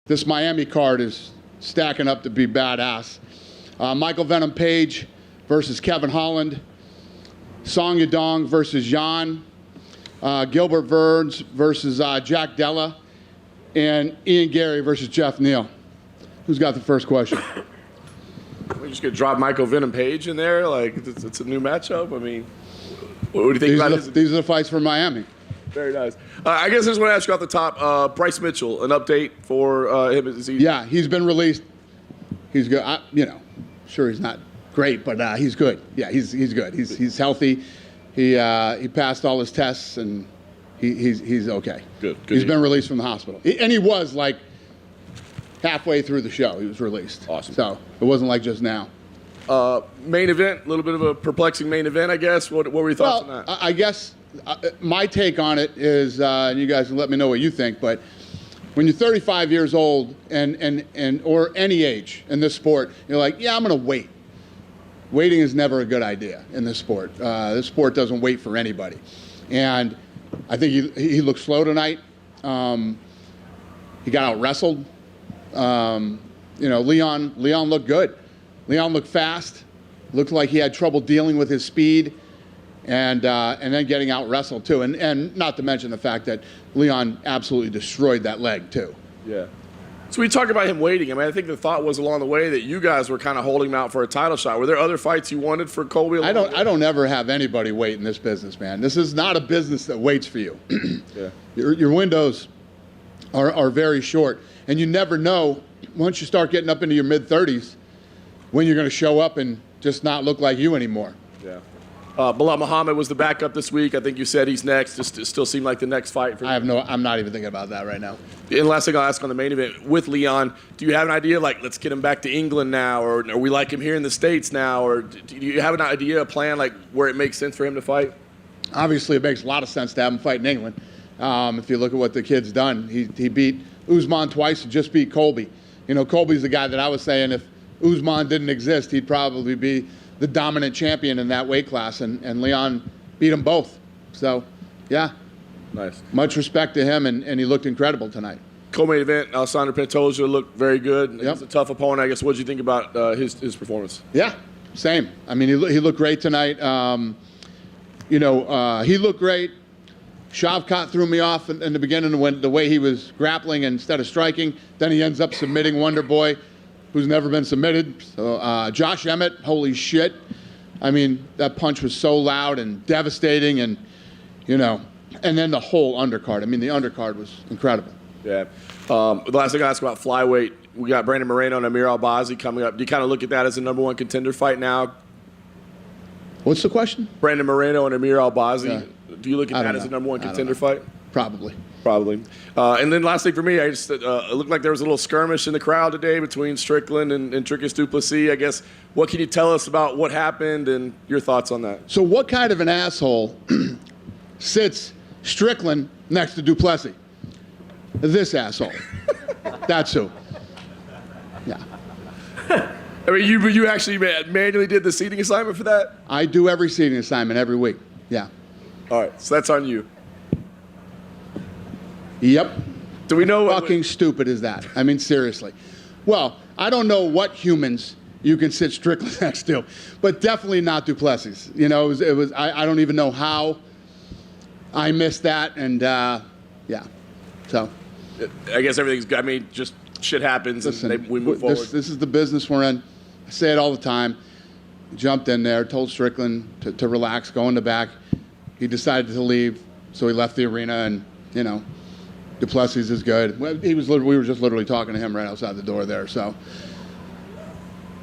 This Miami card is stacking up to be badass. Michael Venom Page versus Kevin Holland. Song Yadong versus Jan. Gilbert Burns versus Jack Della. And Ian Gary versus Jeff Neal. Who's got the first question? We're just going to drop Michael Venom Page in there? Like, it's a new matchup? I mean, what do you think about this? These are the fights for Miami. Very nice. I guess I just want to ask you off the top, Bryce Mitchell, an update for him. Yeah, he's been released. He's good. Sure he's not great, but he's good. Yeah, he's good. He's healthy. He passed all his tests, and he's okay. Good. He's been released from the hospital. And he was like halfway through the show. He was released. Awesome. So it wasn't like just now. Main event, a little bit of a perplexing main event, I guess. What were your thoughts on that? I guess my take on it is, and you guys can let me know what you think, but when you're 35 years old and or any age in this sport, you're like, yeah, I'm going to wait. Waiting is never a good idea in this sport. This sport doesn't wait for anybody. And I think he looked slow tonight. He got out wrestled. Leon looked good. Leon looked fast. Looked like he had trouble dealing with his speed. And then getting out wrestled too, and not to mention the fact that Leon absolutely destroyed that leg too. Yeah. So we talk about him waiting. I mean, I think the thought was along the way that you guys were kind of holding him out for a title shot. Were there other fights you wanted for Colby? I don't ever have anybody wait in this business, man. This is not a business that waits for you. Yeah. Your windows are very short, and you never know once you start getting up into your mid-30s when you're going to show up and just not look like you anymore. Yeah. Bilal Muhammad was the backup this week. I think you said he's next. It still seemed like the next fight for I'm not even thinking about that right now. And last thing I'll ask on the main event with Leon, do you have an idea, like, let's get him back to England now, or we like him here in the States now, or do you have an idea, a plan, like, where it makes sense for him to fight? Obviously, it makes a lot of sense to have him fight in England. If you look at what the kid's done, he beat Usman twice and just beat Colby. Colby's the guy that I was saying if Usman didn't exist, he'd probably be the dominant champion in that weight class, and Leon beat them both. So, yeah. Nice. Much respect to him, and he looked incredible tonight. Co-main event, Alessandro Pantoja looked very good. Yep. He's a tough opponent, I guess. What did you think about his performance? Yeah, same. I mean, he looked great tonight. He looked great. Shavkat threw me off in the beginning when the way he was grappling instead of striking. Then he ends up submitting Wonder Boy, who's never been submitted. So Josh Emmett, holy shit. I mean, that punch was so loud and devastating, and then the whole undercard. I mean, the undercard was incredible. Yeah. The last thing I asked about flyweight, we got Brandon Moreno and Amir Albazi coming up. Do you kind of look at that as a number one contender fight now? What's the question? Brandon Moreno and Amir Albazi. Yeah. Do you look at that as a number one contender fight? Probably. And then last thing for me, it looked like there was a little skirmish in the crowd today between Strickland and Trickus du Plessis. I guess, what can you tell us about what happened and your thoughts on that? So what kind of an asshole sits Strickland next to du Plessis? This asshole. That's who. Yeah. I mean, you actually manually did the seating assignment for that? I do every seating assignment every week. Yeah. All right, so that's on you. Yep. Do we know? Fucking stupid is that? I mean, seriously. Well, I don't know what humans you can sit Strickland next to, but definitely not du Plessis. It was. I don't even know how I missed that, and yeah. So. I guess everything's good. I mean, just shit happens, Listen, and we move forward. This is the business we're in. I say it all the time. Jumped in there, told Strickland to relax, go in the back. He decided to leave, so he left the arena, and du Plessis is good. We were just literally talking to him right outside the door there. So,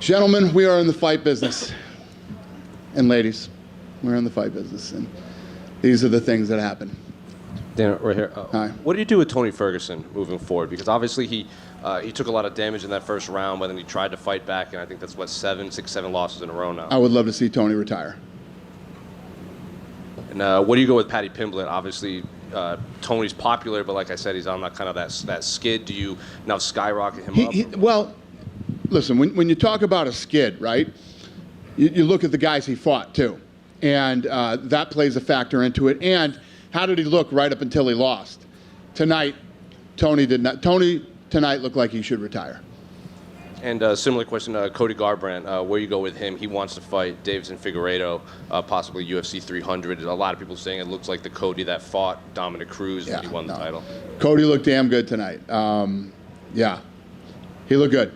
gentlemen, we are in the fight business, and ladies, we're in the fight business, and these are the things that happen. Dan, right here. Hi. What do you do with Tony Ferguson moving forward? Because obviously he took a lot of damage in that first round, but then he tried to fight back, and I think that's six, seven losses in a row now. I would love to see Tony retire. And what do you go with Paddy Pimblett? Obviously, Tony's popular, but like I said, he's on that kind of that skid. Do you now skyrocket him up? Well, listen, when you talk about a skid, right, you look at the guys he fought, too. And that plays a factor into it. And how did he look right up until he lost? Tonight, Tony did not. Tony tonight looked like he should retire. And a similar question, Cody Garbrandt, where you go with him. He wants to fight Davidson Figueiredo, possibly UFC 300. A lot of people saying it looks like the Cody that fought Dominic Cruz when he won the title. Cody looked damn good tonight. Yeah, he looked good.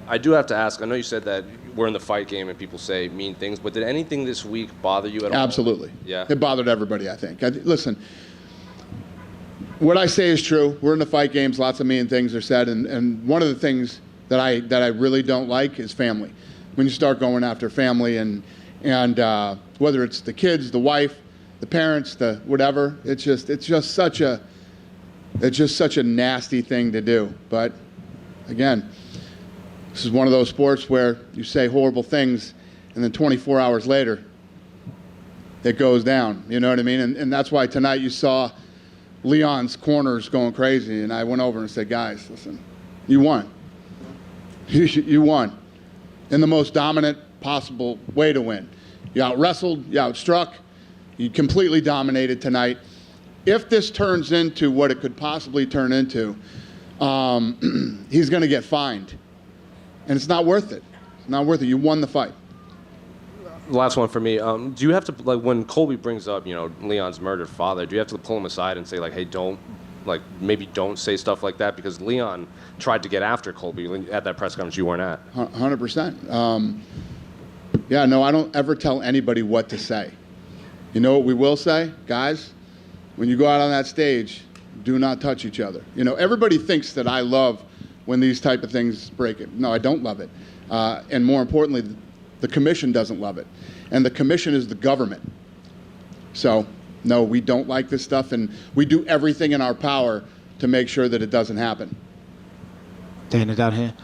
I do have to ask, I know you said that we're in the fight game and people say mean things, but did anything this week bother you at all? Absolutely. Yeah. It bothered everybody, I think. Listen, what I say is true. We're in the fight games. Lots of mean things are said. And one of the things that I really don't like is family. When you start going after family and whether it's the kids, the wife, the parents, the whatever, it's just such a nasty thing to do. But again, this is one of those sports where you say horrible things and then 24 hours later it goes down. You know what I mean? And that's why tonight you saw Leon's corners going crazy, and I went over and said, guys, listen, you won. You won in the most dominant possible way to win. You out-wrestled, you outstruck, you completely dominated tonight. If this turns into what it could possibly turn into, he's going to get fined. And it's not worth it. It's not worth it. You won the fight. Last one for me. Do you have to, like, when Colby brings up, Leon's murdered father, do you have to pull him aside and say, like, hey, maybe don't say stuff like that? Because Leon tried to get after Colby at that press conference you weren't at. 100%. Yeah, no, I don't ever tell anybody what to say. You know what we will say? Guys, when you go out on that stage, do not touch each other. Everybody thinks that I love when these type of things break it. No, I don't love it. And more importantly, the commission doesn't love it. And the commission is the government. So, no, we don't like this stuff, and we do everything in our power to make sure that it doesn't happen. Dana down here.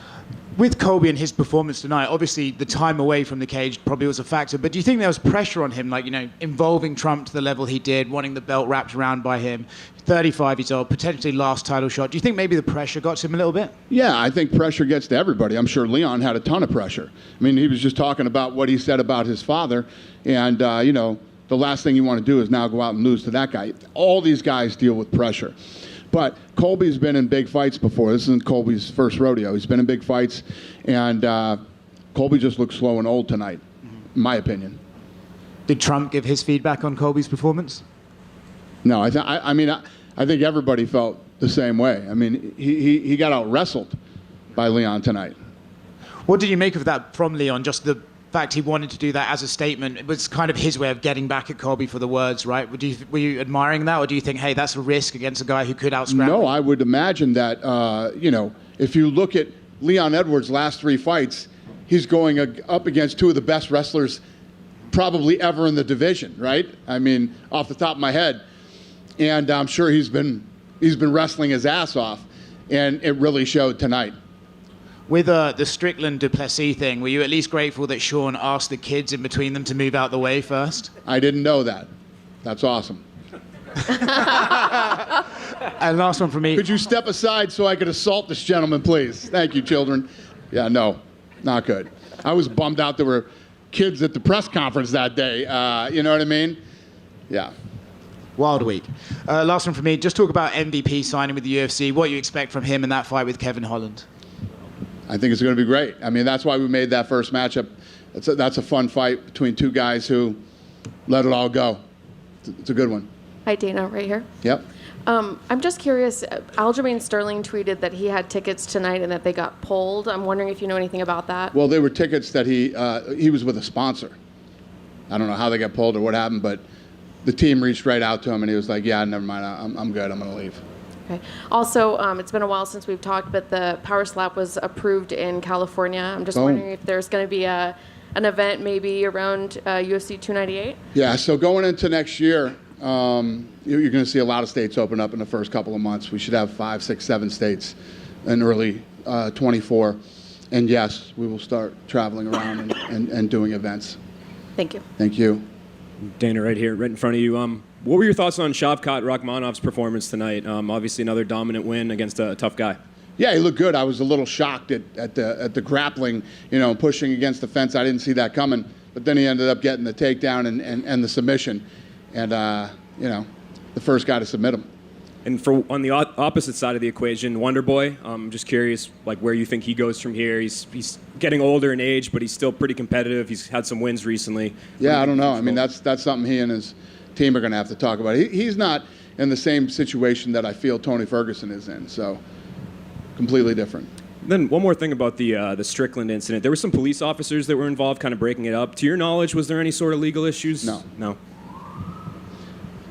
With Colby and his performance tonight, obviously the time away from the cage probably was a factor, but do you think there was pressure on him, involving Trump to the level he did, wanting the belt wrapped around by him, 35 years old, potentially last title shot? Do you think maybe the pressure got to him a little bit? Yeah, I think pressure gets to everybody. I'm sure Leon had a ton of pressure. I mean, he was just talking about what he said about his father, and, the last thing you want to do is now go out and lose to that guy. All these guys deal with pressure. But Colby's been in big fights before. This isn't Colby's first rodeo. He's been in big fights, and Colby just looks slow and old tonight, in my opinion. Did Trump give his feedback on Colby's performance? No, I think everybody felt the same way. I mean, he got out-wrestled by Leon tonight. What did you make of that from Leon? Just the fact he wanted to do that as a statement. It was kind of his way of getting back at Colby for the words, right? Were you admiring that, or do you think, hey, that's a risk against a guy who could out-scramble? No, I would imagine that, if you look at Leon Edwards' last 3 fights, he's going up against 2 of the best wrestlers probably ever in the division, right? I mean, off the top of my head. And I'm sure he's been wrestling his ass off, and it really showed tonight. With the Strickland Duplessis thing, were you at least grateful that Sean asked the kids in between them to move out the way first? I didn't know that. That's awesome. And last one from me. Could you step aside so I could assault this gentleman, please? Thank you, children. Yeah, no, not good. I was bummed out there were kids at the press conference that day. You know what I mean? Yeah. Wild week. Last one from me. Just talk about MVP signing with the UFC. What you expect from him in that fight with Kevin Holland? I think it's going to be great. I mean, that's why we made that first matchup. That's a fun fight between 2 guys who let it all go. It's a good one. Hi, Dana, right here. Yep. I'm just curious. Aljamain Sterling tweeted that he had tickets tonight and that they got pulled. I'm wondering if you know anything about that. Well, they were tickets that he was with a sponsor. I don't know how they got pulled or what happened, but the team reached right out to him and he was like, yeah, never mind. I'm good. I'm going to leave. Okay. Also, it's been a while since we've talked, but the Power Slap was approved in California. I'm just wondering if there's going to be an event maybe around UFC 298. Yeah, so going into next year, you're going to see a lot of states open up in the first couple of months. We should have 5, 6, 7 states in early 24. And yes, we will start traveling around and doing events. Thank you. Thank you. Dana, right here, right in front of you. What were your thoughts on Shavkat Rakhmonov's performance tonight? Obviously, another dominant win against a tough guy. Yeah, he looked good. I was a little shocked at the grappling, pushing against the fence. I didn't see that coming, but then he ended up getting the takedown and the submission, and the first guy to submit him. And for on the opposite side of the equation, Wonder Boy, I'm just curious, like where you think he goes from here. He's getting older in age, but he's still pretty competitive. He's had some wins recently. Yeah, I don't know. I mean, that's something he and his team are going to have to talk about. He's not in the same situation that I feel Tony Ferguson is in, so completely different. Then one more thing about the Strickland incident. There were some police officers that were involved, kind of breaking it up. To your knowledge, was there any sort of legal issues? No. No.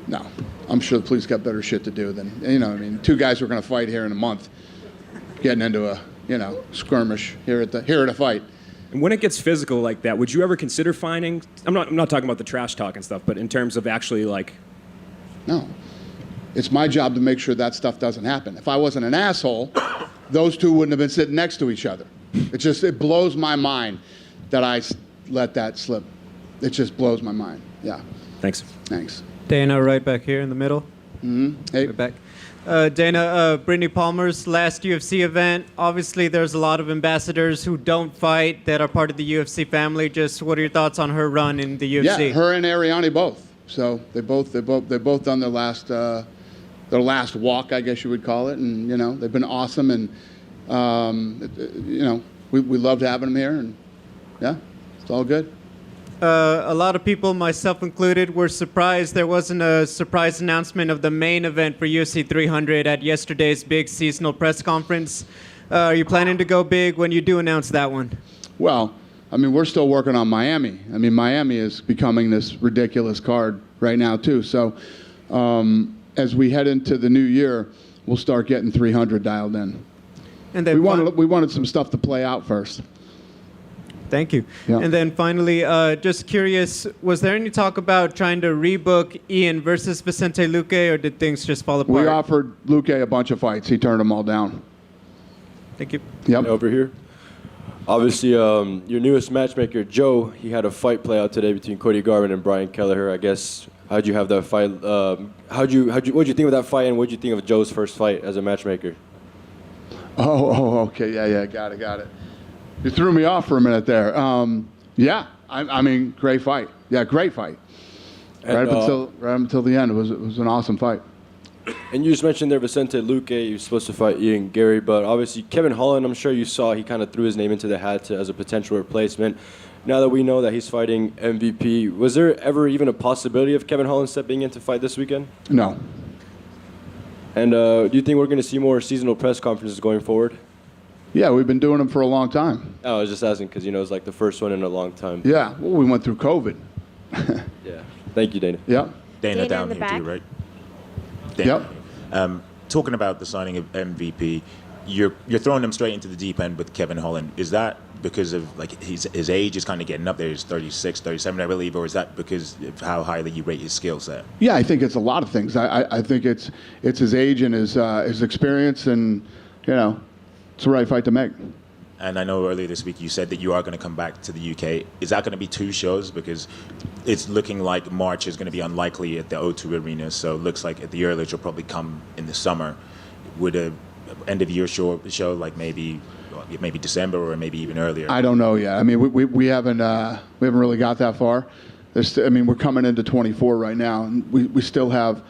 No. I'm sure the police got better shit to do than, I mean, two guys who are going to fight here in a month, getting into a, skirmish here at a fight. And when it gets physical like that, would you ever consider fining? I'm not talking about the trash talk and stuff, but in terms of actually like. No. It's my job to make sure that stuff doesn't happen. If I wasn't an asshole, those two wouldn't have been sitting next to each other. It blows my mind that I let that slip. It just blows my mind. Yeah. Thanks. Thanks. Dana, right back here in the middle. Mm-hmm. Hey. Right back. Dana, Brittany Palmer's last UFC event. Obviously, there's a lot of ambassadors who don't fight that are part of the UFC family. Just what are your thoughts on her run in the UFC? Yeah, her and Ariane both. So they've both done their last walk, I guess you would call it, and they've been awesome, and we loved having them here, and yeah, it's all good. A lot of people, myself included, were surprised there wasn't a surprise announcement of the main event for UFC 300 at yesterday's big seasonal press conference. Are you planning to go big when you do announce that one? Well, I mean, we're still working on Miami. I mean, Miami is becoming this ridiculous card right now, too. So as we head into the new year, we'll start getting 300 dialed in. And then we wanted some stuff to play out first. Thank you. Yeah. And then finally, just curious, was there any talk about trying to rebook Ian versus Vicente Luque, or did things just fall apart? We offered Luque a bunch of fights. He turned them all down. Thank you. Yep. Over here. Obviously, your newest matchmaker, Joe, he had a fight play out today between Cody Garvin and Brian Kelleher. I guess, how'd you have that fight? What'd you think of that fight, and what'd you think of Joe's first fight as a matchmaker? Okay. Yeah, got it. You threw me off for a minute there. Yeah, I mean, great fight. Yeah, great fight. Right up until the end, it was an awesome fight. And you just mentioned there Vicente Luque, he was supposed to fight Ian Gary, but obviously Kevin Holland, I'm sure you saw, he kind of threw his name into the hat as a potential replacement. Now that we know that he's fighting MVP, was there ever even a possibility of Kevin Holland stepping in to fight this weekend? No. And do you think we're going to see more seasonal press conferences going forward? Yeah, we've been doing them for a long time. I was just asking because, it's like the first one in a long time. Yeah, well, we went through COVID. Yeah. Thank you, Dana. Yeah. Dana down here too, right? Dana. Yep. Talking about the signing of MVP, you're throwing them straight into the deep end with Kevin Holland. Is that because of like his age is kind of getting up there? He's 36, 37, I believe, or is that because of how highly you rate his skill set? Yeah, I think it's a lot of things. I think it's his age and his experience, and it's the right fight to make. And I know earlier this week you said that you are going to come back to the UK. Is that going to be 2 shows? Because it's looking like March is going to be unlikely at the O2 Arena, so it looks like at the earliest you'll probably come in the summer. Would a end of year show like maybe December or maybe even earlier? I don't know yet. I mean, we haven't really got that far. We're coming into 24 right now, and we still have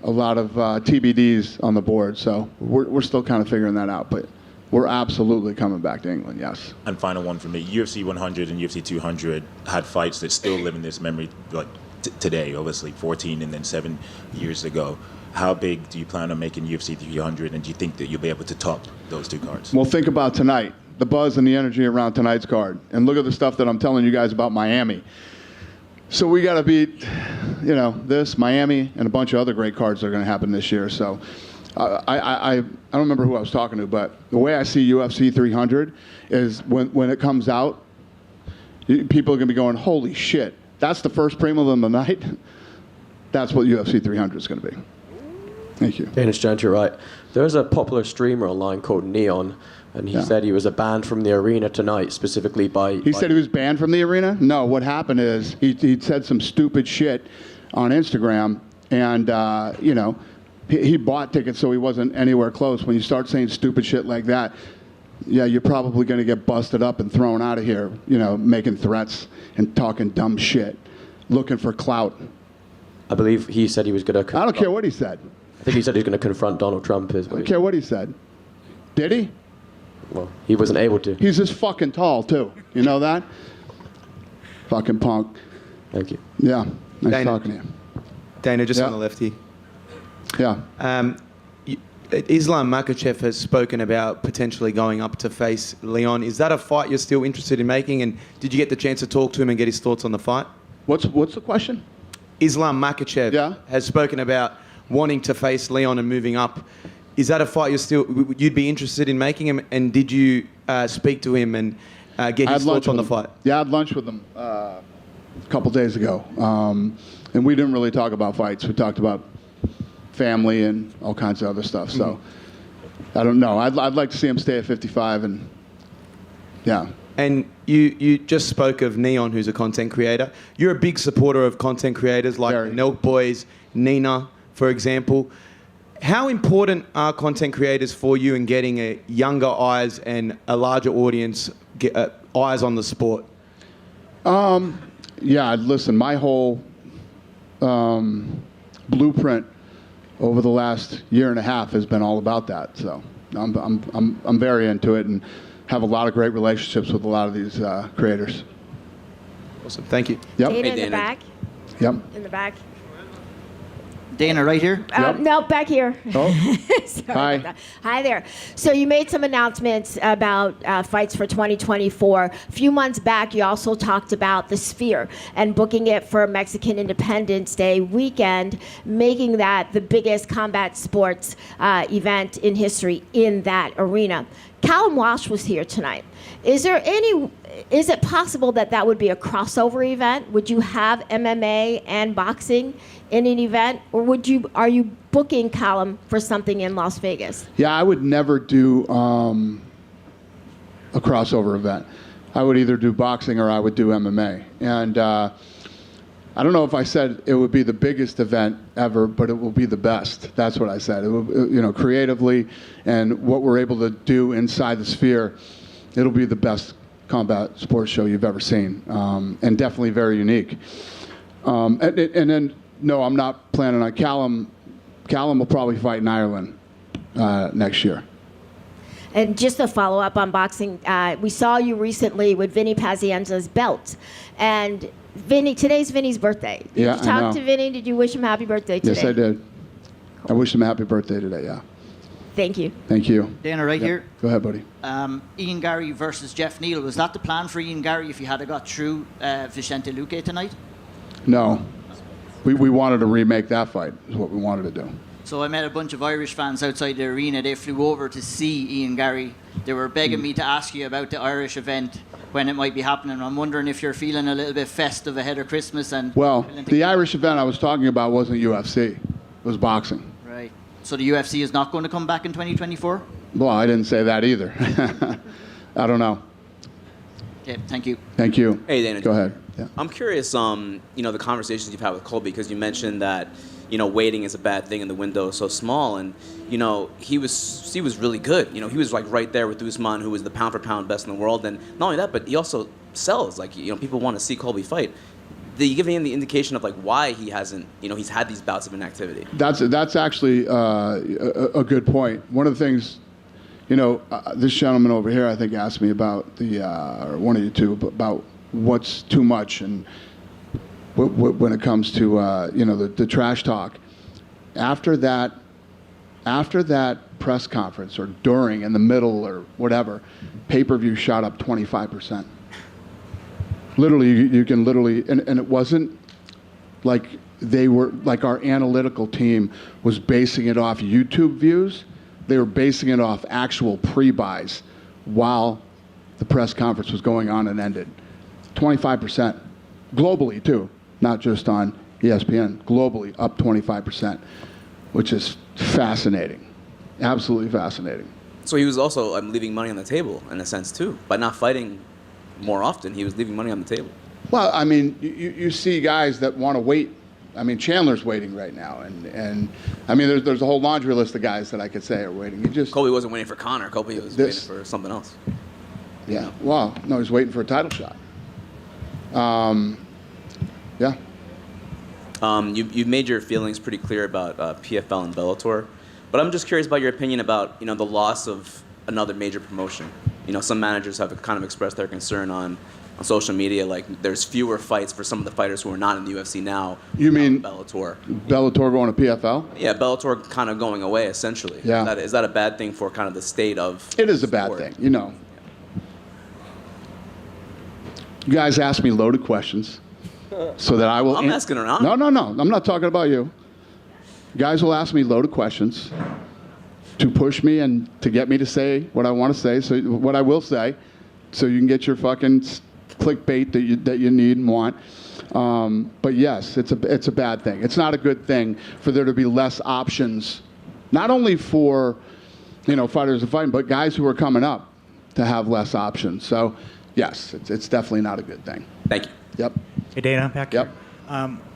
a lot of TBDs on the board, so we're still kind of figuring that out, but we're absolutely coming back to England, yes. And final one from me, UFC 100 and UFC 200 had fights that still live in this memory, like today, obviously, 14 and then 7 years ago. How big do you plan on making UFC 300, and do you think that you'll be able to top those 2 cards? Well, think about tonight, the buzz and the energy around tonight's card, and look at the stuff that I'm telling you guys about Miami. So we got to beat, this, Miami, and a bunch of other great cards that are going to happen this year, so... I don't remember who I was talking to, but the way I see UFC 300 is when it comes out, people are going to be going, holy shit, that's the first prelim of the night? That's what UFC 300 is going to be. Thank you. Danish Giant, you're right. There's a popular streamer online called Neon, and he said he was banned from the arena tonight, specifically by... He said he was banned from the arena? No, what happened is he said some stupid shit on Instagram, and, he bought tickets so he wasn't anywhere close. When you start saying stupid shit like that, yeah, you're probably going to get busted up and thrown out of here, making threats and talking dumb shit, looking for clout. I believe he said he was going to... I don't care what he said. I think he said he's going to confront Donald Trump. I don't care what he said. Did he? Well, he wasn't able to. He's this fucking tall, too. You know that? Fucking punk. Thank you. Yeah. Nice Dana. talking to you. Dana, just Yeah. on the lefty. Yeah. Islam Makhachev has spoken about potentially going up to face Leon. Is that a fight you're still interested in making? And did you get the chance to talk to him and get his thoughts on the fight? What's the question? Islam Makhachev has spoken about wanting to face Leon and moving up. Is that a fight you'd be interested in making him? And did you speak to him and get his thoughts on the fight? Yeah, I had lunch with him a couple days ago. And we didn't really talk about fights. We talked about family and all kinds of other stuff. So I don't know. I'd like to see him stay at 55 and yeah. And you just spoke of Neon, who's a content creator. You're a big supporter of content creators like Nelk Boys, Nina, for example. How important are content creators for you in getting a younger eyes and a larger audience eyes on the sport? Yeah, listen, my whole blueprint over the last year and a half has been all about that. So I'm very into it and have a lot of great relationships with a lot of these creators. Awesome. Thank you. Yep. Dana in the back. Yep. In the back. Dana, right here? No, back here. Oh. Sorry Hi. about that. Hi there. So you made some announcements about fights for 2024. A few months back, you also talked about the Sphere and booking it for Mexican Independence Day weekend, making that the biggest combat sports event in history in that arena. Callum Walsh was here tonight. Is it possible that would be a crossover event? Would you have MMA and boxing in an event, or are you booking Callum for something in Las Vegas? Yeah, I would never do a crossover event. I would either do boxing or I would do MMA. And I don't know if I said it would be the biggest event ever, but it will be the best. That's what I said. It will, creatively and what we're able to do inside the Sphere, it'll be the best combat sports show you've ever seen, and definitely very unique. And then, no, I'm not planning on Callum. Callum will probably fight in Ireland next year. And just to follow up on boxing, we saw you recently with Vinny Pazienza's belt. And today's Vinny's birthday. Did Yeah, you I talk know. to Vinny? Did you wish him happy birthday today? Yes, I did. I wish him a happy birthday today, yeah. Thank you. Thank you. Dana, right Yeah. here. Go ahead, buddy. Ian Gary versus Jeff Neal. Was that the plan for Ian Gary if he had got through Vicente Luque tonight? No. We wanted to remake that fight, is what we wanted to do. So I met a bunch of Irish fans outside the arena. They flew over to see Ian Gary. They were begging me to ask you about the Irish event, when it might be happening. I'm wondering if you're feeling a little bit festive ahead of Christmas. And Well, the Irish event I was talking about wasn't UFC. It was boxing. Right. So the UFC is not going to come back in 2024? Well, I didn't say that either. I don't know. Okay, thank you. Thank you. Hey, Dana. Go ahead. Yeah. I'm curious, the conversations you've had with Colby, because you mentioned that, waiting is a bad thing and the window is so small. And, he was really good. He was like right there with Usman, who was the pound for pound best in the world. And not only that, but he also sells. Like, people want to see Colby fight. Did you give him the indication of like why he hasn't, he's had these bouts of inactivity? That's actually a good point. One of the things, this gentleman over here, I think, asked me about or one of you two, about what's too much and when it comes to, the trash talk. After that press conference or during, in the middle or whatever, pay-per-view shot up 25%. Literally, you can literally, and it wasn't like they were, like our analytical team was basing it off YouTube views. They were basing it off actual pre-buys while the press conference was going on and ended. 25%. Globally, too. Not just on ESPN. Globally, up 25%, which is fascinating. Absolutely fascinating. So he was also leaving money on the table in a sense too. By not fighting more often, he was leaving money on the table. Well, I mean, you see guys that want to wait. I mean, Chandler's waiting right now, and I mean, there's a whole laundry list of guys that I could say are waiting. Colby wasn't waiting for Conor. Colby was waiting for something else. Yeah. Well, no, he's waiting for a title shot. Yeah. You've made your feelings pretty clear about PFL and Bellator, but I'm just curious about your opinion about the loss of another major promotion. Some managers have kind of expressed their concern on social media, like there's fewer fights for some of the fighters who are not in the UFC now. You mean Bellator? Bellator going to PFL? Yeah, Bellator kind of going away essentially. Yeah. Is that a bad thing for kind of the state of? It is a bad thing, You guys ask me loaded questions, so that I will. I'm asking around. No. I'm not talking about you. You guys will ask me loaded questions to push me and to get me to say what I want to say, so what I will say, so you can get your fucking clickbait that you need and want. But yes, it's a bad thing. It's not a good thing for there to be less options, not only for fighters to fight, but guys who are coming up to have less options. So yes, it's definitely not a good thing. Thank you. Yep. Hey, Dana, back Yep.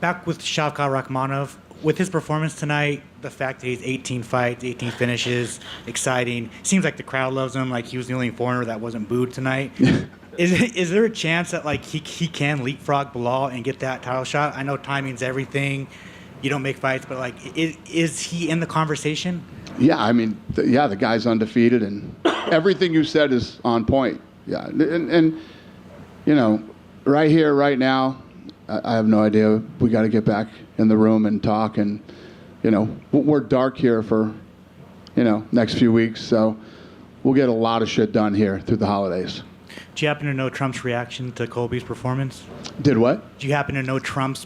back with Shavkat Rakhmonov. With his performance tonight, the fact that he's 18 fights, 18 finishes, exciting. Seems like the crowd loves him. Like he was the only foreigner that wasn't booed tonight. Is there a chance that like he can leapfrog Bilal and get that title shot? I know timing's everything. You don't make fights, but like, is he in the conversation? Yeah, I mean, the guy's undefeated, and everything you said is on point. Yeah, and right here, right now, I have no idea. We got to get back in the room and talk, and we're dark here for next few weeks, so we'll get a lot of shit done here through the holidays. Do you happen to know Trump's reaction to Colby's performance? Did what? Do you happen to know Trump's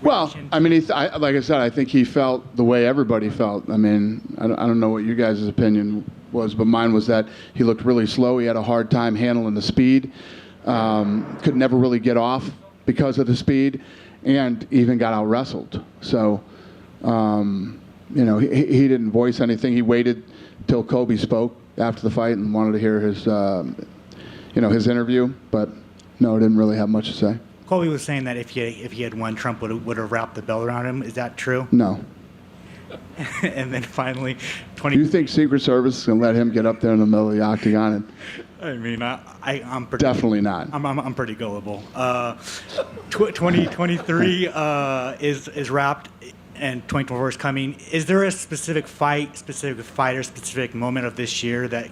Well, I mean, like I said, I think he felt the way everybody felt. I mean, I don't know what you guys' opinion was, but mine was that he looked really slow. He had a hard time handling the speed. Could never really get off because of the speed, and even got out wrestled. So, he didn't voice anything. He waited till Colby spoke after the fight and wanted to hear his, his interview. But no, didn't really have much to say. Colby was saying that if he had won, Trump would have wrapped the belt around him. Is that true? No. And then finally, Do you think Secret Service is gonna let him get up there in the middle of the octagon? And I mean, I'm pretty, definitely not. I'm pretty gullible. 2023 is wrapped, and 2024 is coming. Is there a specific fight, specific fighter, specific moment of this year that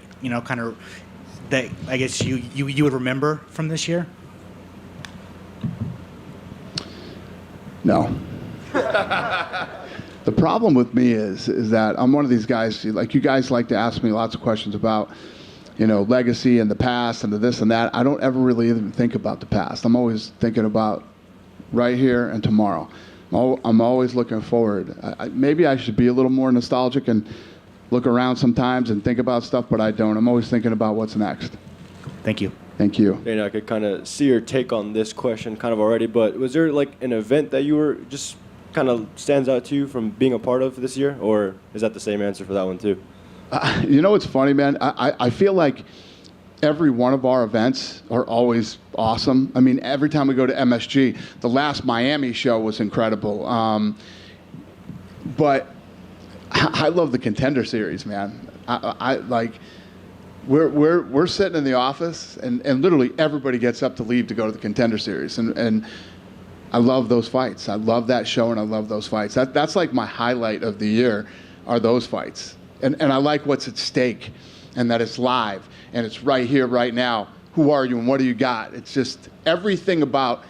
that I guess you would remember from this year? No. The problem with me is that I'm one of these guys, like you guys like to ask me lots of questions about, legacy and the past and the this and that. I don't ever really even think about the past. I'm always thinking about right here and tomorrow. I'm always looking forward. Maybe I should be a little more nostalgic and look around sometimes and think about stuff, but I don't. I'm always thinking about what's next. Thank you. Thank you. I could kind of see your take on this question kind of already, but was there like an event that you were just kind of stands out to you from being a part of this year, or is that the same answer for that one too? It's funny, man. I feel like every one of our events are always awesome. I mean, every time we go to MSG, the last Miami show was incredible. But I love the Contender Series, man. I like. We're sitting in the office, and literally everybody gets up to leave to go to the Contender Series, and I love those fights. I love that show, and I love those fights. That's like my highlight of the year, are those fights. And I like what's at stake, and that it's live, and it's right here, right now. Who are you, and what do you got? It's just everything about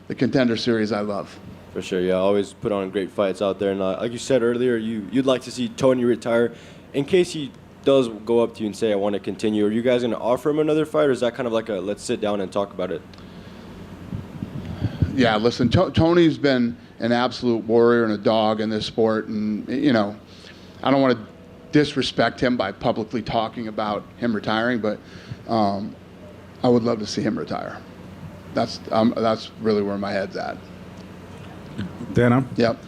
the Contender Series I love. For sure, yeah. Always put on great fights out there. And like you said earlier, you'd like to see Tony retire. In case he does go up to you and say, I want to continue, are you guys going to offer him another fight, or is that kind of like a let's sit down and talk about it? Yeah, listen, Tony's been an absolute warrior and a dog in this sport, and I don't want to disrespect him by publicly talking about him retiring, but I would love to see him retire. That's really where my head's at. Dana? Yep.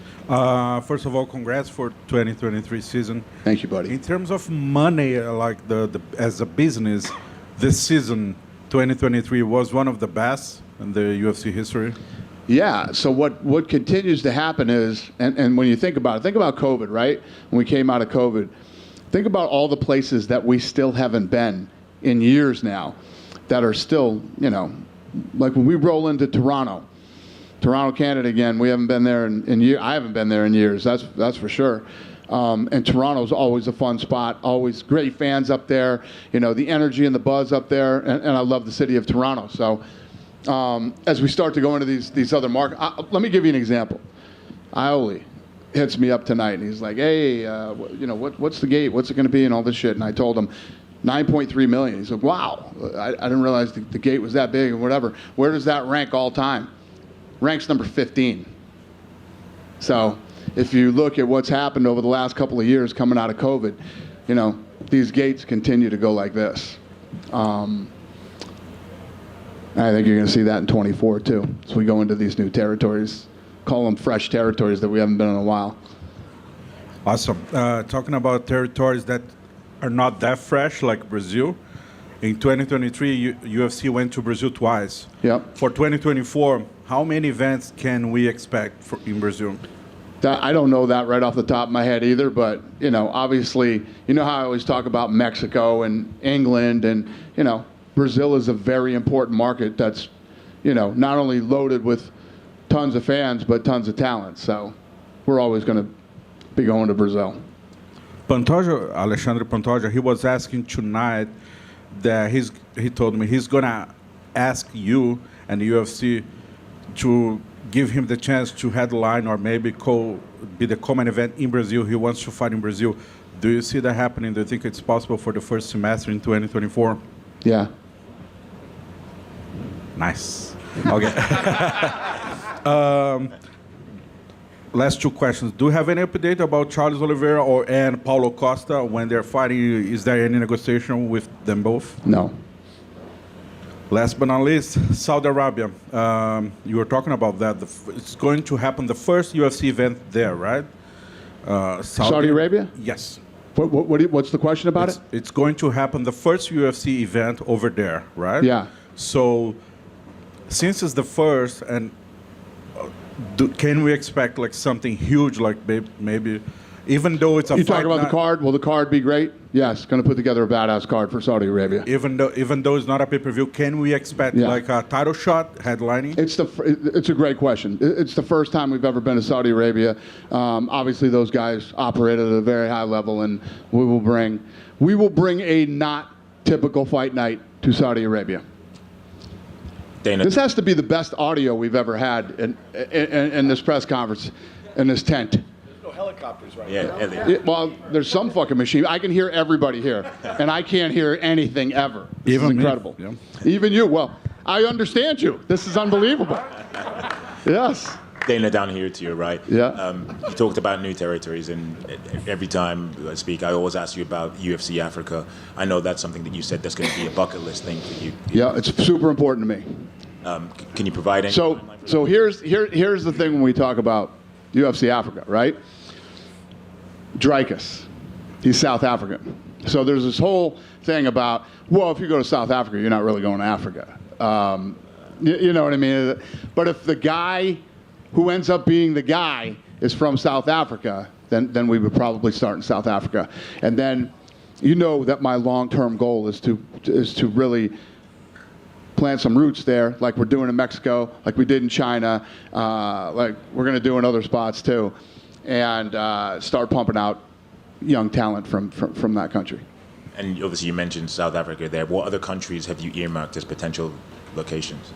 First of all, congrats for 2023 season. Thank you, buddy. In terms of money, like the as a business, this season 2023 was one of the best in the UFC history. Yeah, so what continues to happen is, and when you think about it, think about COVID, right? When we came out of COVID, think about all the places that we still haven't been in years now that are still, like when we roll into Toronto, Toronto, Canada again. We haven't been there in years. I haven't been there in years. That's for sure. And Toronto's always a fun spot. Always great fans up there. You know, the energy and the buzz up there. And I love the city of Toronto. So as we start to go into these other markets, let me give you an example. Ioli hits me up tonight, and he's like, "Hey, what's the gate? What's it going to be?" and all this shit. And I told him, 9.3 million. He's like, "Wow, I didn't realize the gate was that big," and whatever. Where does that rank all time? Ranks number 15. So if you look at what's happened over the last couple of years coming out of COVID, you know, these gates continue to go like this. I think you're going to see that in 24 too, as we go into these new territories. Call them fresh territories that we haven't been in a while. Awesome. Talking about territories that are not that fresh, like Brazil. In 2023, UFC went to Brazil twice. Yep. For 2024, how many events can we expect in Brazil? I don't know that right off the top of my head either, but, you know, obviously, you know how I always talk about Mexico and England, and, you know, Brazil is a very important market that's, you know, not only loaded with tons of fans, but tons of talent. So we're always going to be going to Brazil. Pantoja, Alexandre Pantoja, he was asking tonight that he told me he's going to ask you and the UFC to give him the chance to headline or maybe be the common event in Brazil. He wants to fight in Brazil. Do you see that happening? Do you think it's possible for the first semester in 2024? Yeah. Nice. Okay. Last two questions. Do you have any update about Charles Oliveira and Paulo Costa when they're fighting? Is there any negotiation with them both? No. Last but not least, Saudi Arabia. You were talking about that. It's going to happen, the first UFC event there, right? Saudi Arabia? Yes. What's the question about it? It's going to happen, the first UFC event over there, right? Yeah. So, since it's the first, and can we expect like something huge, like maybe, even though it's a You fight talking about the card? Will the card be great? Yes, going to put together a badass card for Saudi Arabia. Even though it's not a pay-per-view, can we expect like a title shot headlining? It's a great question. It's the first time we've ever been to Saudi Arabia. Obviously, those guys operate at a very high level, and we will bring a not typical fight night to Saudi Arabia. Dana. This has to be the best audio we've ever had in this press conference, in this tent. No helicopters right now. Well, there's some fucking machine. I can hear everybody here, and I can't hear anything ever. This is incredible. Me. Yeah. Even you. Well, I understand you. This is unbelievable. Yes. Dana, down here to your right. Yeah. You talked about new territories, and every time I speak, I always ask you about UFC Africa. I know that's something that you said that's going to be a bucket list thing for you. Yeah, it's super important to me. Can you provide any? So here's the thing when we talk about UFC Africa, right? Dreykus, he's South African. So there's this whole thing about, well, if you go to South Africa, you're not really going to Africa. You know what I mean? But if the guy who ends up being the guy is from South Africa, then we would probably start in South Africa. And then, you know that my long-term goal is to really plant some roots there, like we're doing in Mexico, like we did in China, like we're going to do in other spots too, and start pumping out young talent from that country. And obviously you mentioned South Africa there. What other countries have you earmarked as potential locations?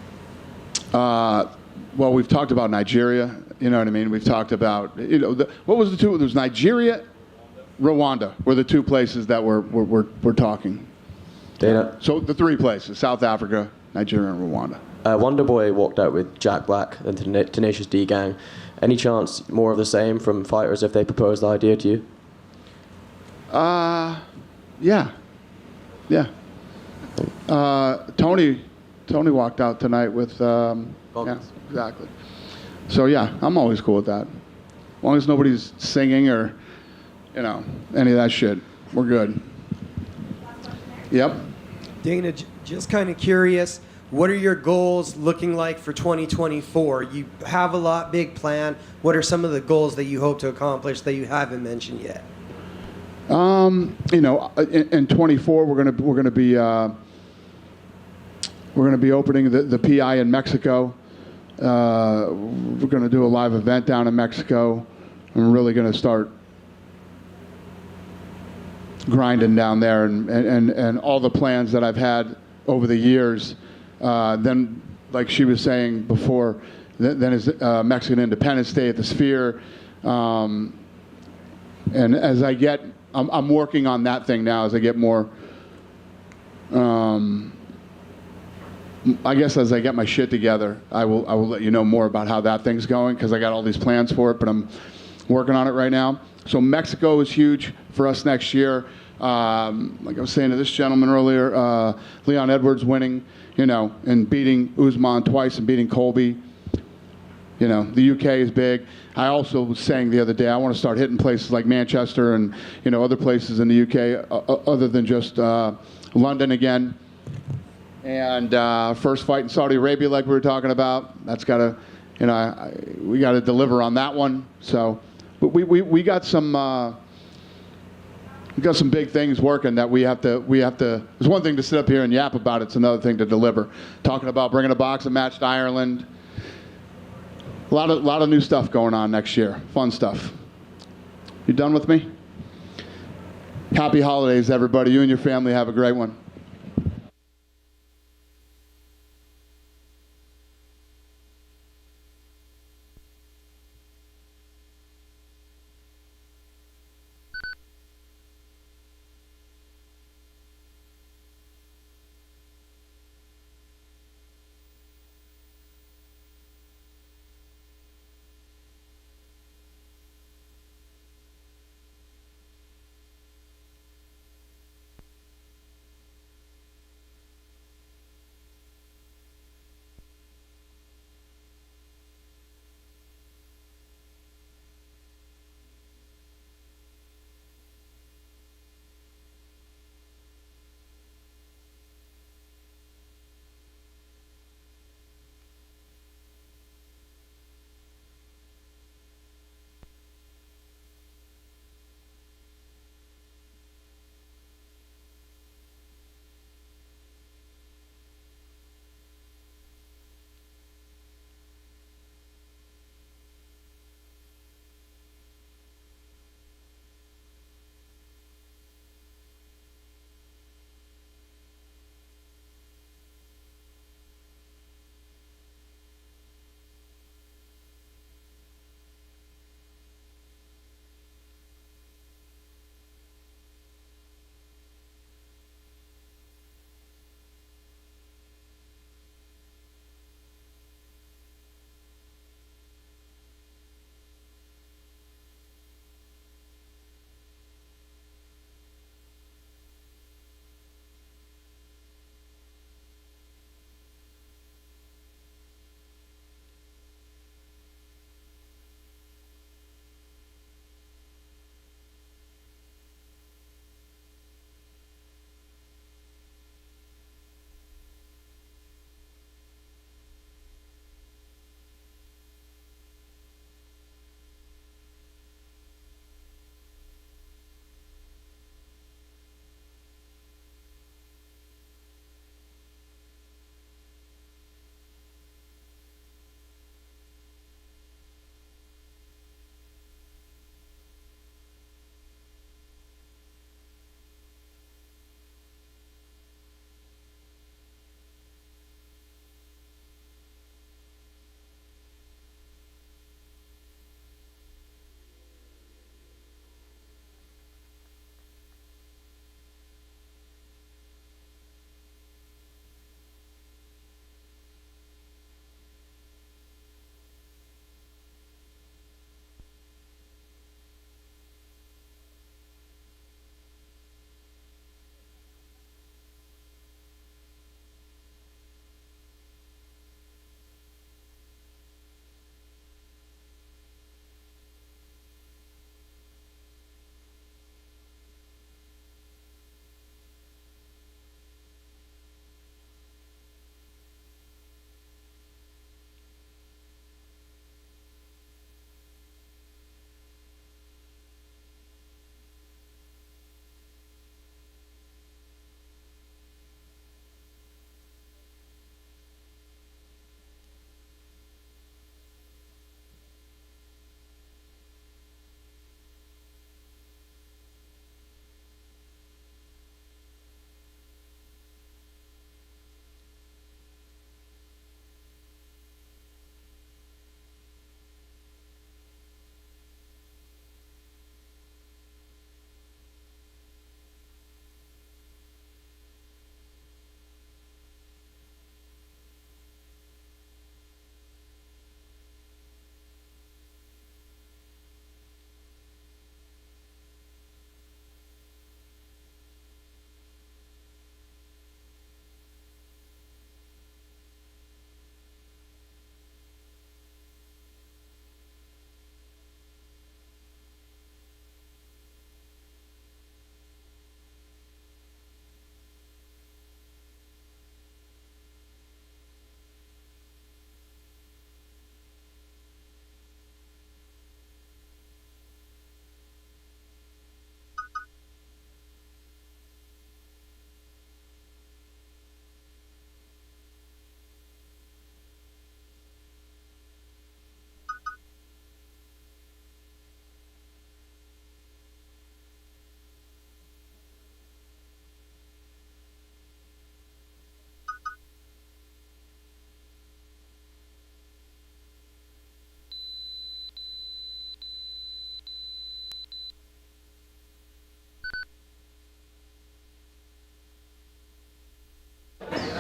Well, we've talked about Nigeria, you know what I mean? We've talked about, what was the two? There was Nigeria, Rwanda were the two places that we're talking. Dana. So the three places, South Africa, Nigeria, and Rwanda. Wonderboy walked out with Jack Black and the Tenacious D Gang. Any chance more of the same from fighters if they propose the idea to you? Yeah. Tony walked out tonight with, yeah, exactly. So yeah, I'm always cool with that. As long as nobody's singing or, any of that shit, we're good. Yep. Dana, just kind of curious, what are your goals looking like for 2024? You have a big plan. What are some of the goals that you hope to accomplish that you haven't mentioned yet? In 24, we're gonna be opening the PI in Mexico. We're going to do a live event down in Mexico. I'm really going to start grinding down there, and all the plans that I've had over the years. Then, like she was saying before, then is Mexican Independence Day at the Sphere. And as I get, I'm working on that thing now as I get more, I guess as I get my shit together, I will let you know more about how that thing's going, because I got all these plans for it, but I'm working on it right now. So Mexico is huge for us next year. Like I was saying to this gentleman earlier, Leon Edwards winning, and beating Usman twice and beating Colby. The UK is big. I also was saying the other day, I want to start hitting places like Manchester and, other places in the UK other than just London again. And first fight in Saudi Arabia, like we were talking about, that's got to, we got to deliver on that one. So, but we got some big things working that we have to. It's one thing to sit up here and yap about it. It's another thing to deliver. Talking about bringing a boxing match to Ireland. A lot of new stuff going on next year. Fun stuff. You done with me? Happy holidays, everybody. You and your family have a great one.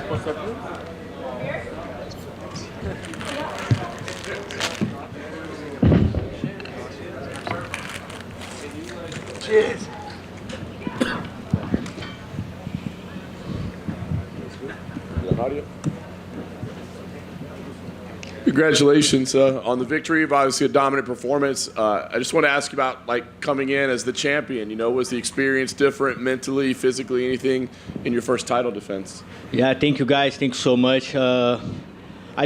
What's up, Cheers. Congratulations on the victory. Obviously, a dominant performance. I just want to ask you about coming in as the champion. Was the experience different mentally, physically, anything in your first title defense? Yeah, thank you guys. Thank you so much. I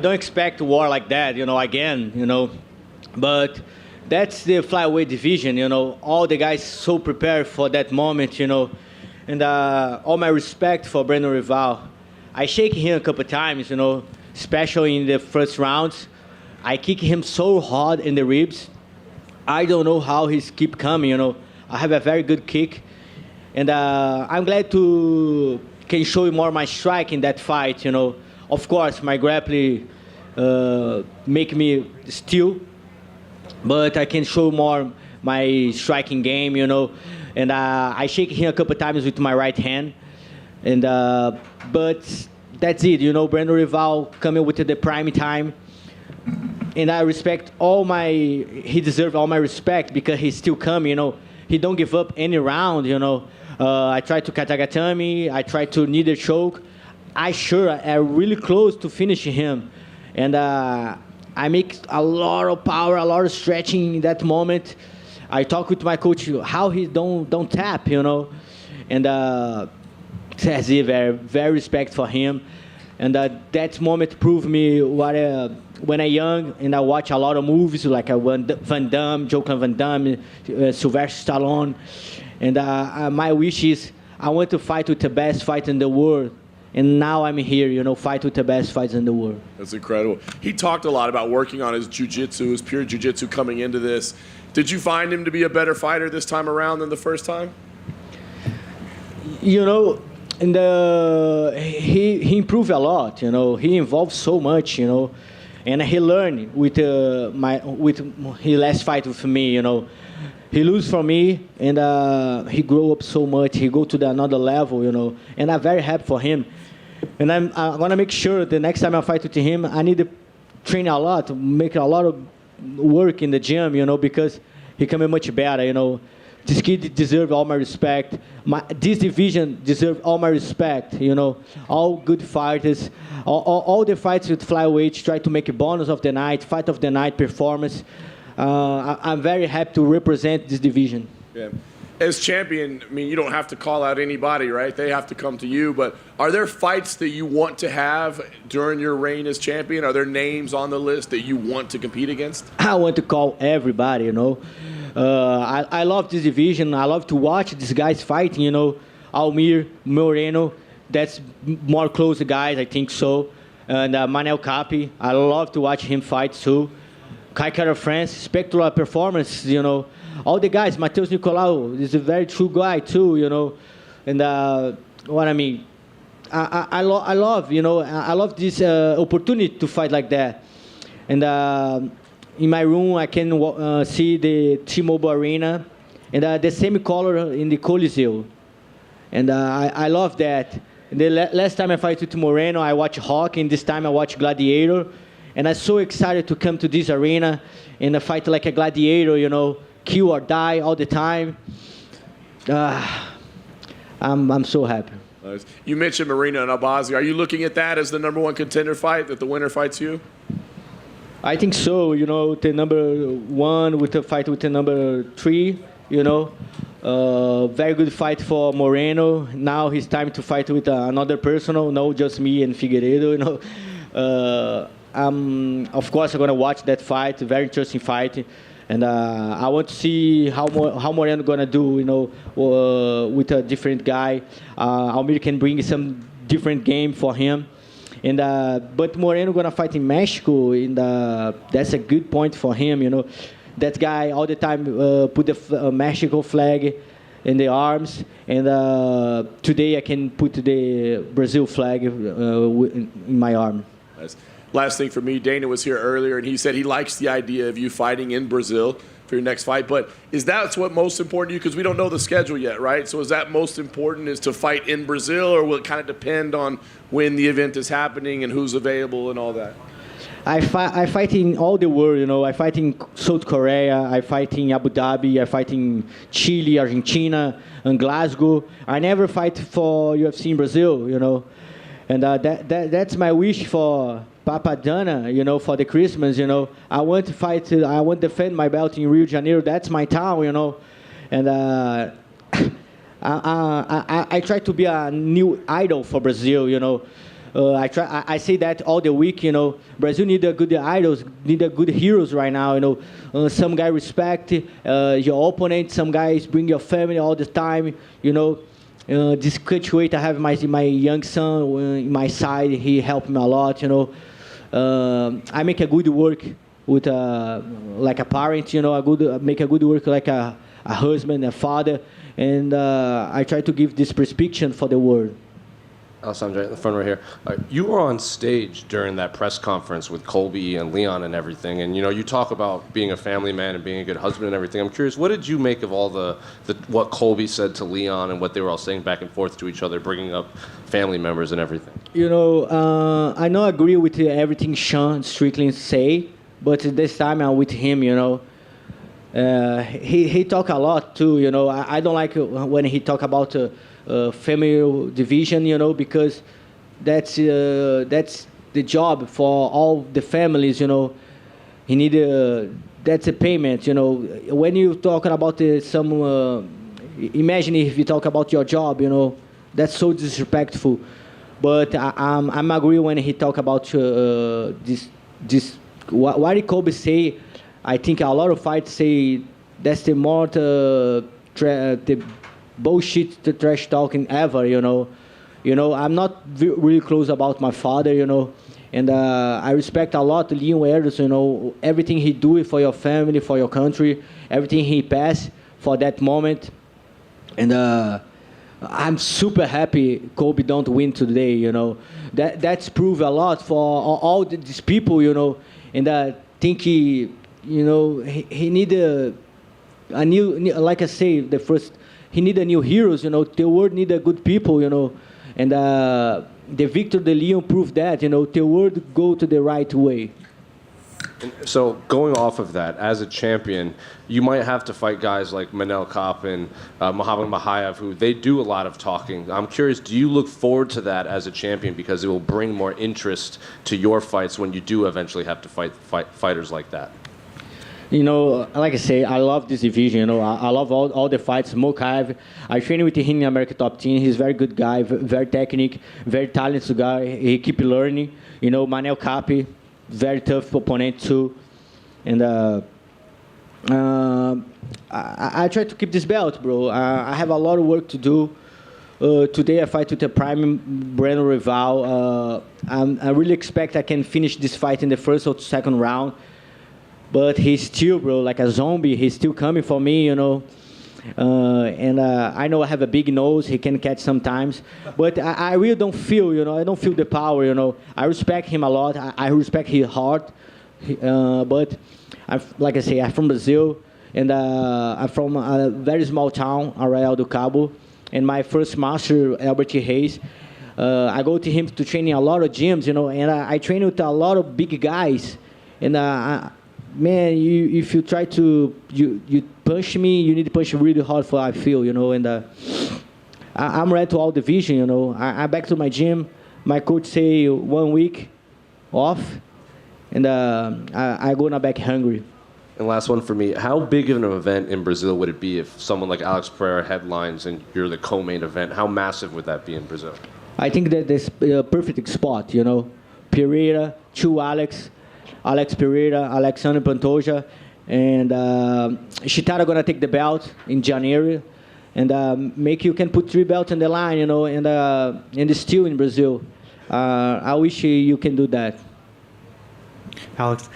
don't expect war like that, again, but that's the flyweight division, all the guys so prepared for that moment, and all my respect for Brandon Royval. I shake him a couple times, especially in the first rounds. I kick him so hard in the ribs. I don't know how he's keep coming, I have a very good kick, and I'm glad to can show you more my strike in that fight, Of course, my grappling make me steal, but I can show more my striking game, And I shake him a couple times with my right hand, and but that's it, Brandon Royval coming with the prime time, and I respect he deserves all my respect because he's still coming, He don't give up any round, I try to katagatame, I try to neither choke. I'm really close to finishing him, and I make a lot of power, a lot of stretching in that moment. I talk with my coach how he don't tap, and that's it. Very, very respect for him, and that moment proved me what when I young and I watch a lot of movies like Van Damme, Jean-Claude Van Damme, Sylvester Stallone, and my wish is I want to fight with the best fighter in the world. And now I'm here, fight with the best fighters in the world. That's incredible. He talked a lot about working on his jiu-jitsu, his pure jiu-jitsu coming into this. Did you find him to be a better fighter this time around than the first time? And he improved a lot, He involved so much, And he learned with his last fight with me, He lose for me, and he grew up so much. He go to another level, And I'm very happy for him. And I'm gonna make sure the next time I fight with him, I need to train a lot, make a lot of work in the gym, because he coming much better, This kid deserves all my respect. This division deserves all my respect, All good fighters, all the fights with flyweight try to make a bonus of the night, fight of the night performance. I'm very happy to represent this division. Yeah. As champion, you don't have to call out anybody, right? They have to come to you. But are there fights that you want to have during your reign as champion? Are there names on the list that you want to compete against? I want to call everybody, I love this division. I love to watch these guys fighting, Almir, Moreno, that's more close guys, I think so. And Manel Capi, I love to watch him fight too. Kai Kara France, spectacular performance, All the guys, Matheus Nicolau is a very true guy too, And what I mean, I love, I love this opportunity to fight like that. And in my room, I can see the T-Mobile Arena and the same color in the Coliseo. And I love that. And the last time I fight with Moreno, I watched Rock, and this time I watched Gladiator. And I'm so excited to come to this arena and fight like a gladiator, kill or die all the time. I'm so happy. Nice. You mentioned Moreno and Albazi. Are you looking at that as the number one contender fight, that the winner fights you? I think so, the number one with the fight with the number 3, Very good fight for Moreno. Now it's time to fight with another person, no just me and Figueiredo, Of course, I'm going to watch that fight, very interesting fight. And I want to see how Moreno going to do, with a different guy. Almir can bring some different game for him. And but Moreno going to fight in Mexico, and that's a good point for him, That guy all the time put the Mexico flag in the arms. And today I can put the Brazil flag in my arm. Nice. Last thing for me, Dana was here earlier, and he said he likes the idea of you fighting in Brazil for your next fight. But is that what's most important to you? Because we don't know the schedule yet, right? So is that most important is to fight in Brazil, or will it kind of depend on when the event is happening and who's available and all that? I fight in all the world, you know. I fight in South Korea, I fight in Abu Dhabi, I fight in Chile, Argentina, and Glasgow. I never fight for UFC in Brazil, you know. And that's my wish for Papadana, you know, for the Christmas, you know. I want to fight, I want to defend my belt in Rio de Janeiro. That's my town, you know. And I try to be a new idol for Brazil, you know. I say that all the week, you know. Brazil need a good idols, need a good heroes right now, you know. Some guy respect your opponent, some guys bring your family all the time, you know. This cultivate, I have my young son in my side. He helped me a lot, you know. I make a good work with like a parent, you know. Make a good work like a husband, a father, and I try to give this prescription for the world. Alessandro, in the front right here. You were on stage during that press conference with Colby and Leon and everything, and you know, you talk about being a family man and being a good husband and everything. I'm curious, what did you make of all the what Colby said to Leon and what they were all saying back and forth to each other, bringing up family members and everything? You know, I don't agree with everything Sean Strickland say, but this time I'm with him, you know. He talk a lot too, you know. I don't like when he talk about family division, you know, because that's the job for all the families, you know. He need that's a payment, you know. When you talking about imagine if you talk about your job, you know, that's so disrespectful. But I'm agree when he talk about this what did Colby say. I think a lot of fights say that's the more the bullshit, the trash talking ever, you know. You know, I'm not really close about my father, you know, and I respect a lot Leon Edwards, you know, everything he do for your family, for your country, everything he passed for that moment, and I'm super happy Colby don't win today, you know. That's prove a lot for all these people, you know, and I think he need a new, like I say, he need a new heroes, you know. The world need a good people, you know, and the Victor de Leon proved that, you know, the world go to the right way. So going off of that, as a champion, you might have to fight guys like Manel Kape and Muhammad Mahayev, who they do a lot of talking. I'm curious, do you look forward to that as a champion because it will bring more interest to your fights when you do eventually have to fight fighters like that? You know, like I say, I love this division. You know, I love all the fights. Mokaev, I train with him in American Top Team. He's a very good guy, very technical, very talented guy. He keep learning. You know, Manel Kape, very tough opponent too. And I try to keep this belt, bro. I have a lot of work to do. Today I fight with the prime Brandon Royval. I really expect I can finish this fight in the first or second round. But he's still, bro, like a zombie. He's still coming for me, you know. And I know I have a big nose. He can catch sometimes. But I really don't feel, you know, I don't feel the power, you know. I respect him a lot. I respect his heart. But, like I say, I'm from Brazil. And I'm from a very small town, Arraial do Cabo. And my first master, Albert Reis, I go to him to train in a lot of gyms, you know. And I train with a lot of big guys. And man, if you try to you punch me, you need to punch really hard for I feel, you know. And I'm ready to all division, you know. I'm back to my gym. My coach say 1 week off, and I go now back hungry. And last one for me, how big of an event in Brazil would it be if someone like Alex Pereira headlines and you're the co-main event? How massive would that be in Brazil? I think that there's a perfect spot, you know. Pereira, two Alex Pereira, Alexandre Pantoja, and Shitara gonna take the belt in January, and make you can put 3 belts on the line, you know, and it's still in Brazil. I wish you can do that. Alex,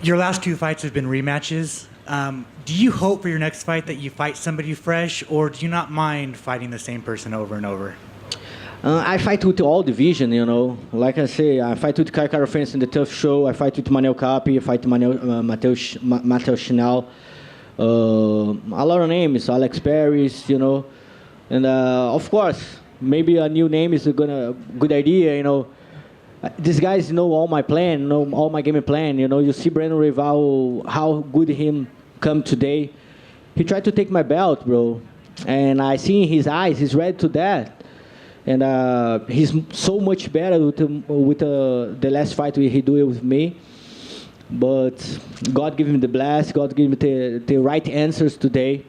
your last 2 fights have been rematches. Do you hope for your next fight that you fight somebody fresh, or do you not mind fighting the same person over and over? I fight with all division, you know. Like I say, I fight with Kai Kara France in the Tough Show. I fight with Manel Capi. I fight with Matheus Chinal. A lot of names, Alex Paris, you know. And of course, maybe a new name is a good idea, you know. These guys know all my plan, know all my game plan. You know, you see Brandon Royval, how good him come today. He tried to take my belt, bro. And I see in his eyes, he's ready to that. And he's so much better with the last fight he did with me. But God gave him the blast. God gave him the right answers today.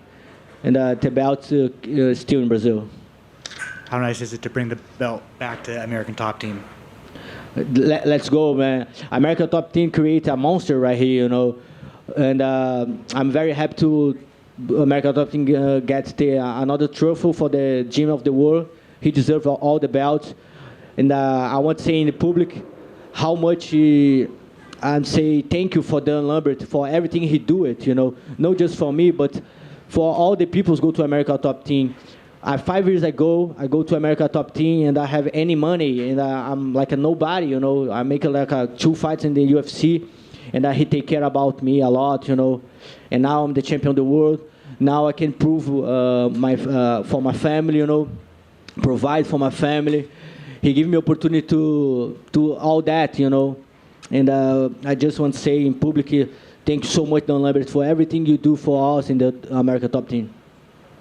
And the belt still in Brazil. How nice is it to bring the belt back to American Top Team? Let's go, man. American Top Team create a monster right here, you know. And I'm very happy to American Top Team get another trophy for the Gym of the World. He deserves all the belts. And I want to say in the public how much I'm say thank you for Dan Lambert for everything he do it, you know. Not just for me, but for all the people who go to American Top Team. 5 years ago, I go to America Top Team and I have any money and I'm like a nobody, you know. I make like 2 fights in the UFC and he take care about me a lot, you know. And now I'm the champion of the world. Now I can prove for my family, you know, provide for my family. He gave me opportunity to do all that, you know. And I just want to say in public, thank you so much, Don Lambert, for everything you do for us in the America Top Team.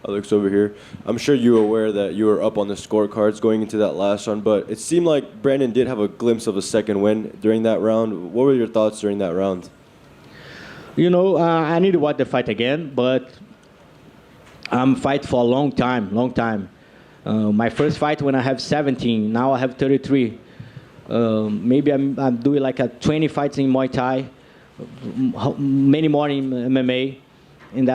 Alex over here. I'm sure you were aware that you were up on the scorecards going into that last round, but it seemed like Brandon did have a glimpse of a second win during that round. What were your thoughts during that round? You know, I need to watch the fight again, but I'm fight for a long time. My first fight when I have 17, now I have 33. Maybe I'm doing like 20 fights in Muay Thai, many more in MMA, and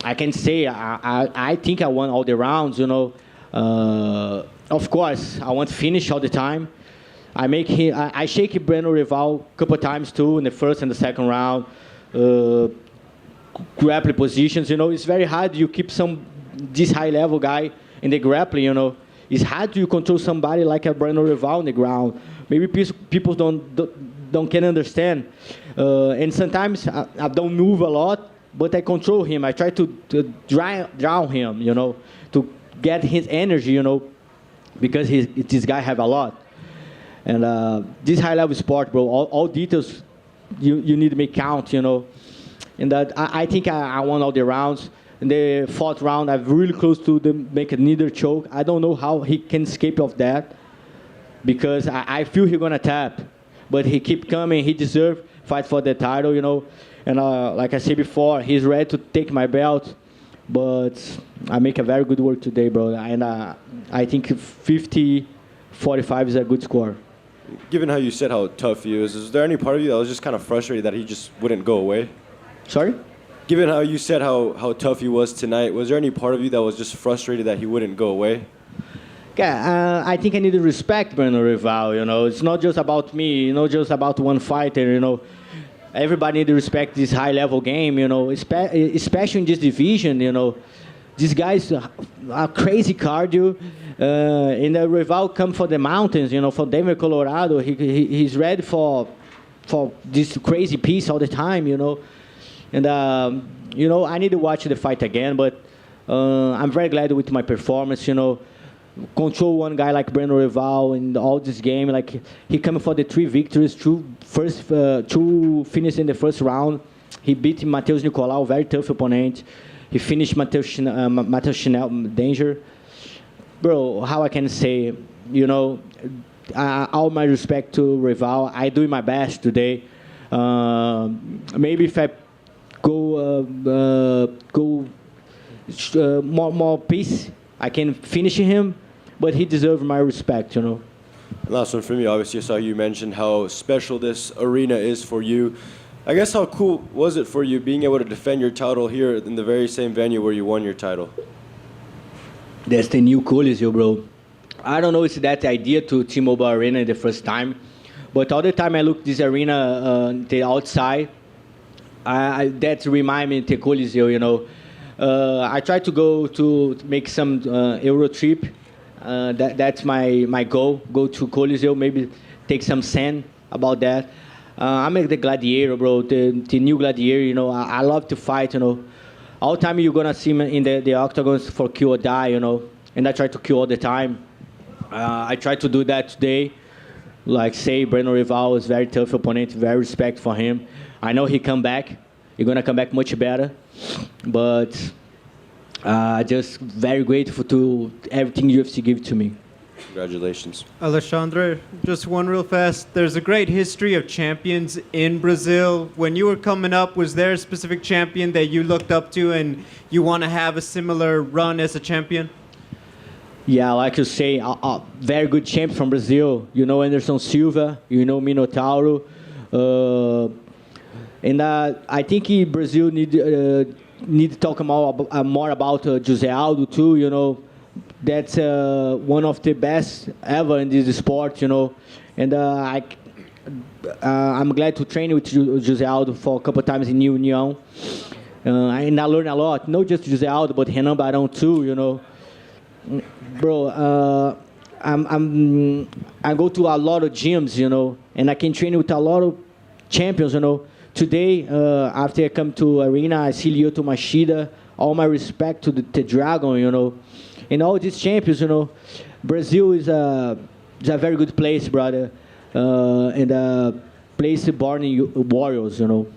I can say I think I won all the rounds, you know. Of course, I want to finish all the time. I shake Brandon Royval a couple of times too in the first and the second round. Grappling positions, you know, it's very hard. You keep this high level guy in the grappling, you know. It's hard to control somebody like a Brandon Royval on the ground. Maybe people don't can understand. And sometimes I don't move a lot. But I control him. I try to drown him, you know, to get his energy, you know, because this guy have a lot. And this high-level sport, bro, all details you need to make count, you know. And I think I won all the rounds. In the 4th round, I'm really close to make a neither choke. I don't know how he can escape of that because I feel he's going to tap. But he keep coming. He deserves fight for the title, you know. And like I said before, he's ready to take my belt. But I make a very good work today, bro. And I think 50-45 is a good score. Given how you said how tough he is there any part of you that was just kind of frustrated that he just wouldn't go away? Sorry? Given how you said how tough he was tonight, was there any part of you that was just frustrated that he wouldn't go away? Yeah, I think I need to respect Brandon Royval, you know. It's not just about me, not just about one fighter, you know. Everybody need to respect this high-level game, you know, especially in this division, you know. These guys are crazy cardio. And Royval come from the mountains, you know, from Denver, Colorado. He's ready for this crazy piece all the time, you know. And, you know, I need to watch the fight again, but I'm very glad with my performance, you know. Control one guy like Brandon Royval in all this game, like he coming for the 3 victories, 2 finishes in the first round. He beat Matheus Nicolau, very tough opponent. He finished Matheus Chinal, danger. Bro, how I can say, you know, all my respect to Royval. I do my best today. Maybe if I go more pace, I can finish him. But he deserves my respect, you know. Last one for me, obviously, I saw you mentioned how special this arena is for you. I guess how cool was it for you being able to defend your title here in the very same venue where you won your title? That's the new Coliseo, bro. I don't know if that's the idea to T-Mobile Arena the first time, but all the time I look this arena, the outside, that remind me of the Coliseo, you know. I try to go to make some Euro trip. That's my goal. Go to Coliseu, maybe take some sand about that. I'm the gladiator, bro. The new gladiator. You know, I love to fight. You know, all time you're gonna see me in the octagons for kill or die. You know, and I try to kill all the time. I try to do that today. Like say, Royval is very tough opponent. Very respect for him. I know he come back. He's gonna come back much better. But just very grateful to everything UFC give to me. Congratulations. Alexandre, just one real fast. There's a great history of champions in Brazil. When you were coming up, was there a specific champion that you looked up to and you want to have a similar run as a champion? Yeah, like you say, a very good champ from Brazil. You know Anderson Silva, you know Minotauro. And I think Brazil need to talk more about Jose Aldo too, you know. That's one of the best ever in this sport, you know. And I'm glad to train with Jose Aldo for a couple of times in Union. And I learned a lot, not just Jose Aldo, but Renan Barão too, you know. Bro, I go to a lot of gyms, you know, and I can train with a lot of champions, you know. Today, after I come to arena, I see Lyoto Machida. All my respect to the Dragon, you know. And all these champions, you know. Brazil is a very good place, brother. And a place born in warriors, you know.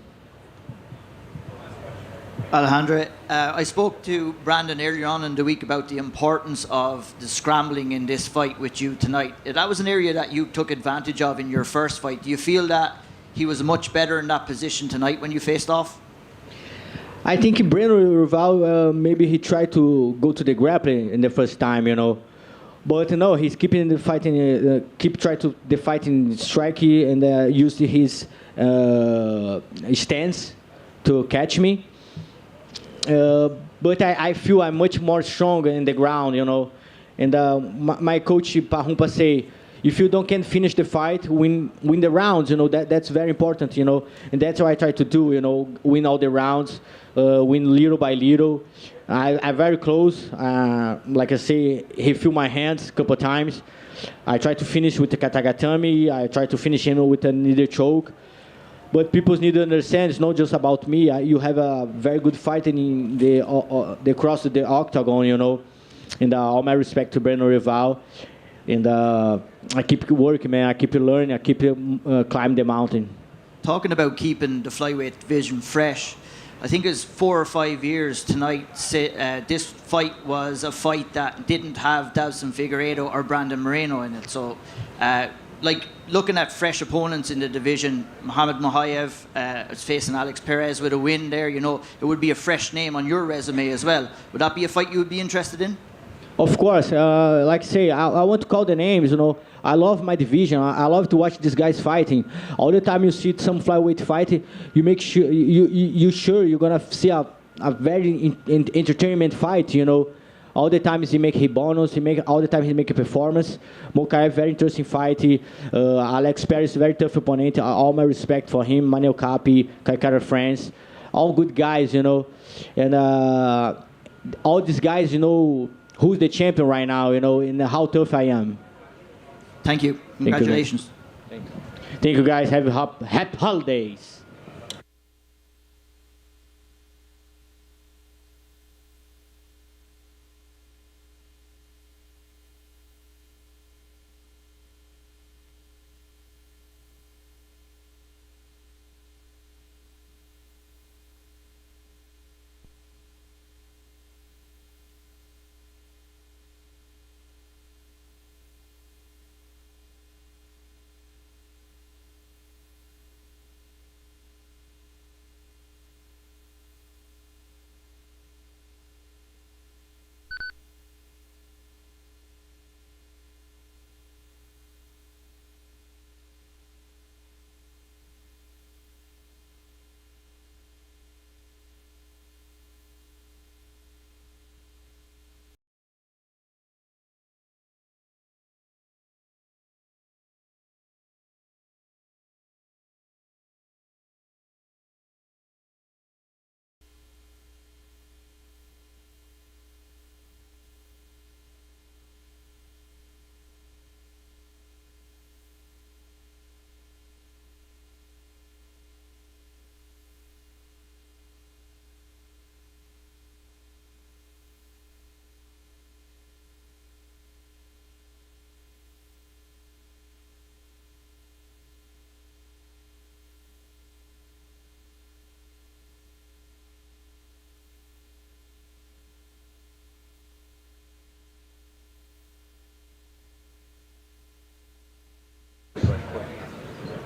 Alejandro, I spoke to Brandon earlier on in the week about the importance of the scrambling in this fight with you tonight. That was an area that you took advantage of in your first fight. Do you feel that he was much better in that position tonight when you faced off? I think Royval, maybe he tried to go to the grappling in the first time, you know. But no, he's keeping the fighting, trying to the fighting strike and use his stance to catch me. But I feel I'm much more stronger in the ground, you know. And my coach Parrumpa say, if you can't finish the fight, win the rounds, you know. That's very important, you know. And that's what I try to do, you know, win all the rounds, win little by little. I'm very close. Like I say, he feel my hands a couple of times. I try to finish with the katagatame. I try to finish him with a needle choke. But people need to understand it's not just about me. You have a very good fighting in the cross of the octagon, you know. And all my respect to Royval. And I keep working, man. I keep learning. I keep climbing the mountain. Talking about keeping the flyweight division fresh, I think it's 4 or 5 years tonight. This fight was a fight that didn't have Davison Figueiredo or Brandon Moreno in it. So, like looking at fresh opponents in the division, Muhammad Mohayev is facing Alex Perez with a win there. You know, it would be a fresh name on your resume as well. Would that be a fight you would be interested in? Of course, like I say, I want to call the names, you know. I love my division. I love to watch these guys fighting. All the time you see some flyweight fight, you make sure you're gonna see a very entertainment fight, you know. All the time he make his bonus, all the time he make a performance. Mokaev, very interesting fight. Alex Perez, very tough opponent. All my respect for him. Manuel Capi, Kaikara France, all good guys, you know. And all these guys, you know, who's the champion right now, you know, and how tough I am. Thank you. Congratulations. Thank you, guys. Happy holidays.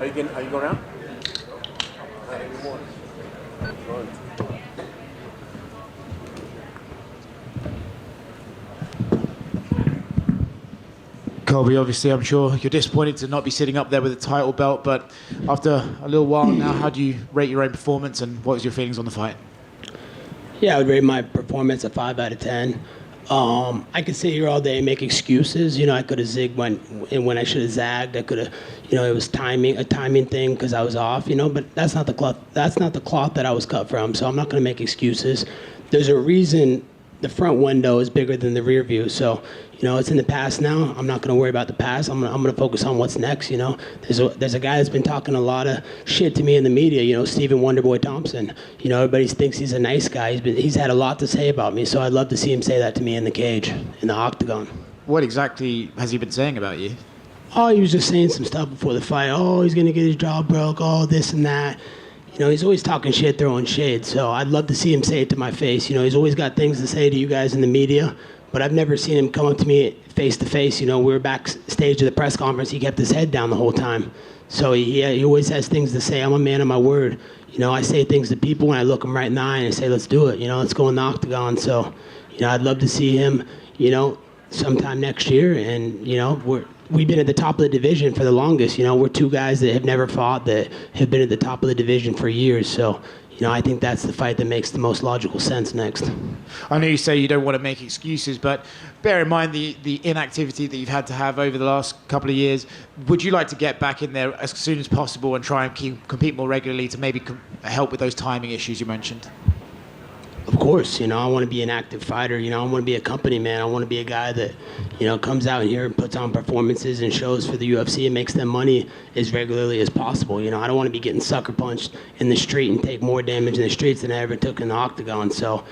Are you going out? Colby, obviously, I'm sure you're disappointed to not be sitting up there with a title belt, but after a little while now, how do you rate your own performance, and what was your feelings on the fight? Yeah, I would rate my performance a 5 out of 10. I could sit here all day and make excuses. You know, I could have zigged when I should have zagged. I could have, you know, it was a timing thing because I was off. You know, but that's not the cloth. That's not the cloth that I was cut from. So I'm not going to make excuses. There's a reason the front window is bigger than the rear view. So, you know, it's in the past now. I'm not going to worry about the past. I'm going to focus on what's next. You know, there's a guy that's been talking a lot of shit to me in the media. You know, Stephen Wonderboy Thompson. You know, everybody thinks he's a nice guy. He's had a lot to say about me. So I'd love to see him say that to me in the cage, in the octagon. What exactly has he been saying about you? Oh, he was just saying some stuff before the fight. Oh, he's going to get his jaw broke. Oh, this and that. You know, he's always talking shit, throwing shade. So I'd love to see him say it to my face. You know, he's always got things to say to you guys in the media, but I've never seen him come up to me face to face. You know, we were backstage at the press conference. He kept his head down the whole time. So he always has things to say. I'm a man of my word. You know, I say things to people when I look them right in the eye and I say, let's do it. You know, let's go in the octagon. So, you know, I'd love to see him, you know, sometime next year. And, you know, we've been at the top of the division for the longest. You know, we're two guys that have never fought, that have been at the top of the division for years. So, you know, I think that's the fight that makes the most logical sense next. I know you say you don't want to make excuses, but bear in mind the inactivity that you've had to have over the last couple of years. Would you like to get back in there as soon as possible and try and compete more regularly to maybe help with those timing issues you mentioned? Of course, you know, I want to be an active fighter. You know, I want to be a company man. I want to be a guy that, you know, comes out here and puts on performances and shows for the UFC and makes them money as regularly as possible. You know, I don't want to be getting sucker punched in the street and take more damage in the streets than I ever took in the octagon. So,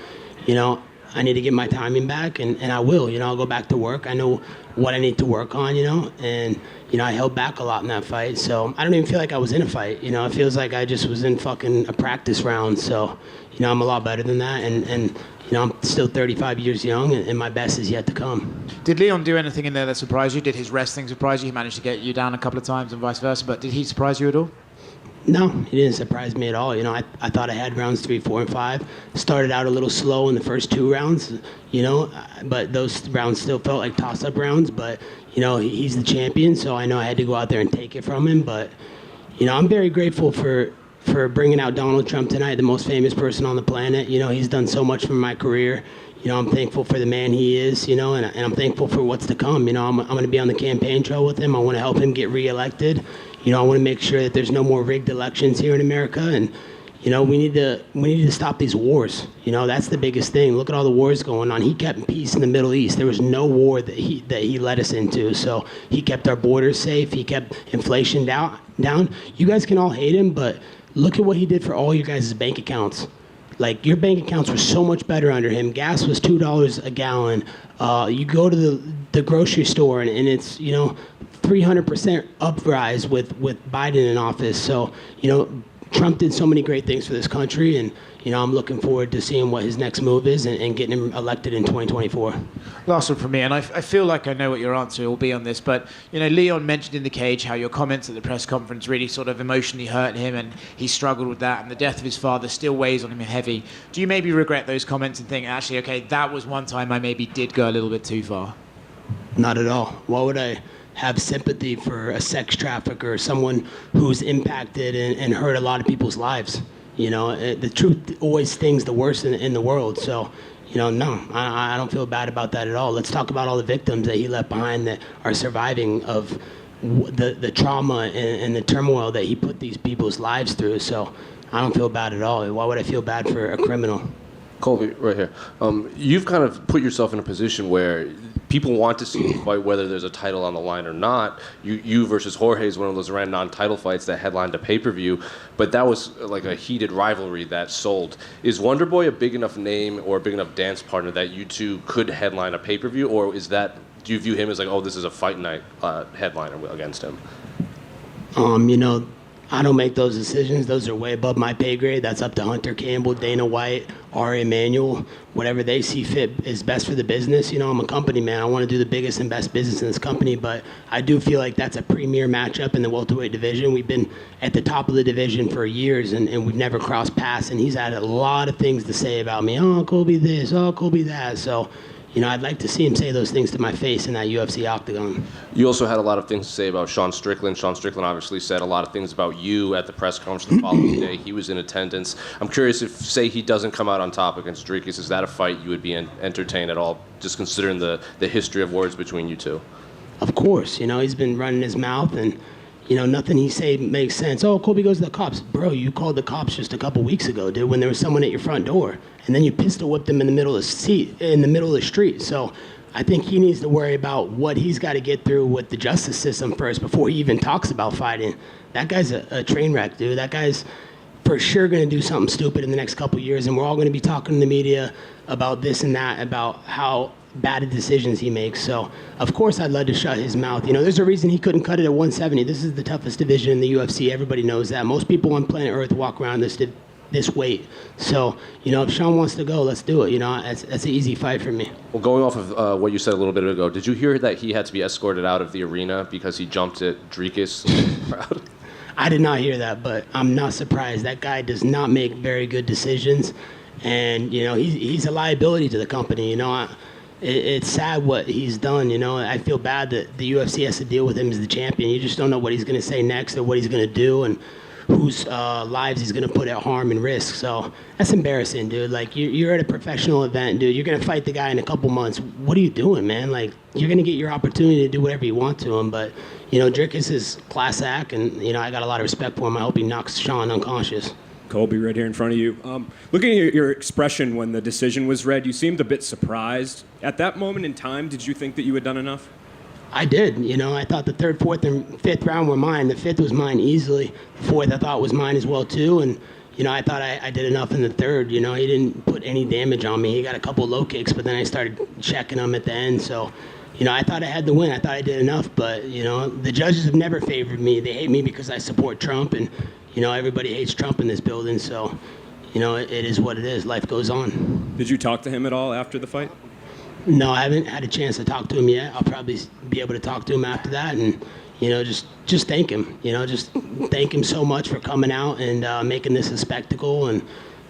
you know, I need to get my timing back, and I will. You know, I'll go back to work. I know what I need to work on, you know, and, you know, I held back a lot in that fight. So I don't even feel like I was in a fight. You know, it feels like I just was in fucking a practice round. So, you know, I'm a lot better than that, and you know, I'm still 35 years young, and my best is yet to come. Did Leon do anything in there that surprised you? Did his wrestling surprise you? He managed to get you down a couple of times and vice versa, but did he surprise you at all? No, he didn't surprise me at all. You know, I thought I had rounds 3, 4, and 5. Started out a little slow in the first 2 rounds, you know, but those rounds still felt like toss-up rounds. But, you know, he's the champion, so I know I had to go out there and take it from him. But, you know, I'm very grateful for bringing out Donald Trump tonight, the most famous person on the planet. You know, he's done so much for my career. You know, I'm thankful for the man he is, you know, and I'm thankful for what's to come. You know, I'm going to be on the campaign trail with him. I want to help him get reelected. You know, I want to make sure that there's no more rigged elections here in America. And, you know, we need to stop these wars. You know, that's the biggest thing. Look at all the wars going on. He kept peace in the Middle East. There was no war that he led us into. So he kept our borders safe. He kept inflation down. You guys can all hate him, but look at what he did for all your guys' bank accounts. Like, your bank accounts were so much better under him. Gas was $2 a gallon. You go to the grocery store, and it's, you know, 300% uprise with Biden in office. So, you know, Trump did so many great things for this country, and, you know, I'm looking forward to seeing what his next move is and getting him elected in 2024. Last one from me, and I feel like I know what your answer will be on this, but, you know, Leon mentioned in the cage how your comments at the press conference really sort of emotionally hurt him, and he struggled with that, and the death of his father still weighs on him heavy. Do you maybe regret those comments and think, actually, okay, that was one time I maybe did go a little bit too far? Not at all. Why would I have sympathy for a sex trafficker, someone who's impacted and hurt a lot of people's lives? You know, the truth always stings the worst in the world. So, you know, no, I don't feel bad about that at all. Let's talk about all the victims that he left behind that are surviving of the trauma and the turmoil that he put these people's lives through. So I don't feel bad at all. Why would I feel bad for a criminal? Colby, right here. You've kind of put yourself in a position where people want to see you fight, whether there's a title on the line or not. You versus Jorge is one of those random non-title fights that headlined a pay-per-view, but that was like a heated rivalry that sold. Is Wonderboy a big enough name or a big enough dance partner that you two could headline a pay-per-view, or do you view him as like, oh, this is a fight night headliner against him? You know, I don't make those decisions. Those are way above my pay grade. That's up to Hunter Campbell, Dana White, Ari Emanuel, whatever they see fit is best for the business. You know, I'm a company man. I want to do the biggest and best business in this company, but I do feel like that's a premier matchup in the welterweight division. We've been at the top of the division for years, and we've never crossed paths, and he's had a lot of things to say about me. Oh, Colby this, oh, Colby that. So, you know, I'd like to see him say those things to my face in that UFC octagon. You also had a lot of things to say about Sean Strickland. Sean Strickland obviously said a lot of things about you at the press conference the following day. He was in attendance. I'm curious if, say, he doesn't come out on top against Dricus, is that a fight you would be entertained at all, just considering the history of words between you two? Of course. You know, he's been running his mouth, and, you know, nothing he say makes sense. Oh, Colby goes to the cops. Bro, you called the cops just a couple weeks ago, dude, when there was someone at your front door. And then you pistol whipped him in the middle of the street. So I think he needs to worry about what he's got to get through with the justice system first before he even talks about fighting. That guy's a train wreck, dude. That guy's for sure going to do something stupid in the next couple years, and we're all going to be talking to the media about this and that, about how bad decisions he makes. So, of course, I'd love to shut his mouth. You know, there's a reason he couldn't cut it at 170. This is the toughest division in the UFC. Everybody knows that. Most people on planet Earth walk around this weight. So, you know, if Sean wants to go, let's do it. You know, that's an easy fight for me. Well, going off of what you said a little bit ago, did you hear that he had to be escorted out of the arena because he jumped at Dricus? I did not hear that, but I'm not surprised. That guy does not make very good decisions, and, you know, he's a liability to the company. You know, it's sad what he's done. You know, I feel bad that the UFC has to deal with him as the champion. You just don't know what he's going to say next or what he's going to do, and whose lives he's going to put at harm and risk. So that's embarrassing, dude. Like, you're at a professional event, dude. You're going to fight the guy in a couple months. What are you doing, man? Like, you're going to get your opportunity to do whatever you want to him. But, you know, Dricus is class act, and, you know, I got a lot of respect for him. I hope he knocks Sean unconscious. Colby, right here in front of you. Looking at your expression when the decision was read, you seemed a bit surprised. At that moment in time, did you think that you had done enough? I did. You know, I thought the third, fourth, and fifth round were mine. The fifth was mine easily. The fourth I thought was mine as well, too. And, you know, I thought I did enough in the third. You know, he didn't put any damage on me. He got a couple low kicks, but then I started checking him at the end. So, you know, I thought I had the win. I thought I did enough. But, you know, the judges have never favored me. They hate me because I support Trump. And, you know, everybody hates Trump in this building. So, you know, it is what it is. Life goes on. Did you talk to him at all after the fight? No, I haven't had a chance to talk to him yet. I'll probably be able to talk to him after that, and, you know, just thank him. You know, just thank him so much for coming out and making this a spectacle, and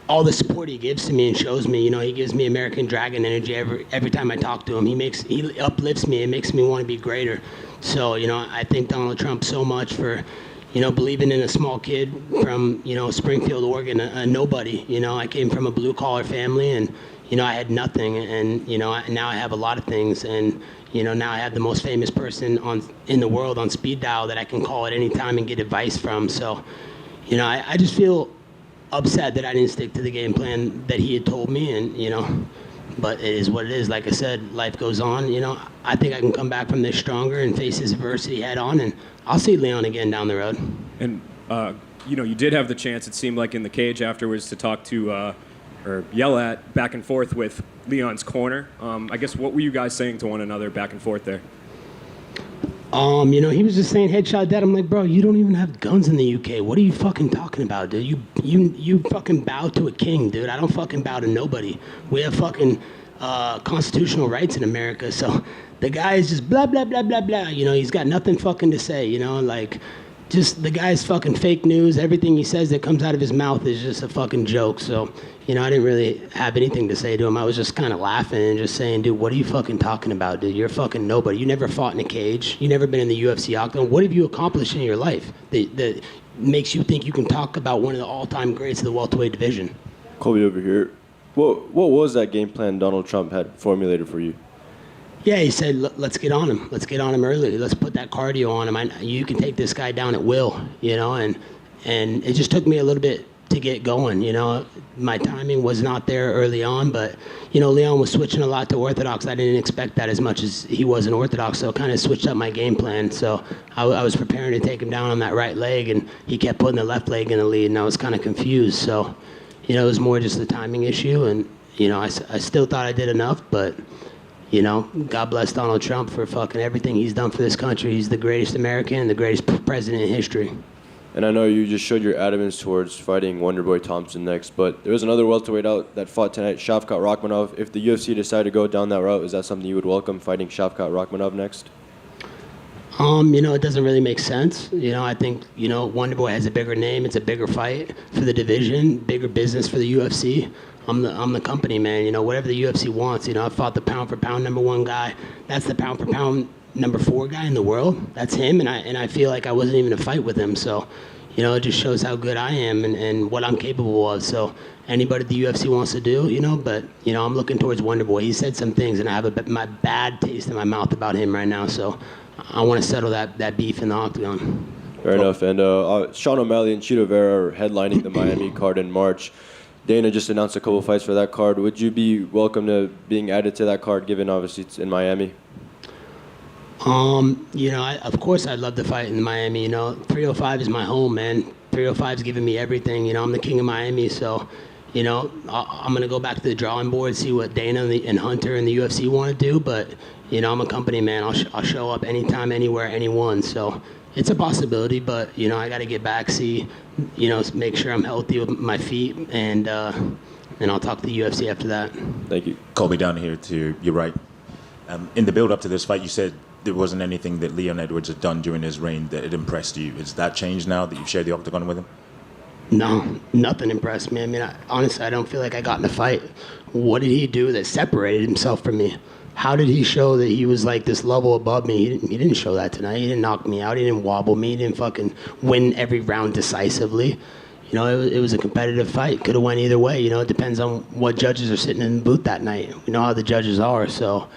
all the support he gives to me and shows me. You know, he gives me American Dragon energy every time I talk to him. He uplifts me and makes me want to be greater. So, you know, I thank Donald Trump so much for, you know, believing in a small kid from, you know, Springfield, Oregon, a nobody. You know, I came from a blue-collar family, and, you know, I had nothing, and, you know, now I have a lot of things, and, you know, now I have the most famous person in the world on speed dial that I can call at any time and get advice from. So, you know, I just feel upset that I didn't stick to the game plan that he had told me, and, you know, but it is what it is. Like I said, life goes on. You know, I think I can come back from this stronger and face this adversity head on, and I'll see Leon again down the road. And, you know, you did have the chance, it seemed like, in the cage afterwards to talk to or yell at back and forth with Leon's corner. I guess, what were you guys saying to one another back and forth there? You know, he was just saying headshot dead. I'm like, bro, you don't even have guns in the UK. What are you fucking talking about, dude? You fucking bow to a king, dude. I don't fucking bow to nobody. We have fucking constitutional rights in America. So the guy is just blah, blah, blah, blah, blah. You know, he's got nothing fucking to say, you know, like, just the guy's fucking fake news. Everything he says that comes out of his mouth is just a fucking joke. So, you know, I didn't really have anything to say to him. I was just kind of laughing and just saying, dude, what are you fucking talking about, dude? You're fucking nobody. You never fought in a cage. You never been in the UFC octagon. What have you accomplished in your life that makes you think you can talk about one of the all-time greats of the welterweight division? Colby over here. What was that game plan Donald Trump had formulated for you? Yeah, he said, let's get on him. Let's get on him early. Let's put that cardio on him. You can take this guy down at will, you know, and it just took me a little bit to get going, you know. My timing was not there early on, but, you know, Leon was switching a lot to orthodox. I didn't expect that as much as he was in orthodox, so it kind of switched up my game plan. So I was preparing to take him down on that right leg, and he kept putting the left leg in the lead, and I was kind of confused. So, you know, it was more just the timing issue, and, you know, I still thought I did enough, but, you know, God bless Donald Trump for fucking everything he's done for this country. He's the greatest American, the greatest president in history. And I know you just showed your adamance towards fighting Wonderboy Thompson next, but there was another welterweight out that fought tonight, Shavkat Rakhmonov. If the UFC decided to go down that route, is that something you would welcome, fighting Shavkat Rakhmonov next? It doesn't really make sense. I think, Wonderboy has a bigger name. It's a bigger fight for the division, bigger business for the UFC. I'm the company, man. Whatever the UFC wants. I fought the pound for pound #1 guy. That's the pound for pound #4 guy in the world. That's him, and I feel like I wasn't even in a fight with him. So, it just shows how good I am and what I'm capable of. So anybody the UFC wants to do, but I'm looking towards Wonderboy. He said some things, and I have my bad taste in my mouth about him right now. So I want to settle that beef in the octagon. Fair enough. And Sean O'Malley and Chito Vera are headlining the Miami card in March. Dana just announced a couple fights for that card. Would you be welcome to being added to that card, given obviously it's in Miami? Of course I'd love to fight in Miami. 305 is my home, man. 305 is giving me everything. I'm the king of Miami, so I'm gonna go back to the drawing board, see what Dana and Hunter and the UFC want to do. But I'm a company man. I'll show up anytime, anywhere, anyone. So it's a possibility, but I got to get back, see, make sure I'm healthy with my feet, and I'll talk to the UFC after that. Thank you. Colby, down here to your right. In the build-up to this fight, you said there wasn't anything that Leon Edwards had done during his reign that had impressed you. Has that changed now that you've shared the octagon with him? No, nothing impressed me. I mean, honestly, I don't feel like I got in a fight. What did he do that separated himself from me? How did he show that he was like this level above me? He didn't show that tonight. He didn't knock me out. He didn't wobble me. He didn't fucking win every round decisively. It was a competitive fight. Could have went either way. It depends on what judges are sitting in the booth that night. We know how the judges are, so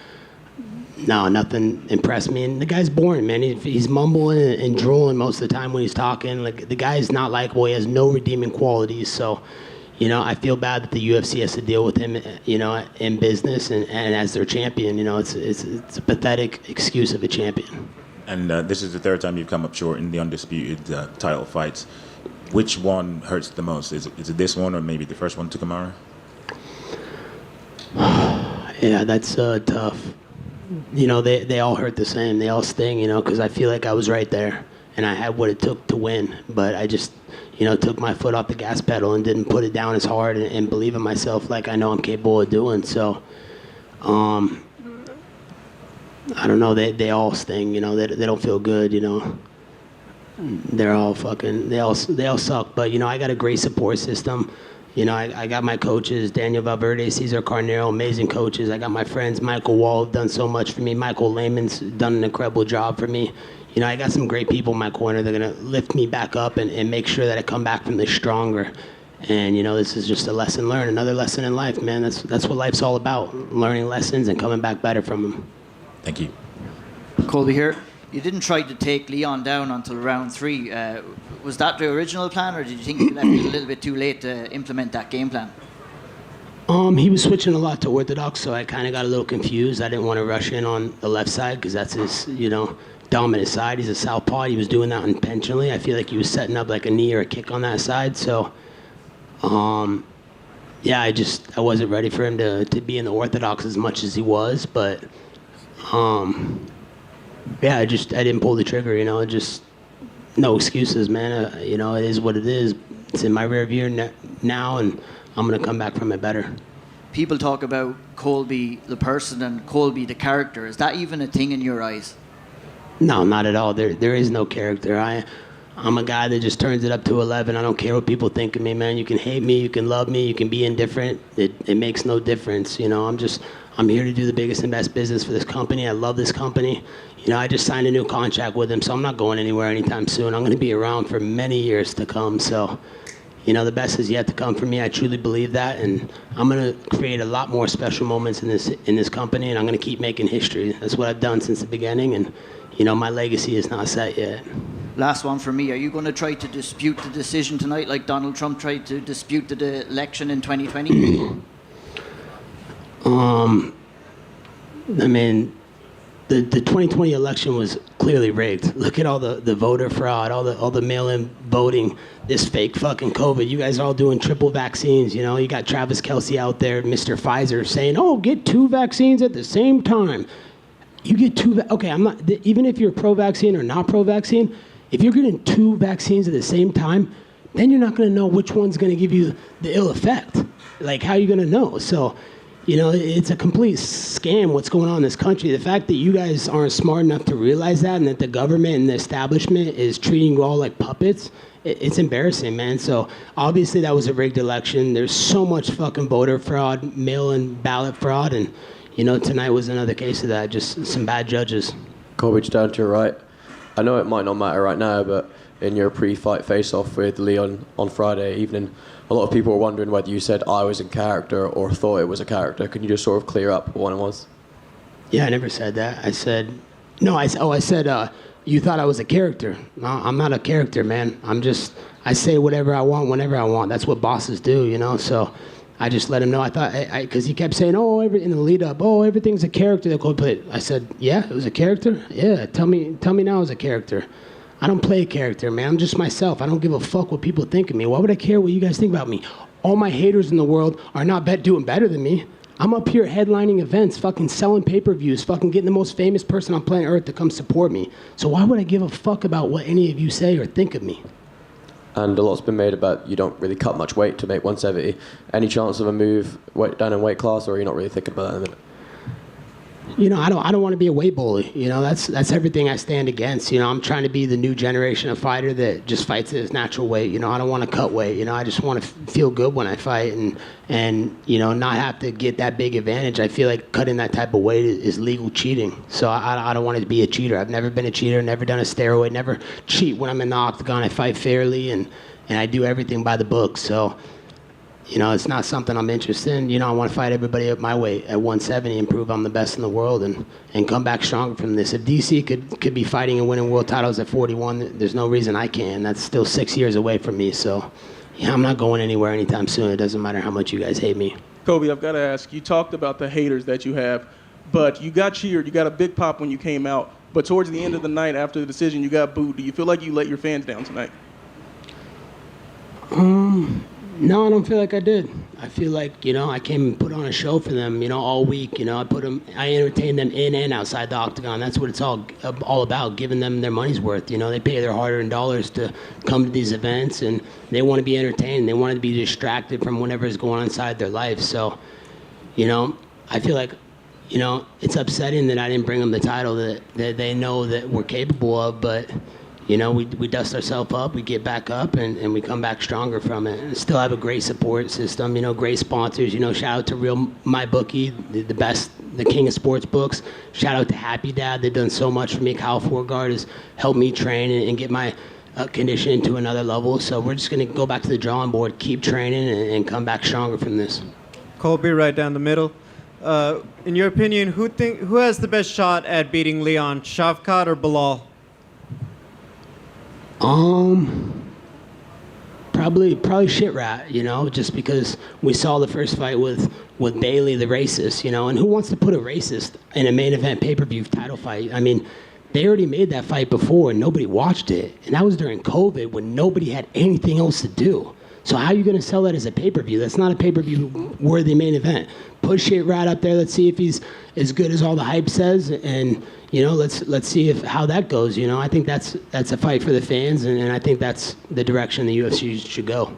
no, nothing impressed me. And the guy's boring, man. He's mumbling and drooling most of the time when he's talking. Like, the guy's not likable. He has no redeeming qualities. So, I feel bad that the UFC has to deal with him, in business and as their champion. It's a pathetic excuse of a champion. And this is the third time you've come up short in the undisputed title fights. Which one hurts the most? Is it this one or maybe the first one to Kamaru? Yeah, that's tough. They all hurt the same. They all sting, because I feel like I was right there and I had what it took to win. But I just, took my foot off the gas pedal and didn't put it down as hard and believe in myself like I know I'm capable of doing. So, I don't know. They all sting, they don't feel good, They're all fucking, they all suck. But, I got a great support system. I got my coaches, Daniel Valverde, Cesar Carnero, amazing coaches. I got my friends, Michael Wall, done so much for me. Michael Lehman's done an incredible job for me. I got some great people in my corner. They're going to lift me back up and make sure that I come back from this stronger. And, this is just a lesson learned, another lesson in life, man. That's what life's all about, learning lessons and coming back better from them. Thank you. Colby here. You didn't try to take Leon down until round 3. Was that the original plan, or did you think you left it a little bit too late to implement that game plan? He was switching a lot to orthodox, so I kind of got a little confused. I didn't want to rush in on the left side because that's his, dominant side. He's a southpaw. He was doing that intentionally. I feel like he was setting up like a knee or a kick on that side. So, yeah, I wasn't ready for him to be in the orthodox as much as he was, but yeah, I didn't pull the trigger, no excuses, man. It is what it is. It's in my rear view now, and I'm going to come back from it better. People talk about Colby the person and Colby the character. Is that even a thing in your eyes? No, not at all. There is no character. I'm a guy that just turns it up to 11. I don't care what people think of me, man. You can hate me, you can love me, you can be indifferent. It makes no difference. I'm here to do the biggest and best business for this company. I love this company. I just signed a new contract with him, so I'm not going anywhere anytime soon. I'm going to be around for many years to come. So, the best is yet to come for me. I truly believe that, and I'm going to create a lot more special moments in this company, and I'm going to keep making history. That's what I've done since the beginning, and my legacy is not set yet. Last one for me. Are you going to try to dispute the decision tonight like Donald Trump tried to dispute the election in 2020? I mean, the 2020 election was clearly rigged. Look at all the voter fraud, all the mail-in voting, this fake fucking COVID. You guys are all doing triple vaccines. You got Travis Kelce out there, Mr. Pfizer, saying, "Oh, get 2 vaccines at the same time." You get 2. Okay, I'm not. Even if you're pro-vaccine or not pro-vaccine, If you're getting 2 vaccines at the same time, then you're not going to know which one's going to give you the ill effect. Like, how are you going to know? So, it's a complete scam what's going on in this country. The fact that you guys aren't smart enough to realize that, and that the government and the establishment is treating you all like puppets, it's embarrassing, man. So obviously that was a rigged election. There's so much fucking voter fraud, mail-in ballot fraud, and tonight was another case of that. Just some bad judges. Colby, down to your right. I know it might not matter right now, but in your pre-fight face-off with Leon on Friday evening, a lot of people were wondering whether you said I was in character or thought it was a character. Can you just sort of clear up what one it was? Yeah, I never said that. I said, no, I said, you thought I was a character. No, I'm not a character, man. I say whatever I want, whenever I want. That's what bosses do, So I just let him know. I thought, because he kept saying, in the lead up, everything's a character that Colby played. I said, yeah, it was a character? Yeah, tell me now it's a character. I don't play a character, man. I'm just myself. I don't give a fuck what people think of me. Why would I care what you guys think about me? All my haters in the world are not doing better than me. I'm up here headlining events, fucking selling pay-per-views, fucking getting the most famous person on planet Earth to come support me. So why would I give a fuck about what any of you say or think of me? And a lot's been made about you don't really cut much weight to make 170. Any chance of a move down in weight class, or are you not really thinking about that in a minute? I don't want to be a weight bully. That's everything I stand against. I'm trying to be the new generation of fighter that just fights at his natural weight. I don't want to cut weight. I just want to feel good when I fight and not have to get that big advantage. I feel like cutting that type of weight is legal cheating. So I don't want to be a cheater. I've never been a cheater, never done a steroid, never cheat when I'm in the octagon. I fight fairly and I do everything by the book. So it's not something I'm interested in. I want to fight everybody at my weight at 170 and prove I'm the best in the world and come back stronger from this. If DC could be fighting and winning world titles at 41, there's no reason I can. That's still 6 years away from me. So, I'm not going anywhere anytime soon. It doesn't matter how much you guys hate me. Colby, I've got to ask, you talked about the haters that you have, but you got cheered. You got a big pop when you came out. But towards the end of the night after the decision, you got booed. Do you feel like you let your fans down tonight? No, I don't feel like I did. I feel like, I came and put on a show for them, all week. I entertained them in and outside the octagon. That's what it's all about, giving them their money's worth. They pay their hard-earned dollars to come to these events, and they want to be entertained. They want to be distracted from whatever is going on inside their life. So, I feel like, it's upsetting that I didn't bring them the title that they know that we're capable of, but... we dust ourselves up, we get back up, and we come back stronger from it. And still have a great support system, great sponsors. Shout out to MyBookie, the best, the king of sports books. Shout out to Happy Dad, they've done so much for me. Kyle Forgard has helped me train and get my conditioning to another level. So we're just going to go back to the drawing board, keep training, and come back stronger from this. Colby, right down the middle. In your opinion, who has the best shot at beating Leon, Shavkat or Bilal? Probably shit rat, just because we saw the first fight with Bailey, the racist, and who wants to put a racist in a main event pay-per-view title fight? I mean, they already made that fight before and nobody watched it. And that was during COVID when nobody had anything else to do. So how are you going to sell that as a pay-per-view? That's not a pay-per-view worthy main event. Put shit right up there. Let's see if he's as good as all the hype says, and let's see how that goes. I think that's a fight for the fans, and I think that's the direction the UFC should go.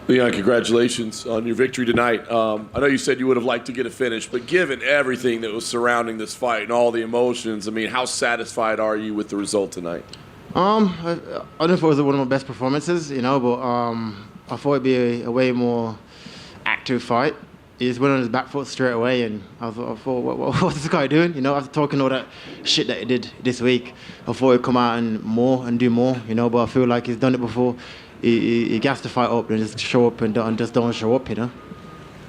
Leon, congratulations on your victory tonight. I know you said you would have liked to get a finish, but given everything that was surrounding this fight and all the emotions, I mean, how satisfied are you with the result tonight? I don't know if it was one of my best performances, you know, but I thought it'd be a way more active fight. He just went on his back foot straight away, and I thought what's this guy doing? You know, after talking all that shit that he did this week, I thought he'd come out and do more, you know, but I feel like he's done it before. He gassed the fight up and just show up and just don't show up, you know.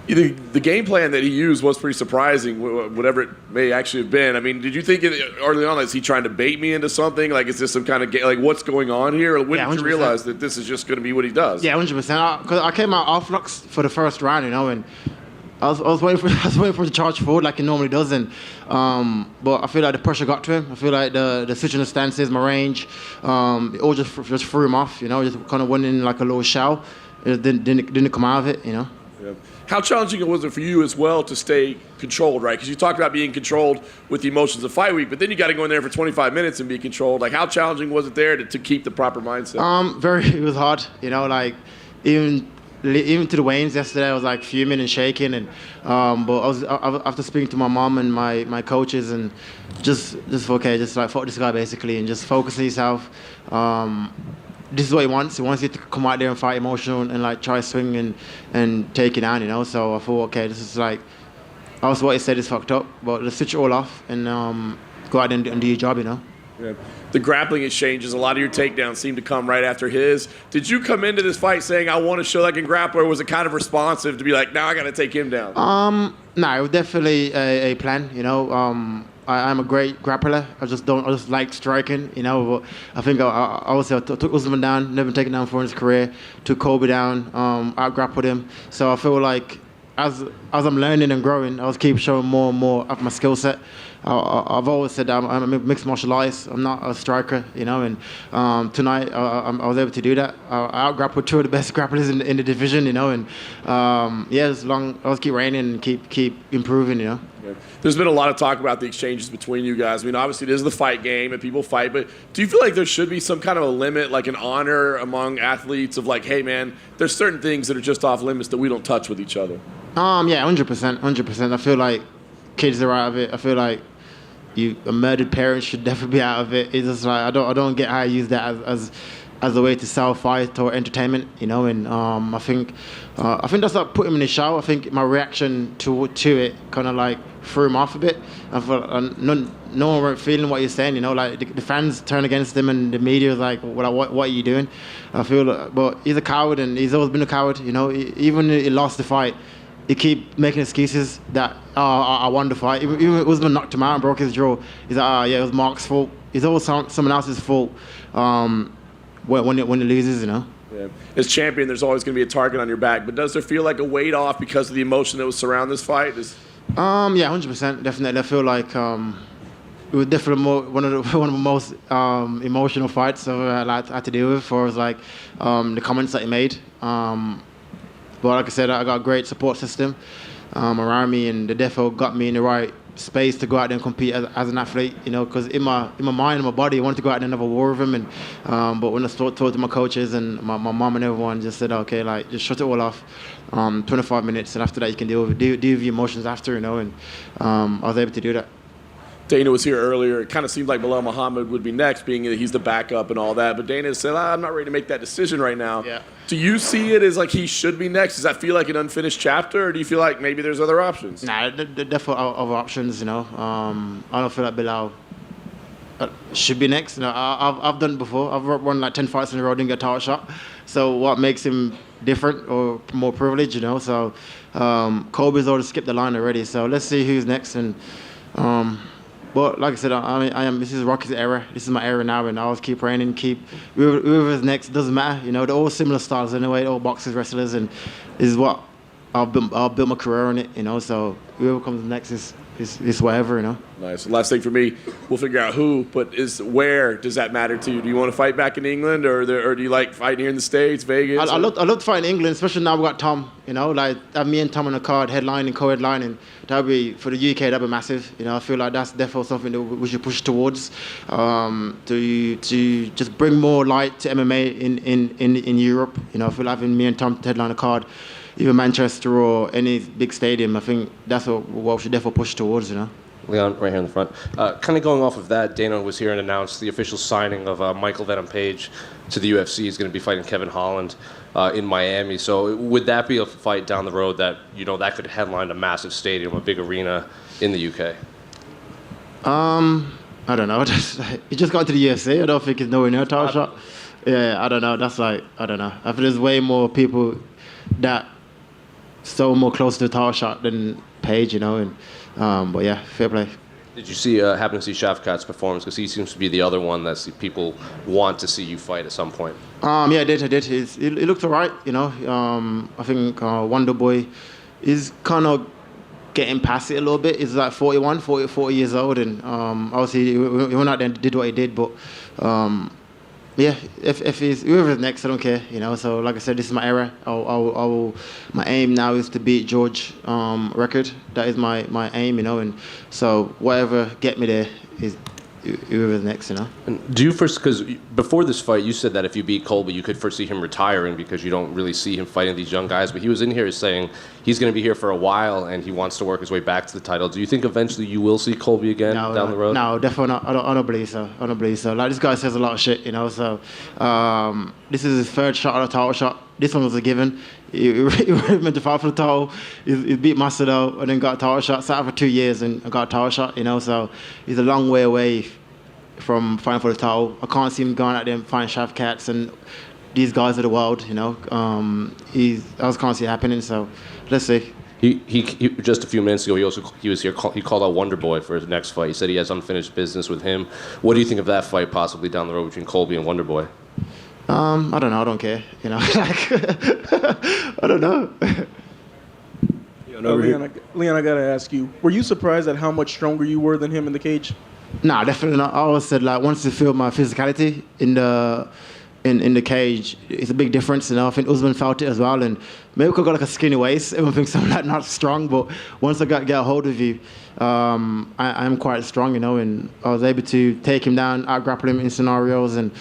The game plan that he used was pretty surprising, whatever it may actually have been. I mean, did you think early on, is he trying to bait me into something? Like, is this some kind of game? Like, what's going on here? Or when did you realize that this is just going to be what he does? Yeah, 100%. Because I came out orthodox for the first round, you know, and I was waiting for him to charge forward like he normally does, and but I feel like the pressure got to him. I feel like the switching the stances, my range, it all just threw him off. You know, just kind of went in like a little shell. It didn't come out of it. You know. Yeah. How challenging was it for you as well to stay controlled, right? Because you talked about being controlled with the emotions of fight week, but then you got to go in there for 25 minutes and be controlled. Like, how challenging was it there to keep the proper mindset? It was hard. You know, like even to the weigh-ins yesterday, I was like fuming and shaking, and but I was after speaking to my mom and my coaches, and just like fuck this guy basically, and just focus on yourself. This is what he wants. He wants you to come out there and fight emotional and like try to swing and take it down, you know. So I thought, okay, this is like, also what he said is fucked up, but let's switch it all off and go out and do your job, you know. Yeah. The grappling exchanges, a lot of your takedowns seem to come right after his. Did you come into this fight saying, I want to show that I can grapple, or was it kind of responsive to be like, now I got to take him down? No, it was definitely a plan, you know. I'm a great grappler. I just like striking, you know. But I think I took Usman down, never taken down before in his career. Took Colby down, out grappled him. So I feel like as I'm learning and growing, I was keep showing more and more of my skill set. I've always said I'm a mixed martial artist. I'm not a striker, you know. And tonight I was able to do that. I out grappled two of the best grapplers in the division, you know. And I'll keep reigning and keep improving, you know. Yeah. There's been a lot of talk about the exchanges between you guys. I mean, obviously, it is the fight game and people fight, but do you feel like there should be some kind of a limit, like an honor among athletes of like, hey, man, there's certain things that are just off limits that we don't touch with each other? Yeah, 100%. I feel like kids are out of it. I feel like a murdered parent should definitely be out of it. It's just like I don't get how you use that as a way to sell fight or entertainment, you know. And I think that's like put him in the shower. I think my reaction to it kind of like threw him off a bit. I felt no one were feeling what you're saying, you know. Like the fans turn against him, and the media was like, "What are you doing?" I feel, but he's a coward, and he's always been a coward, you know. Even he lost the fight, he keep making excuses that I won the fight. Even Usman knocked him out and broke his jaw. He's like, yeah, it was Mark's fault. It's always someone else's fault when it loses, you know. Yeah. As champion, there's always going to be a target on your back, but does there feel like a weight off because of the emotion that was surrounding this fight? Yeah, 100%, definitely. I feel like it was definitely one of the most emotional fights I had to deal with. For like the comments that he made. But like I said, I got a great support system around me, and the defo got me in the right space to go out there and compete as an athlete, you know, because in my mind and my body, I wanted to go out there and have a war with him. And but when I talked to my coaches and my mom and everyone, just said, okay, like just shut it all off, 25 minutes, and after that you can deal with your emotions after, you know. And I was able to do that. Dana was here earlier. It kind of seemed like Bilal Muhammad would be next, being that he's the backup and all that. But Dana said, I'm not ready to make that decision right now. Yeah. Do you see it as like he should be next? Does that feel like an unfinished chapter, or do you feel like maybe there's other options? Nah, there definitely other options, you know. I don't feel like Bilal should be next. You know, I've done it before. I've run like 10 fights in a row, didn't get a title shot. So what makes him different or more privileged, you know? So Colby's already skipped the line already. So let's see who's next. And but like I said, I am. This is Rocky's era. This is my era now, and I always keep training, whoever's next. Doesn't matter, you know. They're all similar styles anyway. All boxers, wrestlers, and this is what I'll build my career on it, you know. So whoever comes next is whatever, you know. Nice. Last thing for me, we'll figure out who, but where does that matter to you? Do you want to fight back in England, or do you like fighting here in the States, Vegas? I love to fight in England, especially now we got Tom, you know, like have me and Tom on the card, headlining, co-headlining. That'd be, for the UK, that'd be massive. You know, I feel like that's definitely something that we should push towards, to just bring more light to MMA in Europe. You know, I feel like having me and Tom to headline the card, either Manchester or any big stadium, I think that's what we should definitely push towards, you know. Leon, right here in the front. Kind of going off of that, Dana was here and announced the official signing of Michael Venom Page to the UFC. He's going to be fighting Kevin Holland in Miami. So would that be a fight down the road that, you know, that could headline a massive stadium, a big arena in the UK? I don't know. He just got to the UFC. I don't think he's nowhere near a title shot. Yeah, I don't know. That's like, I don't know. I think there's way more people that so more close to the title shot than Page, you know, and but yeah, fair play. Did you happen to see Shavkat's performance? Because he seems to be the other one that people want to see you fight at some point. Yeah, I did. He looked all right, you know. I think Wonder Boy is kind of getting past it a little bit. He's like 40 years old, and obviously he went out there and did what he did, but yeah, if he's whoever's next, I don't care, you know. So like I said, this is my era. My aim now is to beat George record. That is my aim, you know. And so whatever get me there is whoever's next, you know. And do you first, because before this fight, you said that if you beat Colby, you could first see him retiring because you don't really see him fighting these young guys. But he was in here saying he's going to be here for a while and he wants to work his way back to the title. Do you think eventually you will see Colby again down the road? No, definitely not. I don't believe so. I don't believe so. Like, this guy says a lot of shit, you know. So this is his third shot at a title shot. This one was a given. He meant to fight for the title. He beat Macedo and then got a title shot. Sat out for 2 years and got a title shot, you know. So he's a long way away from fighting for the title. I can't see him going out there and fighting Shavkats and these guys of the world, you know. I just can't see it happening. So let's see. He just a few minutes ago, he was here. He called out Wonder Boy for his next fight. He said he has unfinished business with him. What do you think of that fight possibly down the road between Colby and Wonder Boy? I don't know. I don't care. You know, I don't know. Leon, I gotta ask you: were you surprised at how much stronger you were than him in the cage? Nah, definitely not. I always said, like, once you feel my physicality in the cage, it's a big difference. You know, I think Usman felt it as well, and maybe I got like a skinny waist. Everyone thinks I'm like not strong, but once I get a hold of you, I am quite strong. You know, and I was able to take him down, out-grapple him in scenarios, and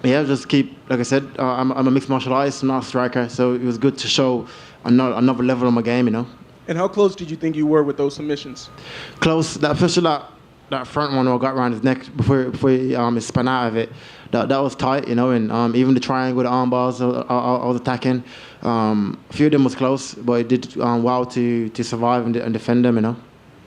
yeah, just keep, like I said, I'm a mixed martial artist, I'm not a striker, so it was good to show another level of my game, you know. And how close did you think you were with those submissions? Close. Especially that front one where I got around his neck before he spun out of it. That was tight, you know, and even the triangle, the arm bars I was attacking. A few of them was close, but it did well to survive and defend them, you know.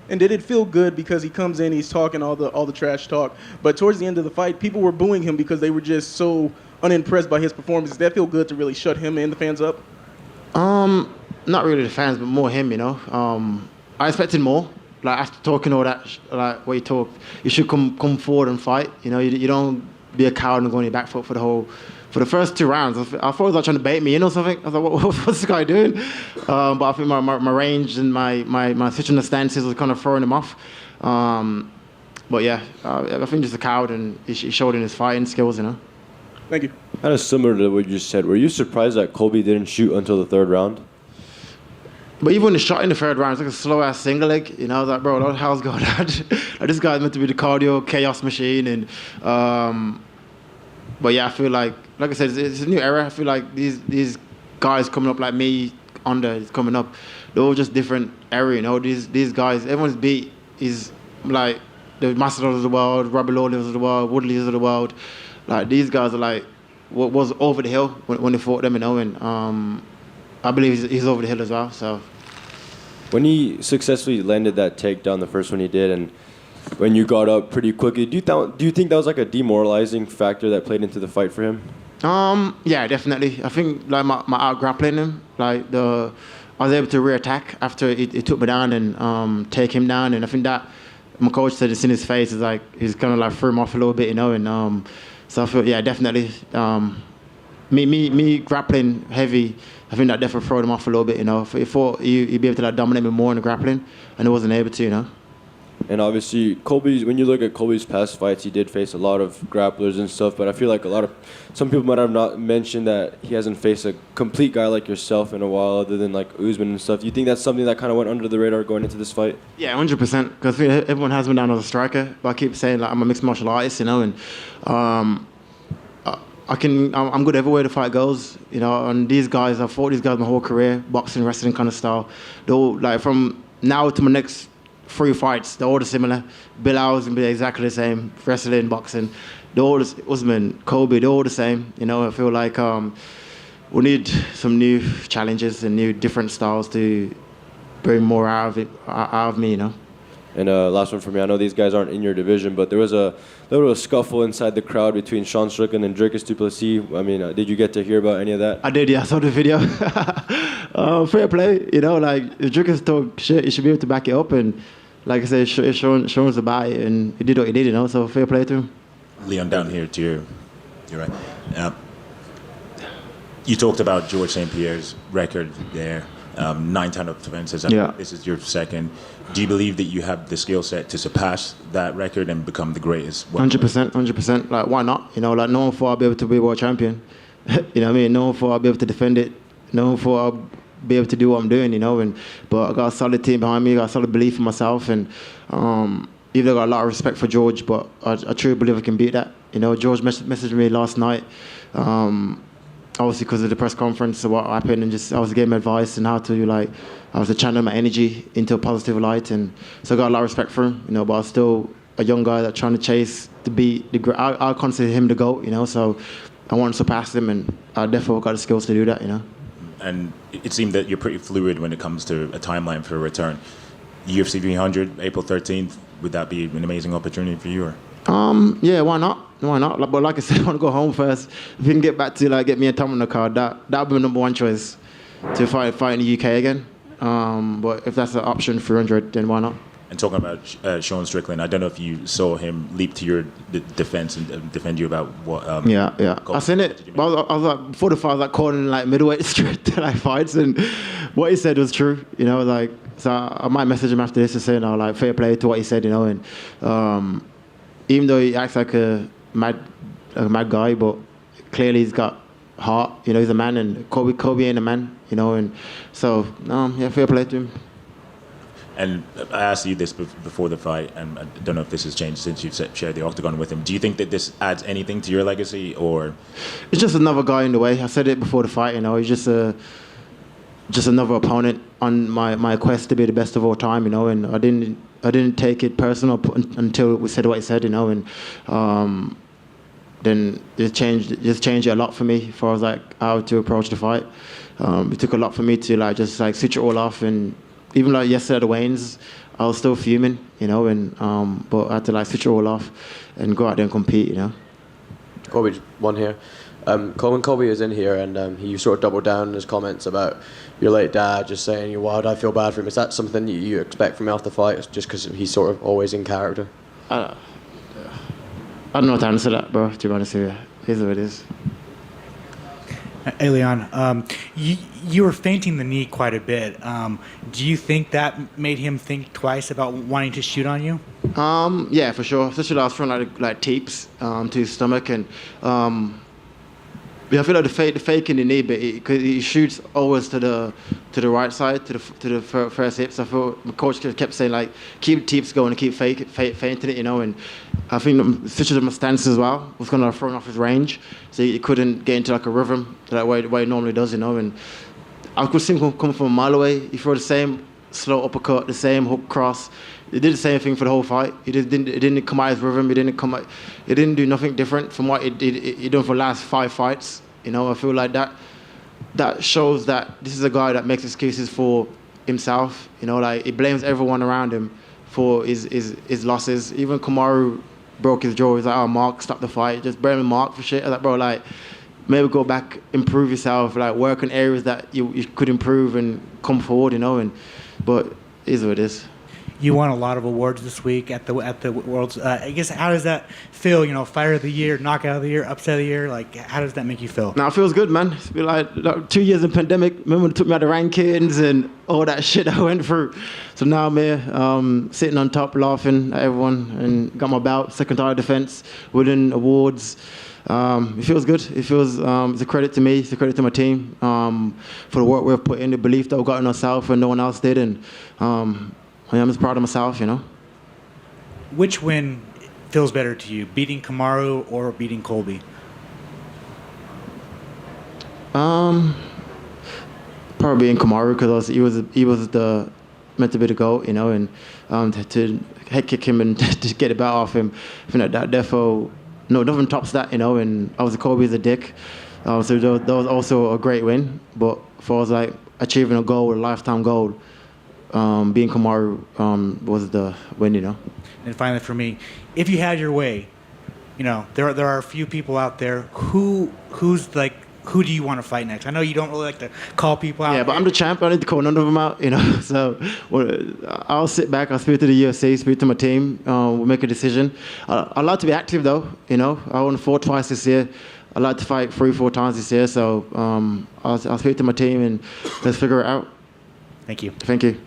And did it feel good because he comes in, he's talking all the trash talk, but towards the end of the fight, people were booing him because they were just so unimpressed by his performance? Did that feel good to really shut him and the fans up? Not really the fans, but more him, you know. I expected more. Like, after talking all that, like what he talked, you should come forward and fight. You know, you don't be a coward and go on your back foot for the first 2 rounds. I thought he was like trying to bait me in or something. I was like, what's this guy doing? But I think my range and my switching the stances was kind of throwing him off. But yeah, I think just a coward, and he showed in his fighting skills, you know. Thank you. Kind of similar to what you just said. Were you surprised that Colby didn't shoot until the 3rd round? But even when he shot in the 3rd round, it's like a slow-ass single leg. You know, I was like, bro, what the hell's going on? Like, this guy's meant to be the cardio chaos machine. And but yeah, I feel like I said, it's a new era. I feel like these guys coming up like me, is coming up. They're all just different era, you know. These guys, everyone's beat is like the Mastodons of the world, Robbie Lawlers of the world, Woodleys of the world. Like, these guys are like what was over the hill when they fought them, you know. And I believe he's over the hill as well. So when he successfully landed that takedown, the first one he did, and when you got up pretty quickly, do you think that was like a demoralizing factor that played into the fight for him? Yeah, definitely. I think like my out grappling him, like I was able to reattack after he took me down and take him down, and I think that my coach said it's in his face. Is like he's kind of like threw him off a little bit, you know, and so I feel, yeah, definitely. Me grappling heavy I think that definitely threw him off a little bit, you know. He thought he'd be able to like dominate me more in the grappling, and he wasn't able to, you know. And obviously, when you look at Colby's past fights, he did face a lot of grapplers and stuff, but I feel like some people might have not mentioned that he hasn't faced a complete guy like yourself in a while, other than like Usman and stuff. Do you think that's something that kind of went under the radar going into this fight? Yeah, 100%, because everyone has me down as a striker, but I keep saying like I'm a mixed martial artist, you know, and I'm good everywhere the fight goes, you know, and these guys, I've fought these guys my whole career, boxing, wrestling kind of style. They're all, like, from now to my next 3 fights, they're all similar. Bilal's gonna be exactly the same, wrestling, boxing. They're all, Usman, Colby, they're all the same, you know. I feel like we need some new challenges and new different styles to bring more out of me, you know. And last one for me. I know these guys aren't in your division, but there was a little scuffle inside the crowd between Sean Strickland and Dricus du Plessis. I mean, did you get to hear about any of that? I did, yeah. I saw the video. Fair play, you know. Like, if Dricus talk shit, you should be able to back it up. And like I said, Sean's about it, and he did what he did, you know. So fair play to him. Leon, down here to your right. You talked about George St. Pierre's record there. 9 title defenses. Yeah. This is your second. Do you believe that you have the skill set to surpass that record and become the greatest? 100%. Like, why not? You know, like, no one thought I'd be able to be world champion. You know what I mean? No one thought I'd be able to defend it. No one thought I'd be able to do what I'm doing, you know. But I got a solid team behind me. I got a solid belief in myself. And even though I got a lot of respect for George, but I truly believe I can beat that. You know, George messaged me last night. Obviously, because of the press conference, of what happened, and just I was giving him advice and how to I was to channel my energy into a positive light, and so I got a lot of respect for him, you know. But I was still a young guy that's trying to chase to beat I consider him the GOAT, you know. So I want to surpass him, and I definitely got the skills to do that, you know. And it seemed that you're pretty fluid when it comes to a timeline for a return. UFC 300, April 13th. Would that be an amazing opportunity for you? Or? Yeah, why not? Why not? But like I said, I want to go home first. If you can get back to get me a time on the card, that would be my number one choice to fight in the UK again. But if that's an option, 300, then why not? And talking about Sean Strickland, I don't know if you saw him leap to your defense and defend you about what. Yeah. I seen it. But I was like, before the fight, I was like calling middleweight straight to fights, and what he said was true. You know, like, so I might message him after this and say, fair play to what he said, you know, and even though he acts like a mad guy, but clearly he's got heart. You know, he's a man, and Kobe ain't a man. You know, and so fair play to him. And I asked you this before the fight, and I don't know if this has changed since you've shared the octagon with him. Do you think that this adds anything to your legacy, or? It's just another guy in the way. I said it before the fight. You know, he's just another opponent on my quest to be the best of all time. You know, and I didn't take it personal until we said what he said. You know, and then it changed it a lot for me as far as how to approach the fight. It took a lot for me to switch it all off, and even yesterday at the Waynes, I was still fuming, you know, and but I had to switch it all off and go out there and compete, you know. Colby, one here. When Colby was in here, and he sort of doubled down in his comments about your late dad, just saying, "Why would I feel bad for him?" Is that something you expect from him after the fight, just because he's sort of always in character? I don't know how to answer that, bro. To be honest with you, here's what it is. Hey, Leon, you were feinting the knee quite a bit. Do you think that made him think twice about wanting to shoot on you? Yeah, for sure. Especially I was throwing tapes to his stomach, and I feel like the fake in the knee, but because he shoots always to the right side, to the first hip. So I feel my coach kept saying keep tapes going and keep feinting it, you know. And I think switches of my stance as well was kind of throwing off his range, so he couldn't get into a rhythm the way he normally does, you know. And I could see him come from a mile away. He threw the same slow uppercut, the same hook cross. He did the same thing for the whole fight. He didn't come out of his rhythm. He didn't do nothing different from what he done for the last 5 fights. You know, I feel like that shows that this is a guy that makes excuses for himself. You know, he blames everyone around him for his losses. Even Kamaru broke his jaw. He's like, "Oh, Mark, stop the fight." Just blaming Mark for shit. I was like, bro, maybe go back, improve yourself, work in areas that you could improve and come forward, you know. But it is what it is. You won a lot of awards this week at the Worlds. I guess how does that feel? You know, Fighter of the Year, Knockout of the Year, Upset of the Year. Like, how does that make you feel? Now it feels good, man. It's been like 2 years in pandemic. Remember when it took me out the rankings and all that shit I went through. So now I'm here, sitting on top, laughing at everyone, and got my bout, second title defense, winning awards. It feels good. It feels it's a credit to me. It's a credit to my team for the work we've put in, the belief that we got in ourselves when no one else did, and I'm just proud of myself, you know. Which win feels better to you, beating Kamaru or beating Colby? Probably beating Kamaru because he was the meant to be the GOAT, you know, and to head kick him and to get it back off him, I think that defo. No, nothing tops that, you know, and obviously Colby's a dick. So that was also a great win. But for us, like, achieving a goal, a lifetime goal, being Kamaru was the win, you know. And finally for me, if you had your way, you know, there are a few people out there who do you want to fight next? I know you don't really like to call people out. Yeah, but I'm the champ. I need to call none of them out, you know. So I'll sit back. I'll speak to the UFC, speak to my team. We'll make a decision. I'd like to be active, though, you know. I won 4 twice this year. I'd like to fight 3-4 times this year. So I'll speak to my team and let's figure it out. Thank you. Thank you.